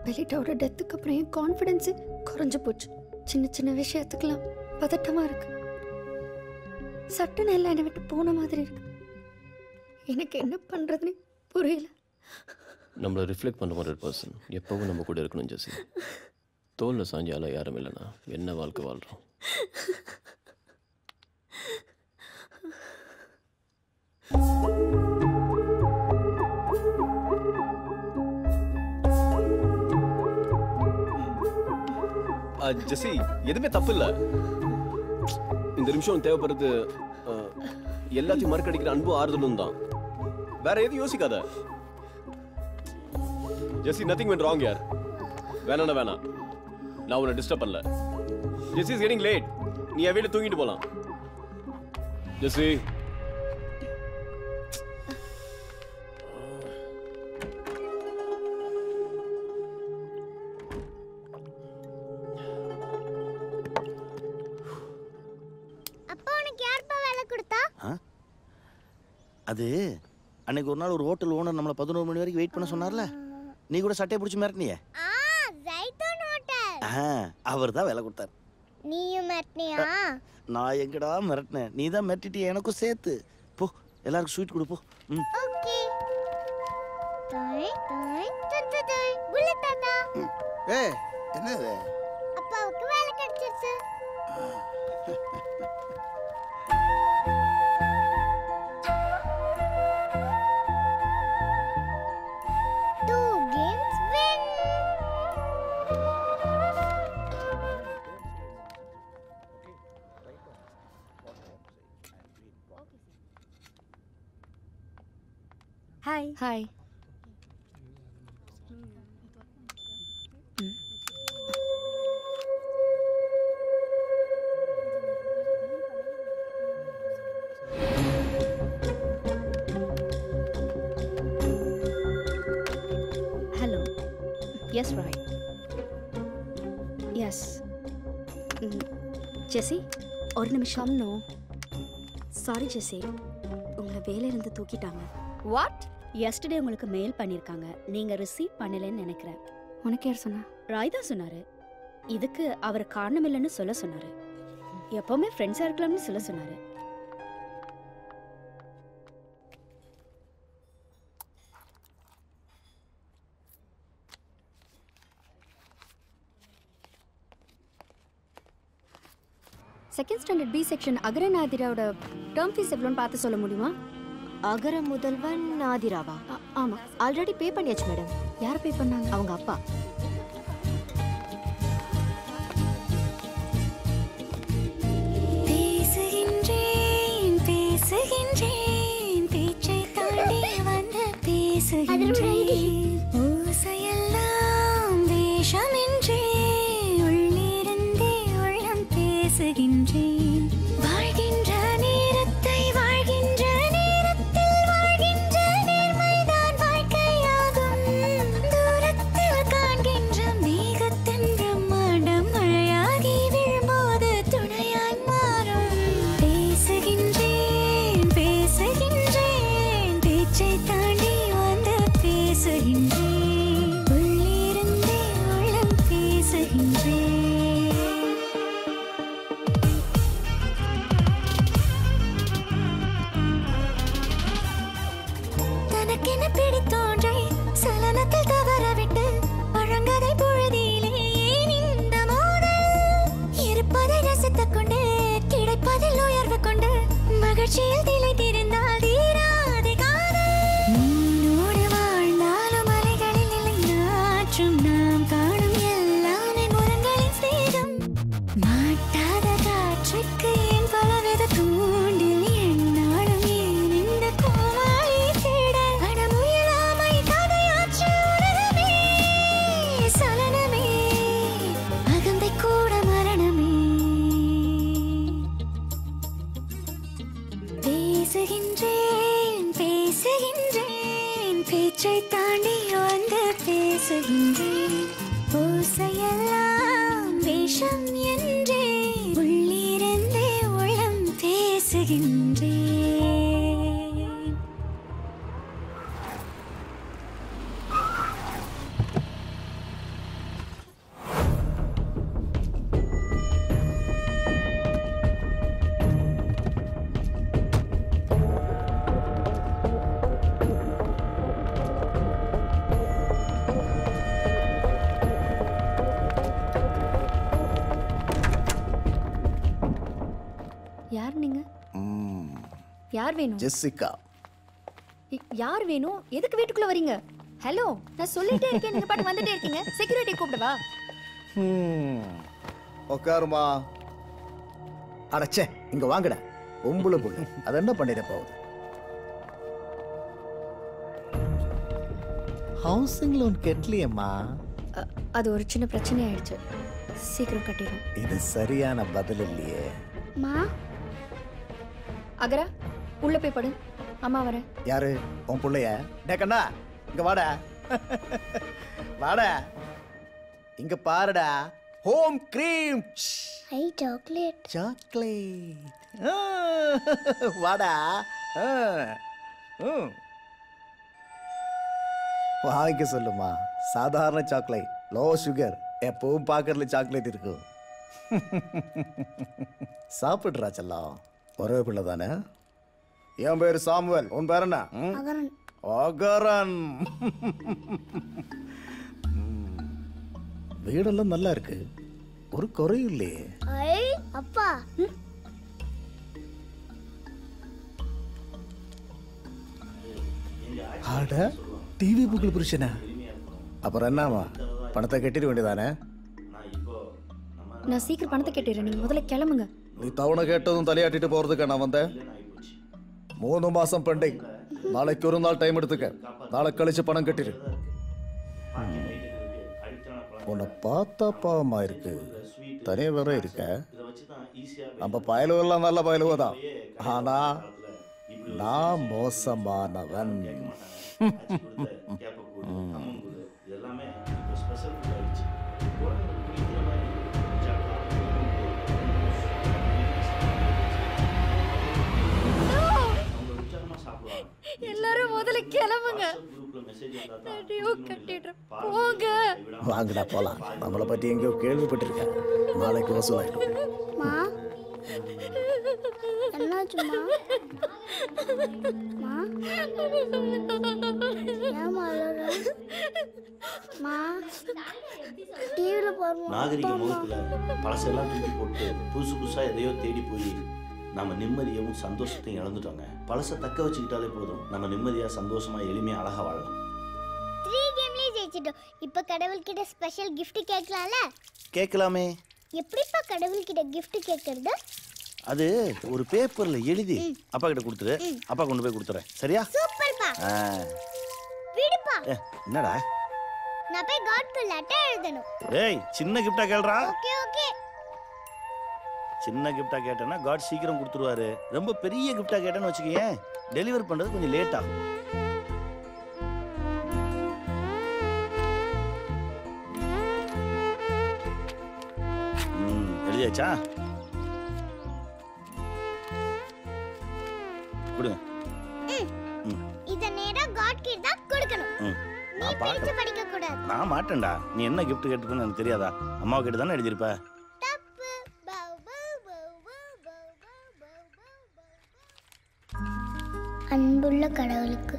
பெலிட்டாவோட டெத்துக்கு அப்புறம் என் கான்ஃபிடென்ஸு குறைஞ்சு போச்சு. சின்ன சின்ன விஷயத்துக்கெல்லாம் பதட்டமாக இருக்கு. சட்டுன்னு எல்லாம் என்னை விட்டு போன மாதிரி இருக்கு. எனக்கு என்ன பண்ணுறதுன்னு புரியல. நம்மளை ரிஃப்ளெக்ட் பண்ண ஒரு பர்சன் எப்பவும் நம்ம கூட இருக்கணும் ஜெசி. தோல்ல சாஞ்சால யாரும் இல்லைன்னா என்ன வாழ்க்கை வாழ்கிறோம்? ஜெசி, எதுவுமே தப்பு இல்லை. இந்த நிமிஷம் தேவைப்படுறது எல்லாத்தையும் மறுக்கடிக்கிற அன்பும் ஆறுதலும் தான். வேற எதுவும் யோசிக்காத ஜெசி. நத்திங் வென்ட் ராங் யார். வேணாண்ணா வேணாம், நான் உன்னை டிஸ்டர்ப் பண்ணல. ஜெசி இஸ் கெட்டிங் லேட். நீ என் வீட்டில் தூங்கிட்டு போலாம். ஜெசி அது அன்னைக்கு ஒரு நாள் ஒரு ஹோட்டல் ஓனர் நம்மளை 11 மணி வரைக்கும் வெயிட் பண்ண சொன்னார்ல, நீ கூட சட்டையை பிடிச்சி மிரட்டினியே, அவர் தான் வேலை கொடுத்தார். நீயும் மிரட்டினியா? நான் எங்கடா மிரட்டினேன், நீ தான் மிரட்டிட்டு எனக்கும் சேர்த்து. போ, எல்லாருக்கும் ஸ்வீட் கொடு போ. ஓகே. புல்லட் தாத்தா. ஏய், என்னது? அப்பாவுக்கு வேலை கிடைச்சிருச்சு. Hi. Hi. Hello. Yes Roy. Yes. Jesse, ஒரு நிமிஷம். நோ சாரி ஜெசி, உங்களை வேலையிலிருந்து தூக்கிட்டாங்க. வாட்? எஸ்டர்டே உங்களுக்கு மெயில் பண்ணியிருக்காங்க, நீங்கள் ரிசீவ் பண்ணலன்னு நினைக்கிறேன். உனக்கு யார் சொன்னா? ராய் தான் சொன்னார். இதுக்கு அவர் காரணம் இல்லைன்னு சொல்ல சொன்னார். எப்போவுமே ஃப்ரெண்ட்ஸாக இருக்கலாம்னு சொல்ல சொன்னார். Second standard B section Agaran ஆதிராவோட டேர்ம் ஃபீஸ் எவ்வளோன்னு பார்த்து சொல்ல முடியுமா? அகர முதல்வன் ஆதிராவா? ஆமா. ஆல்ரெடி பே பண்ணியாச்சு மேடம். யார் பே பண்ணாங்க? அவங்க அப்பா. பேசுகின்றேன் பேசுகின்றேன் பேச்சை தாண்டி வந்து பேசுகின்றேன் ஓசையெல்லாம் வேஷமின்றே உள்ளிருந்தே உள்ளம் பேசுகின்றேன் வாழ்கின்ற நேரத்தை வாழ்கின்ற நேரத்தில் வாழ்கின்ற நேர்மைதான் வாழ்க்கையாகும் தூரத்தில் காண்கின்ற மேகத்தின் பிரம்மாண்டம் மழையாகி விழும்போது துணையாய் மாறும் பேசுகின்றேன் பேசுகின்றேன் பேச்சை தாண்டி வந்து பேசுகின்றேன் உள்ளிருந்தே உள்ளம் பேசுகின்றேன் தனக்கென பிடித்தோன்றை சலனத்தில் தவறவிட்டு பழங்கதை பொழுதிலே ஏன் இந்த மோதல் இருப்பதை ரசித்துக் கொண்டு கிடைப்பதில் உயர்வு கொண்டு மகிழ்ச்சியில் திளைத்திருந்தால் தீராதே காதல் உன்னோடு வாழ்ந்தாலும் அலைகளில் நிலைநாற்றும் நாம் காணும் எல்லாமே முரங்களின் ஸ்நேகம் மாட்டாத காற்றுக்கு ஏன் பலவித தூண்டில் என்னாலும் ஏன் இந்த கோமாளி தேட அடமுயலாமை கதையாற்று உலகமே சலனமே அகந்தை கூட மரணமே பேசுகின்றேன் பேசுகின்றேன் பேச்சை தாண்டி வந்து பேசுகின்றேன் ஓசையெல்லாம் வேஷம் என்றே உள்ளிருந்தே உள்ளம் பேசுகின்றேன் யார் நீங்க? யார் வேணும்? ஜெசிகா. யார் வேணும்? எதுக்கு வீட்டுக்குள்ள வரீங்க? ஹலோ, நான் சொல்லிட்டே இருக்கேன், நீங்க பாட்டு வந்துட்டே இருக்கீங்க. செக்யூரிட்டி கூப்பிடவா? உட்காருமா. அடச்சே, இங்க வாங்கடா. பொம்பளை புள்ள அது என்ன பண்ணிட போகுது? ஹவுசிங் லோன் கட்டலையம்மா. அது ஒரு சின்ன பிரச்சனை ஆயிடுச்சு. சீக்கிரம் கட்டிடும். இது சரியான பதில் இல்லையே. மா அகரா, உள்ள போய் படு. அம்மா வரேன். யாரு? உன் பிள்ளைய? டே கண்ணா, இங்க வாடா. வாடா, இங்க பாருடா. Home cream. I chocolate. Chocolate. வாடா. வாங்கிக்க சொல்லுமா. சாதாரண சாக்லேட், லோ சுகர். எப்பவும் பாக்கறதுல சாக்லேட் இருக்கும். சாப்பிடுறா செல்லம். ஒரே பிள்ளை தானே? என் பேரு சாமுவேல். உன் பேர் என்ன? அகரன். அகரன். வீடெல்லாம் நல்லா இருக்கு, ஒரு குறையும் இல்லையே. ஐ அப்பா. ஆட டிவி புக்கில் புருஷனா? அப்புறம் என்னமா, பணத்தை கட்டிட வேண்டியதானே? நான் சீக்கிரம் பணத்தை கட்டிடுறேன், நீங்க முதல்ல கிளம்புங்க. நீ தவணை கேட்டதும் தலையாட்டிட்டு போறதுக்கு நான் வந்தேன். 3 மாசம் பெண்டிங். நாளைக்கு ஒரு நாள் டைம் எடுத்துக்க. நாளை கழிச்சு பணம் கட்டிடு. உன்னை பார்த்தா பாவமா இருக்கு, தனியா வேற இருக்க. நம்ம பயலுவெல்லாம் நல்ல பயலுவதான், ஆனா நான் மோசமானவன். எல்லாரும் முதல்ல கிளம்புங்க. போங்க. வாங்கடா போலாம். நம்மளை பத்தி எங்கேயோ கேள்விப்பட்டிருக்கேன். நாளைக்கு வசூலாயிடும். மா என்னாச்சுமா? மா ஏமா அழுற? மா டிவியில் போடுவோம். நாகரிக முகத்துல பழசெல்லாம் தூக்கி போட்டு புதுசு புதுசா எதையோ தேடி போய் நம்ம நிம்மதியவும் சந்தோஷத்தையும் இழந்துட்டோங்க. பழசை தக்க வச்சுக்கிட்டாலே போதும், நம்ம நிம்மதியா சந்தோஷமா எளிமையா அழகா வாழலாம். 3 கேம்லயே ஜெயிச்சிட்டோம். இப்போ கடவுள்கிட்ட ஸ்பெஷல் கிஃப்ட் கேட்கலாம்ல? கேட்கலாமே. எப்படிப்பா கடவுள்கிட்ட கிஃப்ட் கேட்கறது? அது ஒரு பேப்பர்ல எழுதி அப்பா கிட்ட கொடுத்துரு, அப்பா கொண்டு போய் கொடுத்துறேன். சரியா? சூப்பர்ப்பா. விடுப்பா. என்னடா? நான் போய் காட்க்கு லெட்டர் எழுதணும். ஏய், சின்ன கிஃப்டா கேளுடா. Okay okay. சின்ன கிஃப்டா கேட்டேன்னா காட் சீக்கிரம் கொடுத்துருவாரு. ரொம்ப பெரிய கிஃப்டா கேட்டேன்னு வச்சுக்கேன், டெலிவர் பண்றது கொஞ்சம் லேட் ஆகும். எழுதியாச்சா? கொடுங்க. இத நேரா காட் கிட்ட தான் கொடுக்கணும். நீ பிரிச்சு படிக்க கூடாது. நான் மாட்டேன்டா. நீ என்ன கிஃப்ட் கேட்டிருப்பேன்னு எனக்கு தெரியாதா? அம்மா கிட்ட தானே எழுதிருப்ப. அன்புள்ள கடவுளுக்கு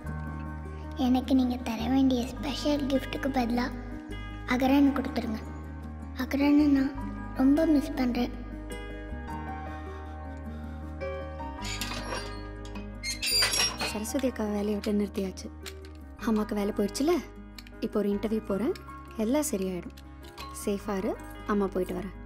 எனக்கு நீங்க தர வேண்டிய ஸ்பெஷல் கிஃப்ட்டுக்கு பதிலா அகரான் கொடுத்துருங்க. அகரானை நான் ரொம்ப மிஸ் பண்றேன். சரஸ்வதி அக்கா வேலையை விட்டு நிறுத்தியாச்சு. அம்மாவுக்கு வேலை போயிடுச்சுல. இப்போ ஒரு இன்டர்வியூ போகிறேன், எல்லாம் சரியாயிடும். சேஃபாக இரு, அம்மா போயிட்டு வரேன்.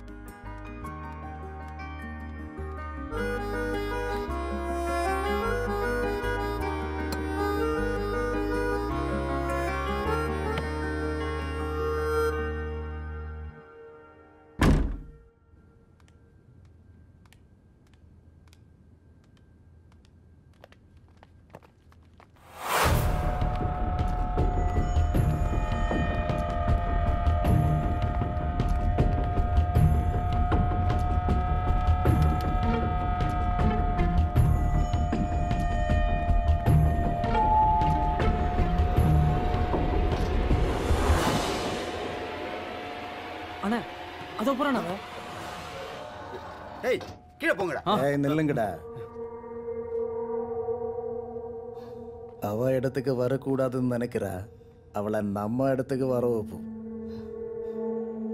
அண்ணா அதோ போறானே. ஏய் கீழே போங்கடா. ஏய் நில்லுங்கடா. அவ இடத்துக்கு வரக்கூடாதுன்னு நினைக்கிறா. அவளை நம்ம இடத்துக்கு வர வைப்போம்.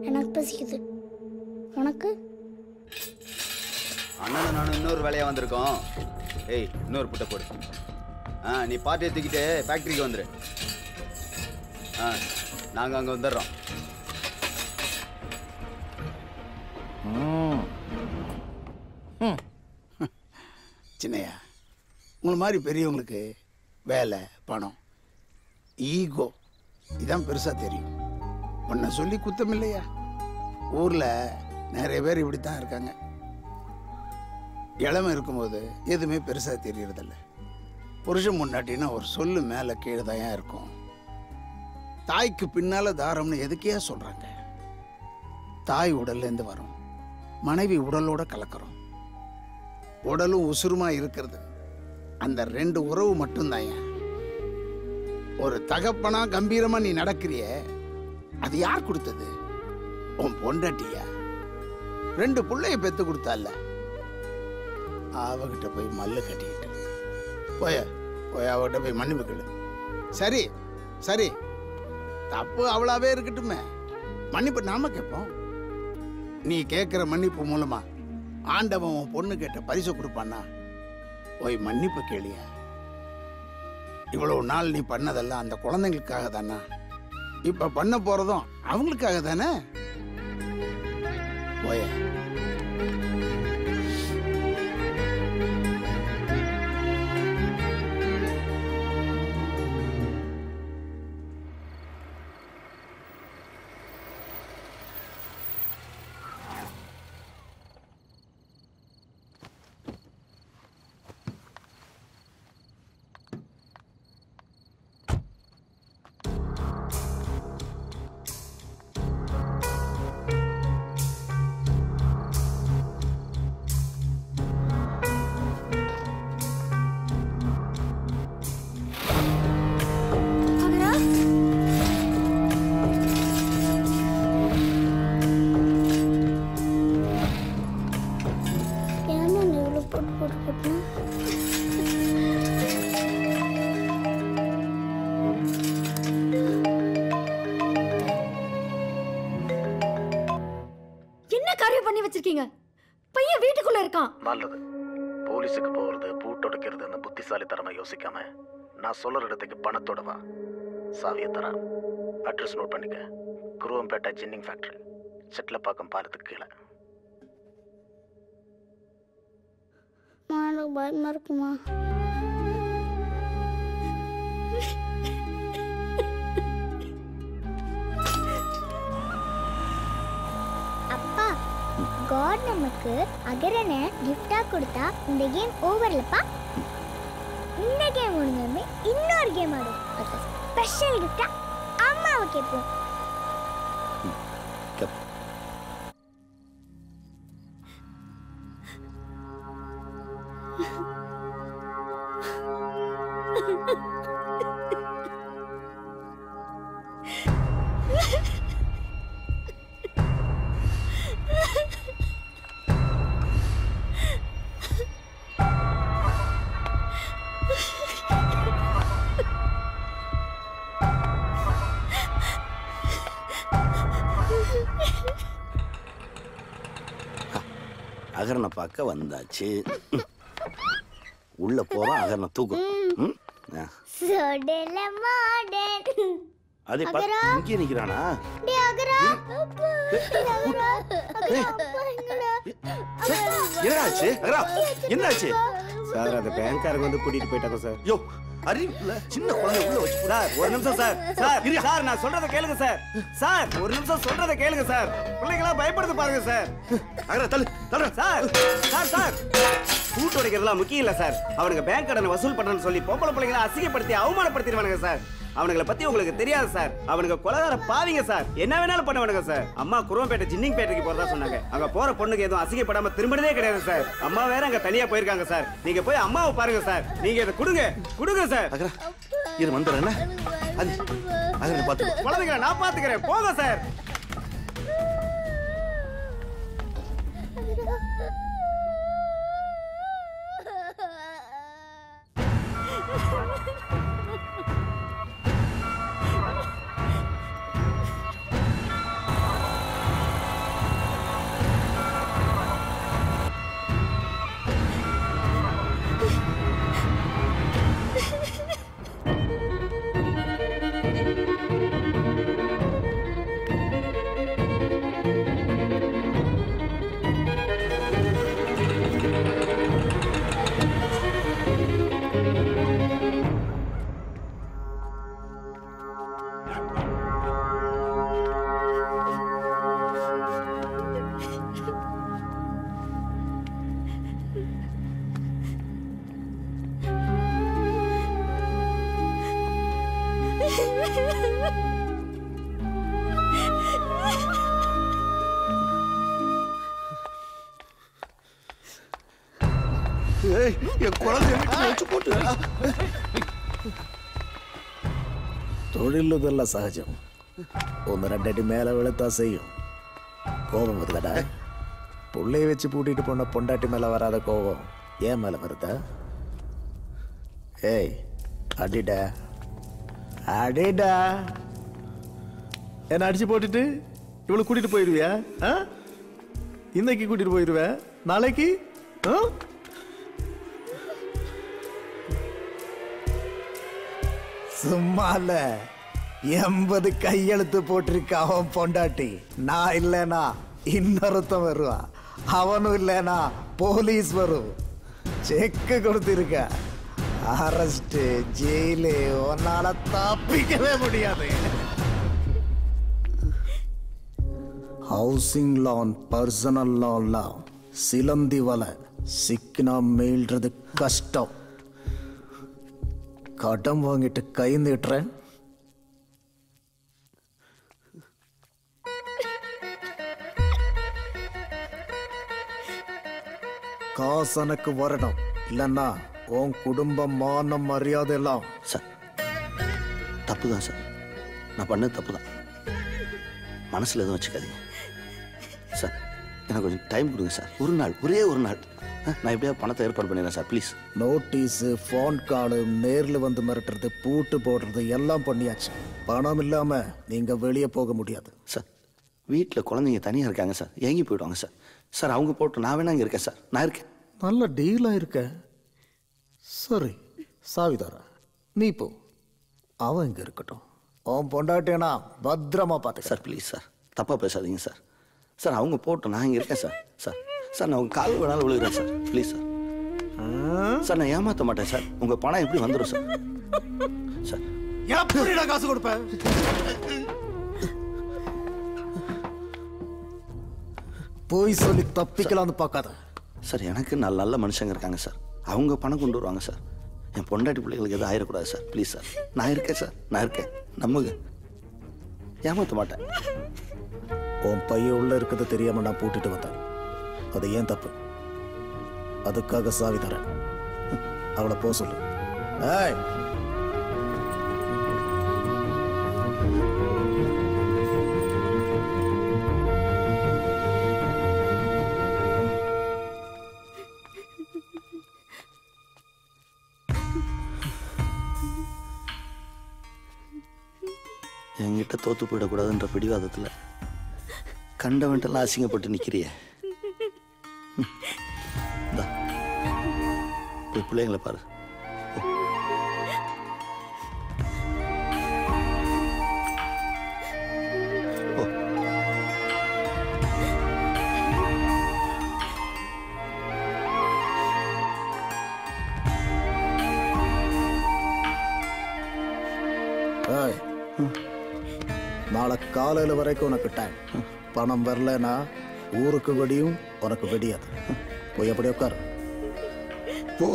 எனக்கு பசிக்குது. உனக்கு? அண்ணன் நானும் இன்னொரு வேலையா வந்திருக்கோம். ஏய் இன்னொரு புட்டை போடு. நீ பார்ட்டி தூக்கிட்டு ஃபேக்டரிக்கு வந்துரு. நாங்கள் அங்கே வந்துடுறோம். சின்னையா, உங்களை மாதிரி பெரியவங்களுக்கு வேலை, பணம், ஈகோ இதான் பெருசாக தெரியும். உன்னை சொல்லி குத்தம் இல்லையா? ஊரில் நிறைய பேர் இப்படி தான் இருக்காங்க. இளமை இருக்கும்போது எதுவுமே பெருசாக தெரியறதில்ல. புருஷன் முன்னாட்டினா ஒரு சொல்லு மேலே கீழே தான் இருக்கும். தாய்க்கு பின்னால் தாரம்னு எதுக்கே சொல்கிறாங்க? தாய் உடல்லேருந்து வரும், மனைவி உடலோட கலக்கிறோம். உடலும் உசுருமா இருக்கிறது அந்த 2 உறவு மட்டும்தான். ஒரு தகப்பனா கம்பீரமா நீ நடக்கிறிய, அது யார் கொடுத்தது? உன் பொண்டாட்டியா? 2 பிள்ளைய பெத்து கொடுத்தால, அவகிட்ட போய் மல்லு கட்டிக்கிட்டு போய் அவகிட்ட போய் மன்னிப்பு கேளு. சரி சரி, தப்பு அவளாவே இருக்கட்டுமே, மன்னிப்பு நாம கேட்போம். நீ கேட்கிற மன்னிப்பு மூலமா ஆண்டவன் உன் பொண்ணு கேட்ட பரிசு கொடுப்பான்னா போய் மன்னிப்பு கேளியா. இவ்வளவு நாள் நீ பண்ணதெல்லாம் அந்த குழந்தைங்களுக்காக தானா? இப்ப பண்ண போறதும் அவங்களுக்காக தானே? போய பண்ணி வச்சிருக்கீங்க? பையன் வீட்டுக்குள்ள இருக்கான். நல்லது. போலீஸுக்கு போகிறது பூட்டொடுக்கிறதுன்னு புத்திசாலித்தனமாக யோசிக்காம நான் சொல்கிற இடத்துக்கு பணத்தோட வா. சாவியை தரேன். அட்ரஸ் நோட் பண்ணிக்க. குருவம்பேட்டை ஜின்னிங் ஃபேக்ட்ரி, செட்டிலப்பாக்கம் பாலத்துக்கு கீழே. எனக்கு பயமா இருக்குமா? அப்பா, காட் நமக்கு அகரனை கிஃப்டா கொடுத்தா இந்த கேம் ஓவர்லப்பா. இந்த கேம் முடிஞ்சதுமே இன்னொரு கேம் ஆடும். அது ஸ்பெஷல் கிஃப்டா அம்மாவை கேட்போம். அகரனை பார்க்க வந்தாச்சு. உள்ள போறோம், அகரனை தூக்கும். அதே இங்கே நிக்கிறானா? என்னாச்சு அகரா? என்னாச்சு சார்? அந்த பேங்க்காரங்க வந்து கூட்டிட்டு போயிட்டாங்க சார். யோ அறிவிப்புல சின்ன குழந்தை உள்ள வச்சு. சார் ஒரு நிமிஷம் சார். சார் சார் நான் சொல்றத கேளுங்க சார். சார் ஒரு நிமிஷம் சொல்றத கேளுங்க சார். பிள்ளைங்களா பயப்படுது பாருங்க சார். அகரா தள்ளு தள்ளு. சார் சார் சார் பூட்டு உடைக்கிறதுலாம் முக்கியம் இல்ல சார். அவனுங்க பேங்க் கடனை வசூல் பண்றேன்னு சொல்லி பொம்பளை பிள்ளைங்களை அசிங்கப்படுத்தி அவமானப்படுத்திடுவானுங்க சார். அவனுங்களை பத்தி உங்களுக்கு தெரியாது சார். அவனுங்க கொலகார பாவிங்க சார். என்ன வேணாலும் பண்ணுவானுங்க சார். அம்மா குருவம்பேட்டை ஜின்னிங் பேட்டைக்கு போறதா சொன்னாங்க. அங்க போற பொண்ணுக்கு எதுவும் அசிங்கப்படாம திரும்பினதே கிடையாது சார். அம்மா வேற அங்க தனியா போயிருக்காங்க சார். நீங்க போய் அம்மாவை பாருங்க சார். நீங்க இதை கொடுங்க கொடுங்க சார். அகரா இரு வந்துடுறேன். அது அகரனை பார்த்து குழந்தைங்களை நான் பாத்துக்கிறேன். போங்க சார். என் குழந்தை வச்சு போட்டு. தொழிலுதெல்லாம் சகஜம். ஒன்று ரெண்டு அடி மேலே விழுத்தா செய்யும். கோபம் வருதடா. பிள்ளைய வச்சு பூட்டிட்டு போன பொண்டாட்டி மேலே வராத கோபம் ஏன் மேலே வருதா? ஏய் அடிடா அடிடா. என்ன அடிச்சு போட்டுட்டு இவ்வளவு கூட்டிட்டு போயிருவியா? இன்னைக்கு கூட்டிட்டு போயிருவ, நாளைக்கு சும்மால 80 கையெழுத்து போட்டிருக்க அவன் பொண்டாட்டி. நான் இல்லைனா இன்னொருத்தன் வருவான். அவனும் இல்லைனா போலீஸ் வரும். செக்கு கொடுத்திருக்க. அரெஸ்ட், ஜெயிலு, உன்னால தப்பிக்கவே முடியாது. ஹவுசிங் லோன், பர்சனல் லோன்லாம் சிலந்தி வலை. சிக்கினா மீள்றது கஷ்டம். கடன் வாங்கிட்டு கை நீட்டுறேன். காசு எனக்கு வரணும், இல்லைன்னா உன் குடும்பம் மானம் மரியாதை எல்லாம். சார் தப்பு தான் சார். நான் பண்ணது தப்பு தான். மனசில் எதுவும் வச்சுக்காதீங்க சார். எனக்கு கொஞ்சம் டைம் கொடுங்க சார். ஒரு நாள், ஒரே ஒரு நாள். நான் எப்படியா பணத்தை ஏற்பாடு பண்ணிடுறேன் சார், ப்ளீஸ். நோட்டீஸு, ஃபோன் காலு, நேரில் வந்து மிரட்டுறது, பூட்டு போடுறது எல்லாம் பண்ணியாச்சு. பணம் இல்லாமல் நீங்கள் வெளியே போக முடியாது சார். வீட்டில் குழந்தைங்க தனியாக இருக்காங்க சார், ஏங்கி போயிடுவாங்க சார். சார் அவங்க போட்டு நான் வேணா இங்கே இருக்கேன் சார், நான் இருக்கேன். நல்ல டீலாக இருக்க. சரி சாவிதாரா, நீ போ, அவன் இங்கே இருக்கட்டும். அவன் பொண்டாட்டேனா பத்திரமா பார்த்து சார். ப்ளீஸ் சார், தப்பாக பேசாதீங்க சார். சார் அவங்க போட்டு நான் இங்கே இருக்கேன் சார். சார் சார் நான் உங்கள் கால் வேணாலும் விழுகிறேன் சார், ப்ளீஸ் சார். சார் நான் ஏமாற்ற மாட்டேன் சார், உங்கள் பணம் எப்படி வந்துடும் சார்? சார் எப்படிடா காசு கொடுப்பேன்? போய் சொல்லி தப்பிக்கலாம்னு பார்க்காத சார். எனக்கு நல்ல மனுஷங்க இருக்காங்க சார், அவங்க பணம் கொண்டு வருவாங்க சார். என் பொண்டாட்டி பிள்ளைகளுக்கு எதுவும் ஆயிடக்கூடாது சார், ப்ளீஸ் சார். நான் இருக்கேன் சார், நான் இருக்கேன், நம்புங்க, ஏமாற்ற மாட்டேன். உன் பையன் உள்ள இருக்கிறது தெரியாம நான் பூட்டிட்டு வந்தேன். அது ஏன் தப்பு? அதுக்காக சாவி தரேன். அவளை போ சொல்லு. ஏய், என்கிட்ட தோத்து போயிடக்கூடாதுன்ற பிடிவாதத்தில் கண்டவன்ட்டெல்லாம் அசிங்கப்பட்டு நிற்கிறிய. போய் பிள்ளைங்களை பாரு. நாளை காலையில் வரைக்கும் உனக்கு டைம். பணம் வரலன்னா ஊருக்கு வெடியும், உனக்கு வெடியாது. போய் அப்படி உட்காரு. போ.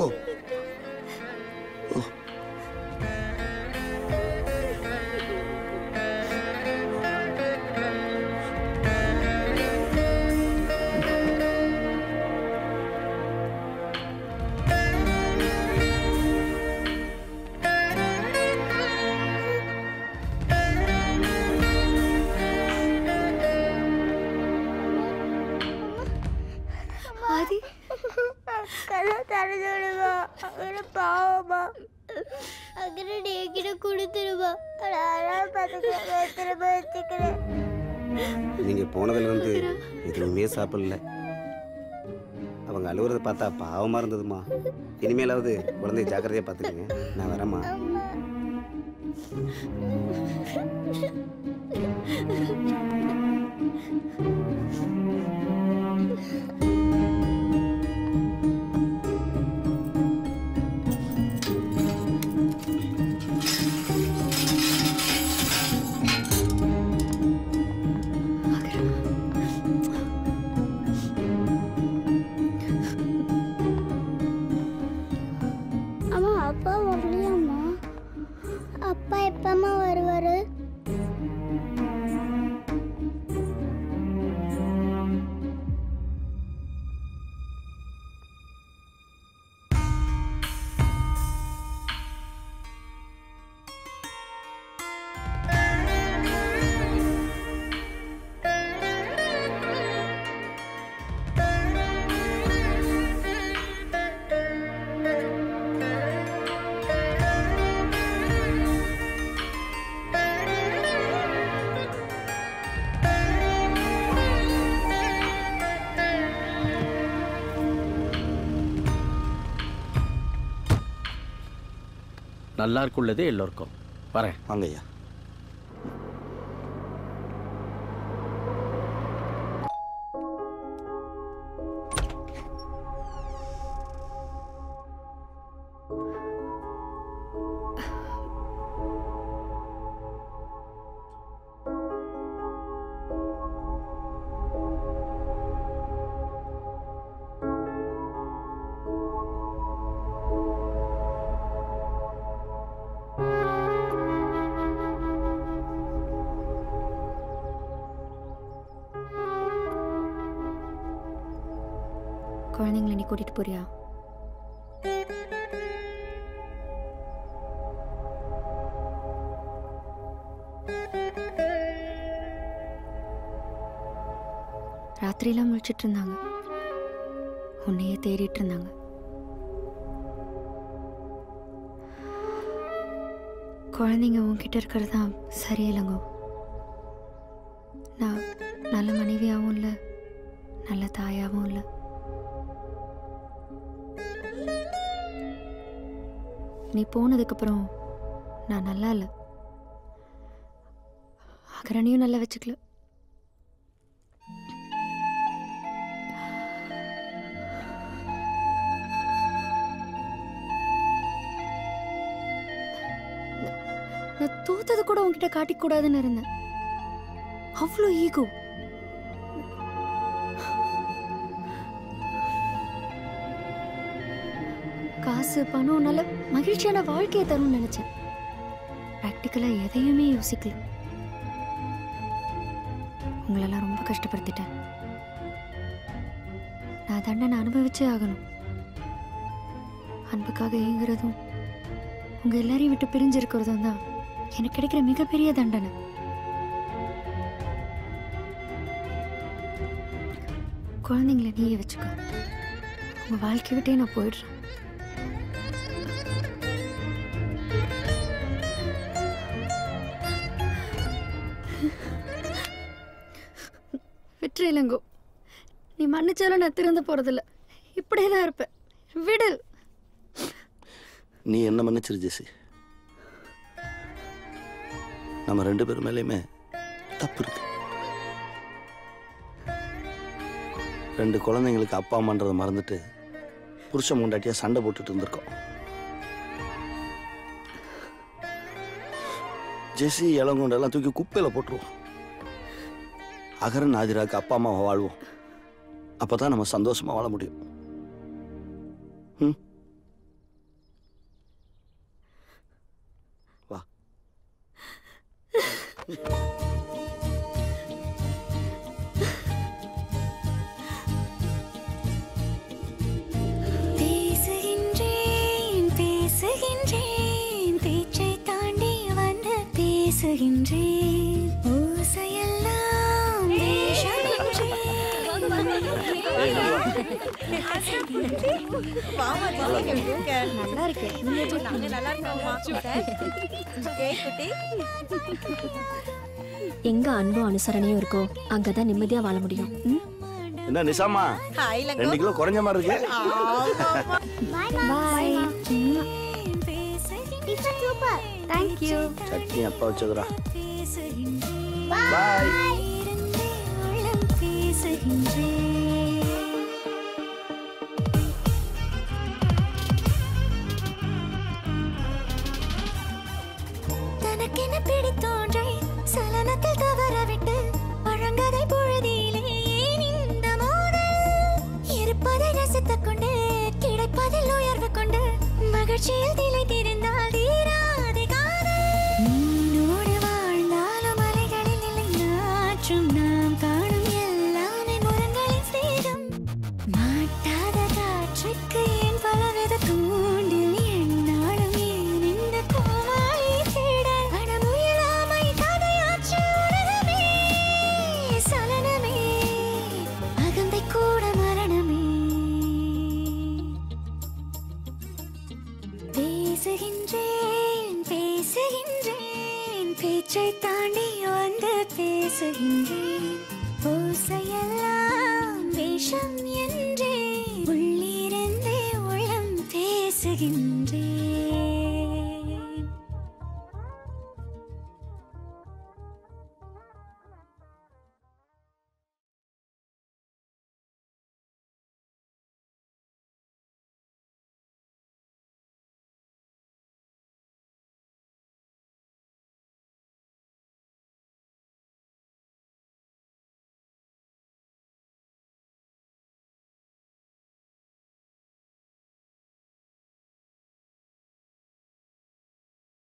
நீங்க போனதுலேருந்து எதுவுமே சாப்பிடல. அவங்க அழுகுறத பார்த்தா பாவமா இருந்ததுமா. இனிமேலாவது குழந்தைய ஜாக்கிரதையா பார்த்துக்கங்க. நான் வரேம்மா. நல்லா இருக்குள்ளதே எல்லோருக்கும். வரேன். வாங்கய்யா. குழந்தைங்களை நீ கூட்டிட்டு போறியா? ராத்திரியெல்லாம் முழிச்சிட்டு இருந்தாங்க, உன்னையே தேடிட்டு இருந்தாங்க. குழந்தைங்க உன்கிட்ட இருக்கிறது தான் சரியில்லைங்கோ. நான் நல்ல மனைவியாகவும் இல்லை, நல்ல தாயாகவும் இல்லை. நீ போனதுக்கப்புறம் நான் நல்லா இல்லை, அகரணையும் நல்லா வச்சுக்கல. நான் தோத்தது கூட உன்கிட்ட காட்டிக்கூடாதுன்னு இருந்தேன். அவ்வளோ ஈகோ. காசு பணம் நல்ல மகிழ்ச்சியான வாழ்க்கையை தரும்னு நினைச்சேன். ப்ராக்டிக்கலா எதையுமே யோசிக்கல. உங்களெல்லாம் ரொம்ப கஷ்டப்படுத்திட்டேன். நான் தண்டனை அனுபவிச்சே ஆகணும். அன்புக்காக ஏங்குறதும் உங்க எல்லாரையும் விட்டு பிரிஞ்சிருக்கிறதும் தான் எனக்கு கிடைக்கிற மிகப்பெரிய தண்டனை. குழந்தைங்கள நீயே வச்சுக்கோ. உங்க வாழ்க்கை விட்டே நான் போயிடுறேன். விட்டுரு இளங்கோ. நீ மன்னிச்சாலும் நான் திறந்து போறதில்ல. இப்படியே தான் இருப்பேன். விடு. நீ என்ன மன்னிச்சிரு ஜெசி. நம்ம 2 பேர் மேலேயுமே தப்பு இருக்கு. 2 குழந்தைங்களுக்கு அப்பா அம்மான்றதை மறந்துட்டு புருஷன் முண்டாட்டியா சண்டை போட்டுட்டு இருந்திருக்கோம். ஜெசி இளங்கொண்டெல்லாம் தூக்கி குப்பையில் போட்டுருவோம். அகரன் ஆதிராக்கு அப்பா அம்மாவை வாழ்வோம். அப்பதான் நம்ம சந்தோஷமா வாழ முடியும். வா. பேசுகின்றேன் பேசுகின்றேன் பேச்சை தாண்டி வந்து பேசுகின்றேன் ஓசையெல்லாம் நல்லா இருக்கு. எங்க அன்பும் அனுசரணையும் இருக்கோ அங்கதான் நிம்மதியா வாழ முடியும். என்ன நிசாமா 2 கிலோ குறைஞ்ச மாதிரி இருக்கு. Bye. Tiffin super. Thank you. Chutney அப்பா வச்சதுடா. பாய். தனக்கென பிடித்தோன்றை சலனத்தில் தவறவிட்டு பழங்கதை பொழுதிலே இந்த மோதல் இருப்பதை ரசித்துக் கொண்டு கிடைப்பதில் உயர்வு கொண்டு மகிழ்ச்சியில் திளைத்திருந்தால் தீராதே காதல். நீனோடு வாழ்ந்தாலும் அலைகளில் இல்லை நாற்றும் நாம் காணும் எல்லாமே முரங்களின் சேதம் மாட்டாத காற்றுக்கு ஏன் பலவித தூண்டில் என்னாலும் ஏன் இந்த கோமாளி தேட அடமுயலாமை கதையாற்று உலகமே சலனமே அகந்தை கூட மரணமே. பேசுகின்றேன் பேசுகின்றேன் பேச்சை தாண்டி வந்து பேசுகின்றேன் ஓசையெல்லாம் வேஷம் என்றே உள்ளிருந்தே உள்ளம் பேசுகின்றேன்.